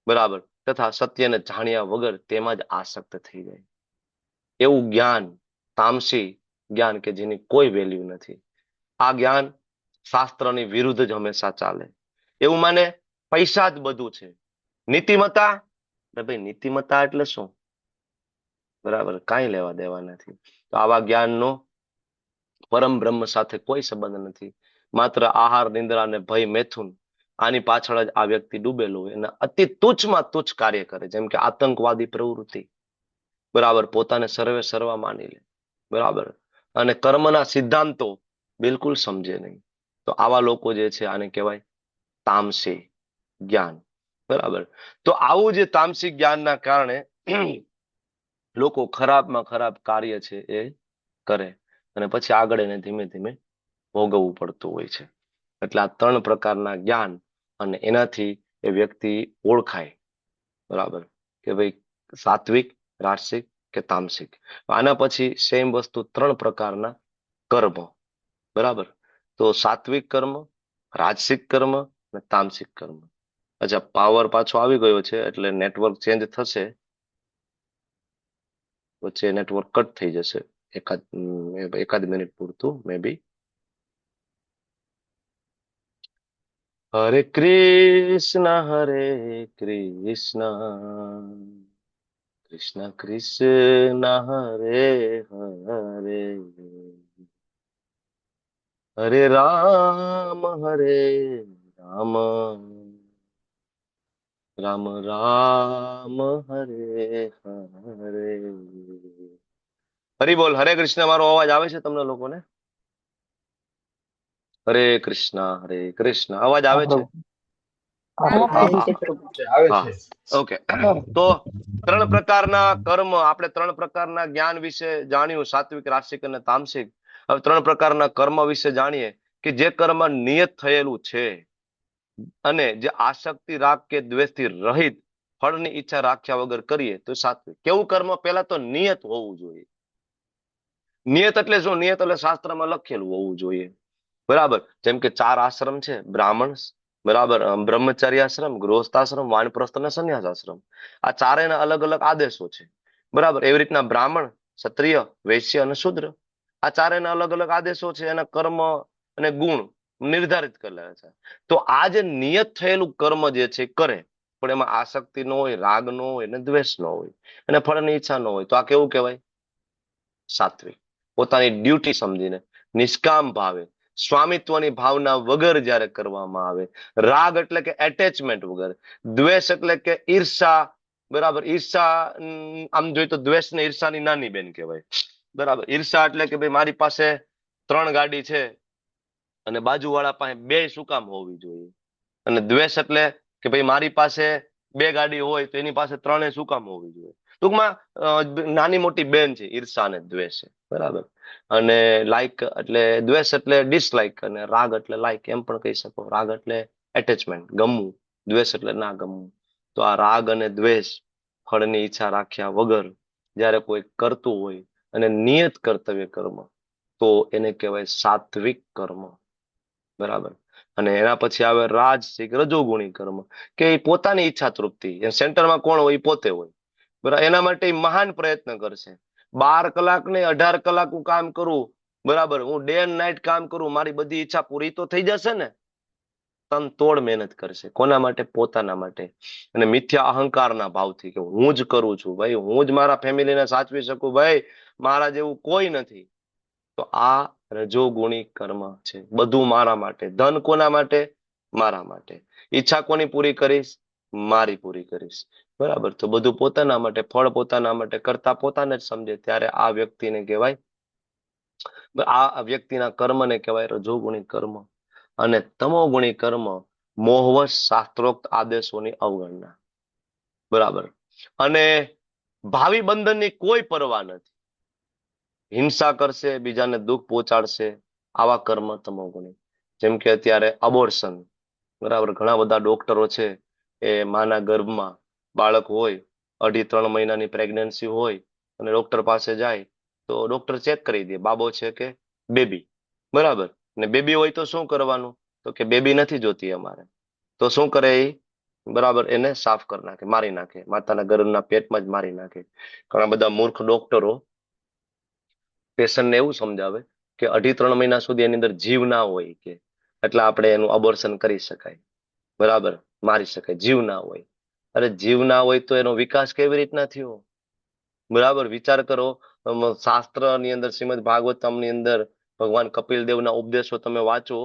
બરાબર, તથા સત્યને જાણ્યા વગર તેમાં જ આસક્ત થઈ જાય. એવું જ્ઞાન તામસી જ્ઞાન કે જેની કોઈ વેલ્યુ નથી. આ જ્ઞાન શાસ્ત્રની વિરુદ્ધ જ હંમેશા ચાલે. એવું માને પૈસા જ બધું છે. નીતિમત્તા, ભાઈ નીતિમત્તા એટલે શું? બરાબર, કાંઈ લેવા દેવા નથી. તો આવા જ્ઞાનનો પરમ બ્રહ્મ સાથે કોઈ સંબંધ નથી. માત્ર આહાર, નિંદ્રા અને ભય, મેથુન, આની પાછળ જ આ વ્યક્તિ ડૂબેલો હોય અને અતિ તુચ્છમાં તુચ્છ કાર્ય કરે, જેમ કે આતંકવાદી પ્રવૃત્તિ. બરાબર, પોતાને સર્વે સર્વા માની લે. બરાબર, અને કર્મના સિદ્ધાંતો બિલકુલ સમજે નહીં. તો આવા લોકો જે છે આને કહેવાય તામસી જ્ઞાન. બરાબર, તો આવું જે તામસિક જ્ઞાનના કારણે લોકો ખરાબમાં ખરાબ કાર્ય છે એ કરે અને પછી આગળ એને ધીમે ધીમે ભોગવવું પડતું હોય છે. એટલે આ 3 પ્રકારના જ્ઞાન અને એનાથી એ વ્યક્તિ ઓળખાય. બરાબર, કે ભાઈ સાત્વિક, રાજસિક કે તામસિક. આના પછી સેમ વસ્તુ 3 પ્રકારના કર્મ. બરાબર, તો સાત્વિક કર્મ, રાજસિક કર્મ અને તામસિક કર્મ. અચ્છા, પાવર પાછો આવી ગયો છે એટલે નેટવર્ક ચેન્જ થશે, વચ્ચે નેટવર્ક કટ થઈ જશે એકાદ મિનિટ પૂરતું મે બી. હરે કૃષ્ણ કૃષ્ણ કૃષ્ણ હરે હરે, હરે રામ રામ રામ હરે હરે. હરિ બોલ. હરે કૃષ્ણ. મારો અવાજ આવે છે તમને લોકોને? હરે કૃષ્ણ અવાજ આવે છે? હા, ઓકે. તો 3 પ્રકારના કર્મ, આપણે 3 પ્રકારના જ્ઞાન વિશે જાણ્યું, સાત્વિક, રાજસિક અને તામસિક. હવે 3 પ્રકારના કર્મ વિશે જાણીએ કે જે કર્મ નિયત થયેલું છે અને જે આસક્તિ, રાગ કે દ્વેષથી રહિત, ફળની ઈચ્છા રાખ્યા વગર કરીએ તો સાત્વિક. કેવું કર્મ? પહેલા તો નિયત હોવું જોઈએ. નિયત એટલે શું? નિયત એટલે શાસ્ત્રમાં લખેલું હોવું જોઈએ. બરાબર, જેમ કે 4 આશ્રમ છે: બ્રાહ્મણ, બરાબર, બ્રહ્મચર્ય આશ્રમ, ગૃહસ્થાશ્રમ, વાનપ્રસ્થ અને સંન્યાસ આશ્રમ. આ ચારેયના અલગ અલગ આદેશો છે. બરાબર, એવી રીતના બ્રાહ્મણ, ક્ષત્રિય, વૈશ્ય અને શૂદ્ર, આ ચારેયના અલગ અલગ આદેશો છે. એના કર્મ અને ગુણ નિર્ધારિત કરેલા છે. તો આ જે નિયત થયેલું કર્મ જે છે કરે, પણ એમાં આસક્તિ ન હોય, રાગ ન હોય અને દ્વેષ ન હોય અને ફળની ઈચ્છા ન હોય, તો આ કેવું કહેવાય? સાત્વિક. પોતાની ડ્યુટી સમજીને, નિષ્કામ ભાવે, સ્વામિત્વની ભાવના વગર જ્યારે કરવામાં આવે. રાગ એટલે કે એટેચમેન્ટ વગર. દ્વેષ એટલે કે ઈર્ષા. બરાબર, ઈર્ષા આમ જોઈએ તો દ્વેષ ને ઈર્ષાની નાની બેન કહેવાય. બરાબર, ઈર્ષા એટલે કે ભાઈ મારી પાસે 3 ગાડી છે અને બાજુવાળા પાસે 2 શું કામ હોવી જોઈએ? અને દ્વેષ એટલે કે ભાઈ મારી પાસે 2 ગાડી હોય તો એની પાસે 3 શું કામ હોવી જોઈએ? ટૂંકમાં નાની મોટી બેન છે ઈર્ષા અને દ્વેષ. બરાબર, અને લાઈક એટલે દ્વેષ એટલે ડિસલાઈક અને રાગ એટલે લાઈક એમ પણ કહી શકો. રાગ એટલે એટેચમેન્ટ, ગમવું. દ્વેષ એટલે ના ગમવું. તો આ રાગ અને દ્વેષ ફળની ઈચ્છા રાખ્યા વગર જ્યારે કોઈ કરતું હોય અને નિયત કર્તવ્ય કર્મ, તો એને કહેવાય સાત્વિક કર્મ. બરાબર, અને એના પછી આવે રાજસિક, રજોગુણી કર્મ, કે એ પોતાની ઈચ્છા તૃપ્તિ. સેન્ટરમાં કોણ હોય? પોતે હોય. બરાબર, એના માટે મહાન પ્રયત્ન કરશે. 12 કલાક ને 18 કલાક હું કામ કરું, બરાબર, હું ડે એન્ડ નાઇટ કામ કરું, મારી બધી ઈચ્છા પૂરી તો થઈ જશે ને? તન તોડ મહેનત કરશે. કોના માટે? પોતાના માટે. અને મિથ્યા અહંકારના ભાવથી કે હું જ કરું છું, ભાઈ હું જ મારા ફેમિલીને સાચવી શકું, ભાઈ મારા જેવું કોઈ નથી. તો આ રજોગુણી કર્મ છે. બધું મારા માટે. ધન કોના માટે? મારા માટે. ઈચ્છા કોની પૂરી કરીશ? મારી પૂરી કરીશ. બરાબર, તો બધું પોતાના માટે, ફળ પોતાના માટે, કરતા પોતાને જ સમજે ત્યારે આ વ્યક્તિને કહેવાય, આ વ્યક્તિના કર્મને કહેવાય રજોગુણી કર્મ. અને તમોગુણી કર્મ મોહવશ શાસ્ત્રોક્ત આદેશોની અવગણના. બરાબર, અને ભાવિ બંધનની કોઈ પરવા નથી. હિંસા કરશે, બીજાને દુઃખ પહોંચાડશે. આવા કર્મ તમોગુણી. જેમ કે અત્યારે અબોર્શન. બરાબર, ઘણા બધા ડોક્ટરો છે એ માના ગર્ભમાં બાળક હોય, 2.5-3 મહિનાની પ્રેગ્નન્સી હોય અને ડોક્ટર પાસે જાય તો ડોક્ટર ચેક કરી દે બાબો છે કે બેબી. બરાબર, ને બેબી હોય તો શું કરવાનું? તો કે બેબી નથી જોતી અમારે. તો શું કરે એ? બરાબર, એને સાફ કરી નાખે, મારી નાખે, માતાના ગર્ભના પેટમાં જ મારી નાખે. ઘણા બધા મૂર્ખ ડોક્ટરો પેશન્ટને એવું સમજાવે કે 2.5-3 મહિના સુધી એની અંદર જીવ ના હોય કે એટલે આપણે એનું અબોર્શન કરી શકાય, બરાબર, મારી શકાય, જીવ ના હોય. અરે જીવ ના હોય તો એનો વિકાસ કેવી રીતના થયો? બરાબર, વિચાર કરો. શાસ્ત્રની અંદર શ્રીમદ ભાગવતમની અંદર ભગવાન કપિલ દેવના ઉપદેશો તમે વાંચો,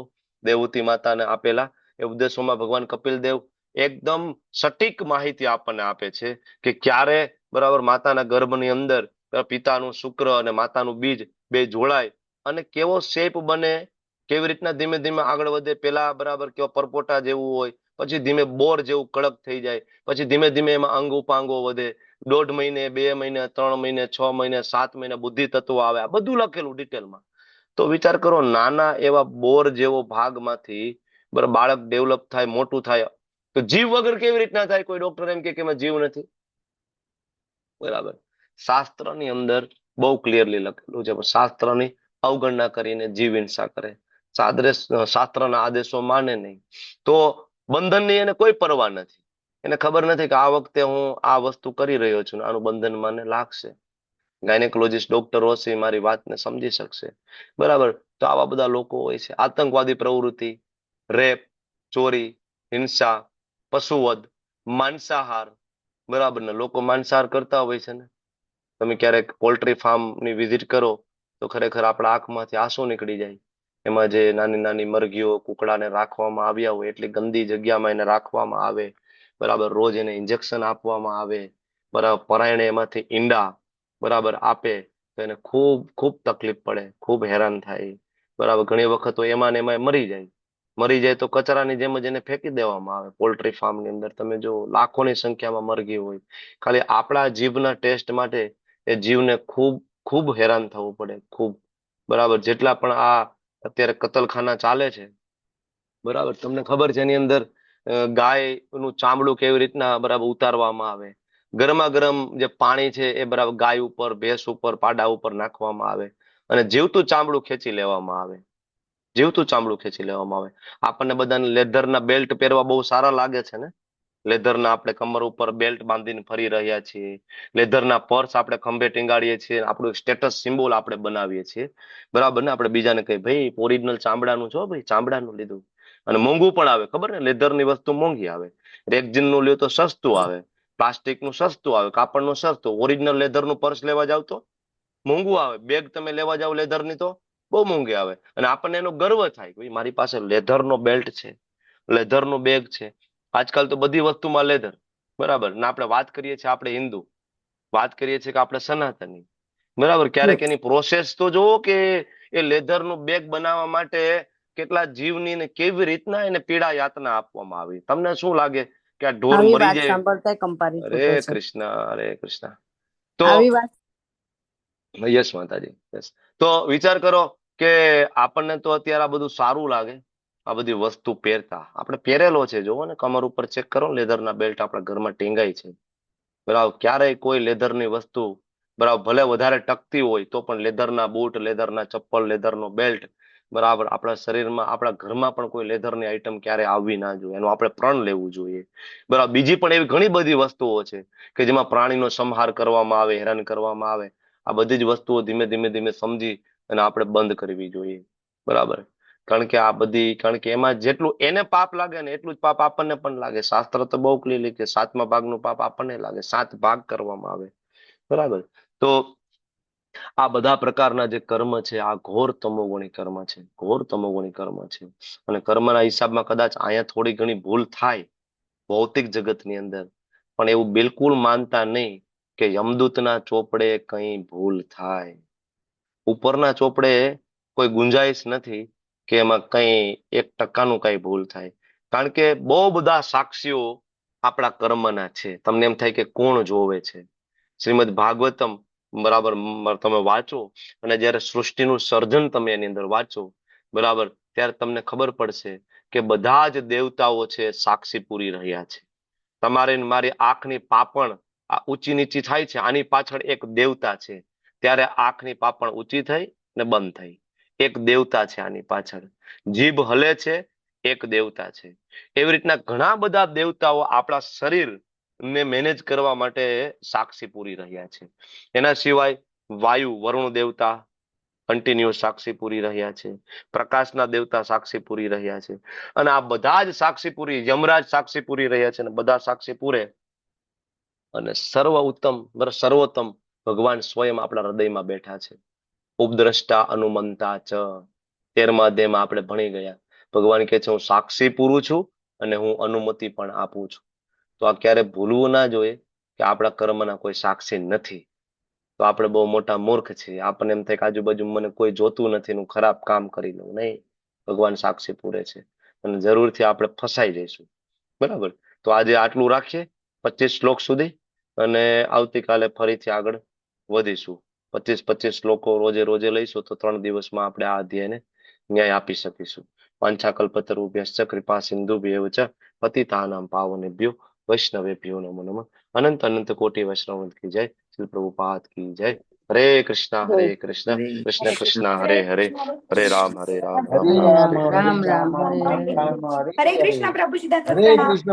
દેવહૂતિ માતાને આપેલા એ ઉપદેશોમાં ભગવાન કપિલ દેવ એકદમ સટીક માહિતી આપણને આપે છે કે ક્યારે, બરાબર, માતાના ગર્ભની અંદર પિતાનું શુક્ર અને માતાનું બીજ બે જોડાય અને કેવો શેપ બને, કેવી રીતના ધીમે ધીમે આગળ વધે. પેલા બરાબર કેવા પરપોટા જેવું હોય, પછી ધીમે બોર જેવું કડક થઈ જાય, પછી ધીમે ધીમે એમાં અંગ ઉપાંગો વધે. 1.5 મહિને, 2 મહિને, 3 મહિને, 6 મહિને, 7 મહિને બુદ્ધિ તત્વો આવે. આ બધું લખેલું ડિટેલમાં. તો વિચાર કરો, નાના એવા બોર જેવો ભાગમાંથી બરાબર બાળક ડેવલપ થાય, મોટું થાય, તો જીવ વગર કેવી રીતના થાય? કોઈ ડોક્ટર એમ કે એમાં જીવ નથી, બરાબર. શાસ્ત્રની અંદર બહુ ક્લિયરલી લખેલું છે, પણ શાસ્ત્રની અવગણના કરીને જીવ હિંસા કરે, શાસ્ત્રના આદેશો માને નહીં, તો બંધનની એને કોઈ પરવા નથી. એને ખબર નથી કે આ વખતે હું આ વસ્તુ કરી રહ્યો છું, આનું બંધન મને લાગશે. ગાયનેકોલોજીસ્ટ ડોક્ટર હશે, મારી વાતને સમજી શકશે, બરાબર. તો આવા બધા લોકો હોય છે. આતંકવાદી પ્રવૃત્તિ, રેપ, ચોરી, હિંસા, પશુવધ, માંસાહાર, બરાબર ને, લોકો માંસાહાર કરતા હોય છે ને. તમે ક્યારેક પોલ્ટ્રી ફાર્મની વિઝિટ કરો તો ખરેખર આપણા આંખમાંથી આંસુ નીકળી જાય. એમાં જે નાની નાની મરઘીઓ, કુકડાને રાખવામાં આવ્યા હોય એટલી ગંદી જગ્યામાં એને રાખવામાં આવે, બરાબર. રોજ એને ઇન્જેક્શન આપવામાં આવે, બરાબર. પરાયણે એમાંથી ઈંડા બરાબર આપે તો એને ખૂબ ખૂબ તકલીફ પડે, ખૂબ હેરાન થાય, બરાબર. ઘણી વખત તો એમાં ને એમાં મરી જાય તો કચરાની જેમ જ એને ફેંકી દેવામાં આવે. પોલ્ટ્રી ફાર્મની અંદર તમે જો લાખોની સંખ્યામાં મરઘી હોય, ખાલી આપણા જીભના ટેસ્ટ માટે એ જીવને ખૂબ ખૂબ હેરાન થવું પડે, ખૂબ, બરાબર. જેટલા પણ આ અત્યારે કતલખાના ચાલે છે, બરાબર, તમને ખબર છે એની અંદર ગાયનું ચામડું કેવી રીતના બરાબર ઉતારવામાં આવે, ગરમા ગરમ જે પાણી છે એ બરાબર ગાય ઉપર, ભેંસ ઉપર, પાડા ઉપર નાખવામાં આવે અને જીવતું ચામડું ખેંચી લેવામાં આવે, જીવતું ચામડું ખેંચી લેવામાં આવે. આપણને બધાને લેધરના બેલ્ટ પહેરવા બહુ સારા લાગે છે ને, લેધરના આપણે કમર ઉપર બેલ્ટ બાંધીને ફરી રહ્યા છીએ, લેધરના પર્સ આપણે ખંભે ટીંગાડીએ છીએ, આપણું સ્ટેટસ સિમ્બોલ આપણે બનાવીએ છીએ, બરાબર ને. આપણે બીજાને કહીએ ભાઈ ઓરિજિનલ ચામડાનું છો, ભાઈ ચામડાનું લીધું. અને મોંઘું પણ આવે, ખબર ને, લેધરની વસ્તુ મોંઘી આવે. રેક્ઝિનનું લ્યો તો સસ્તું આવે, પ્લાસ્ટિકનું સસ્તું આવે, કાપડનું સસ્તું. ઓરિજિનલ લેધરનું પર્સ લેવા જાવ તો મોંઘું આવે. બેગ તમે લેવા જાવ લેધરની તો બહુ મોંઘી આવે. અને આપણને એનો ગર્વ થાય કે મારી પાસે લેધરનો બેલ્ટ છે, લેધરનો બેગ છે. આજકાલ તો બધી વસ્તુમાં લેધર, બરાબર. ને આપણે વાત કરીએ છીએ, આપણે હિન્દુ વાત કરીએ છીએ કે આપણે સનાતની, બરાબર. ક્યારેક એની પ્રોસેસ તો જોવો કે એ લેધરનું બેગ બનાવવા માટે કેટલા જીવની ને કેવી રીતના એને પીડા યાતના આપવામાં આવી. તમને શું લાગે કે આ ઢોર મરી જાય? અરે કૃષ્ણ, અરે કૃષ્ણ. તો યસ માતાજી, યસ. તો વિચાર કરો કે આપણને તો અત્યારે આ બધું સારું લાગે, આ બધી વસ્તુ પહેરતા. આપણે પહેરેલો છે, જોવો ને, કમર ઉપર ચેક કરો, લેધરના બેલ્ટ આપણા ઘરમાં ટીંગાય છે, બરાબર. ક્યારેય કોઈ લેધરની વસ્તુ, બરાબર, ભલે વધારે ટકતી હોય તો પણ લેધરના બૂટ, લેધરના ચપ્પલ, લેધરનો બેલ્ટ, બરાબર, આપણા શરીરમાં, આપણા ઘરમાં પણ કોઈ લેધરની આઈટમ ક્યારે આવવી ના જોઈએ. એનું આપણે પ્રણ લેવું જોઈએ, બરાબર. બીજી પણ એવી ઘણી બધી વસ્તુઓ છે કે જેમાં પ્રાણીનો સંહાર કરવામાં આવે, હેરાન કરવામાં આવે. આ બધી જ વસ્તુઓ ધીમે ધીમે ધીમે સમજી અને આપણે બંધ કરવી જોઈએ, બરાબર. કારણ કે એમાં જેટલું એને પાપ લાગે ને એટલું જ પાપ આપણને પણ લાગે. શાસ્ત્ર તો બહુ ક્લિયરલી કે 7મા ભાગનું પાપ આપણને લાગે, 7 ભાગ કરવામાં આવે, બરાબર. તો આ બધા પ્રકારના જે કર્મ છે, આ ઘોર તમોગુણી કર્મ છે, ઘોર તમોગુણી કર્મ છે. અને કર્મના હિસાબમાં કદાચ અહીંયા થોડી ઘણી ભૂલ થાય ભૌતિક જગતની અંદર, પણ એવું બિલકુલ માનતા નહીં કે યમદૂતના ચોપડે કઈ ભૂલ થાય. ઉપરના ચોપડે કોઈ ગુંજાઈશ નથી કે એમાં કઈ 1% કઈ ભૂલ થાય. કારણ કે બહુ બધા સાક્ષીઓ આપણા કર્મના છે. તમને એમ થાય કે કોણ જોવે છે? શ્રીમદ ભાગવતમ, બરાબર, તમે વાંચો અને જ્યારે સૃષ્ટિનું સર્જન તમે એની અંદર વાંચો, બરાબર, ત્યારે તમને ખબર પડશે કે બધા જ દેવતાઓ છે સાક્ષી પૂરી રહ્યા છે. તમારે મારી આંખની પાપણ આ ઊંચી નીચી થાય છે, આની પાછળ એક દેવતા છે. ત્યારે આંખની પાપણ ઊંચી થઈ ને બંધ થઈ, એક દેવતા છે આની પાછળ. જીભ હલે છે, એક દેવતા છે. એવી રીતના ઘણા બધા દેવતાઓ આપણા શરીર ને મેનેજ કરવા માટે સાક્ષી પૂરી રહ્યા છે. એના સિવાય વાયુ, વરુણ દેવતા, કન્ટિન્યુઅસ સાક્ષી પૂરી રહ્યા છે, પ્રકાશના દેવતા સાક્ષી પૂરી રહ્યા છે, અને આ બધા જ સાક્ષી પૂરી, યમરાજ સાક્ષી પૂરી રહ્યા છે, અને બધા સાક્ષી પૂરે અને સર્વોત્તમ ભગવાન સ્વયં આપણા હૃદયમાં બેઠા છે. ઉપદ્રષ્ટા અનુમંતા ચ 13મા અધ્યાયમાં આપણે ભણી ગયા. ભગવાન કહે છે હું સાક્ષી પૂરું છું અને હું અનુમતિ પણ આપું છું. તો આ ક્યારે ભૂલવું ના જોઈએ કે આપણા કર્મના કોઈ સાક્ષી નથી, તો આપણે બહુ મોટા મૂર્ખ છીએ. આપણને એમ થાય કે આજુબાજુ મને કોઈ જોતું નથી, હું ખરાબ કામ કરી લઉં. નહીં, ભગવાન સાક્ષી પૂરે છે અને જરૂરથી આપણે ફસાઈ જઈશું. બરાબર, તો આજે આટલું રાખીએ 25 શ્લોક સુધી, અને આવતીકાલે ફરીથી આગળ વધીશું. 25 શ્લોકો રોજે રોજે લઈશું તો 3 દિવસમાં આપણે આ અધ્યાયને ન્યાય આપી શકીશું. વાંછાકલ્પતરુભ્યશ્ચ કૃપા સિંધુભ્યેવ ચ પતિતાનાં પાવનેભ્યો વૈષ્ણવેભ્યો નમો નમઃ. અનંત અનંત કોટી વૈષ્ણવ કી જય. શ્રી પ્રભુપાદ કી જય. હરે કૃષ્ણ કૃષ્ણ કૃષ્ણ હરે હરે, હરે રામ રામ રામ હરે રામ રામ હરે હરે રામ રામ રામ હરે રામ રામ હરે હરે હરે. કૃષ્ણ પ્રભુજી, દત્ત હરે પ્રણામ. કૃષ્ણ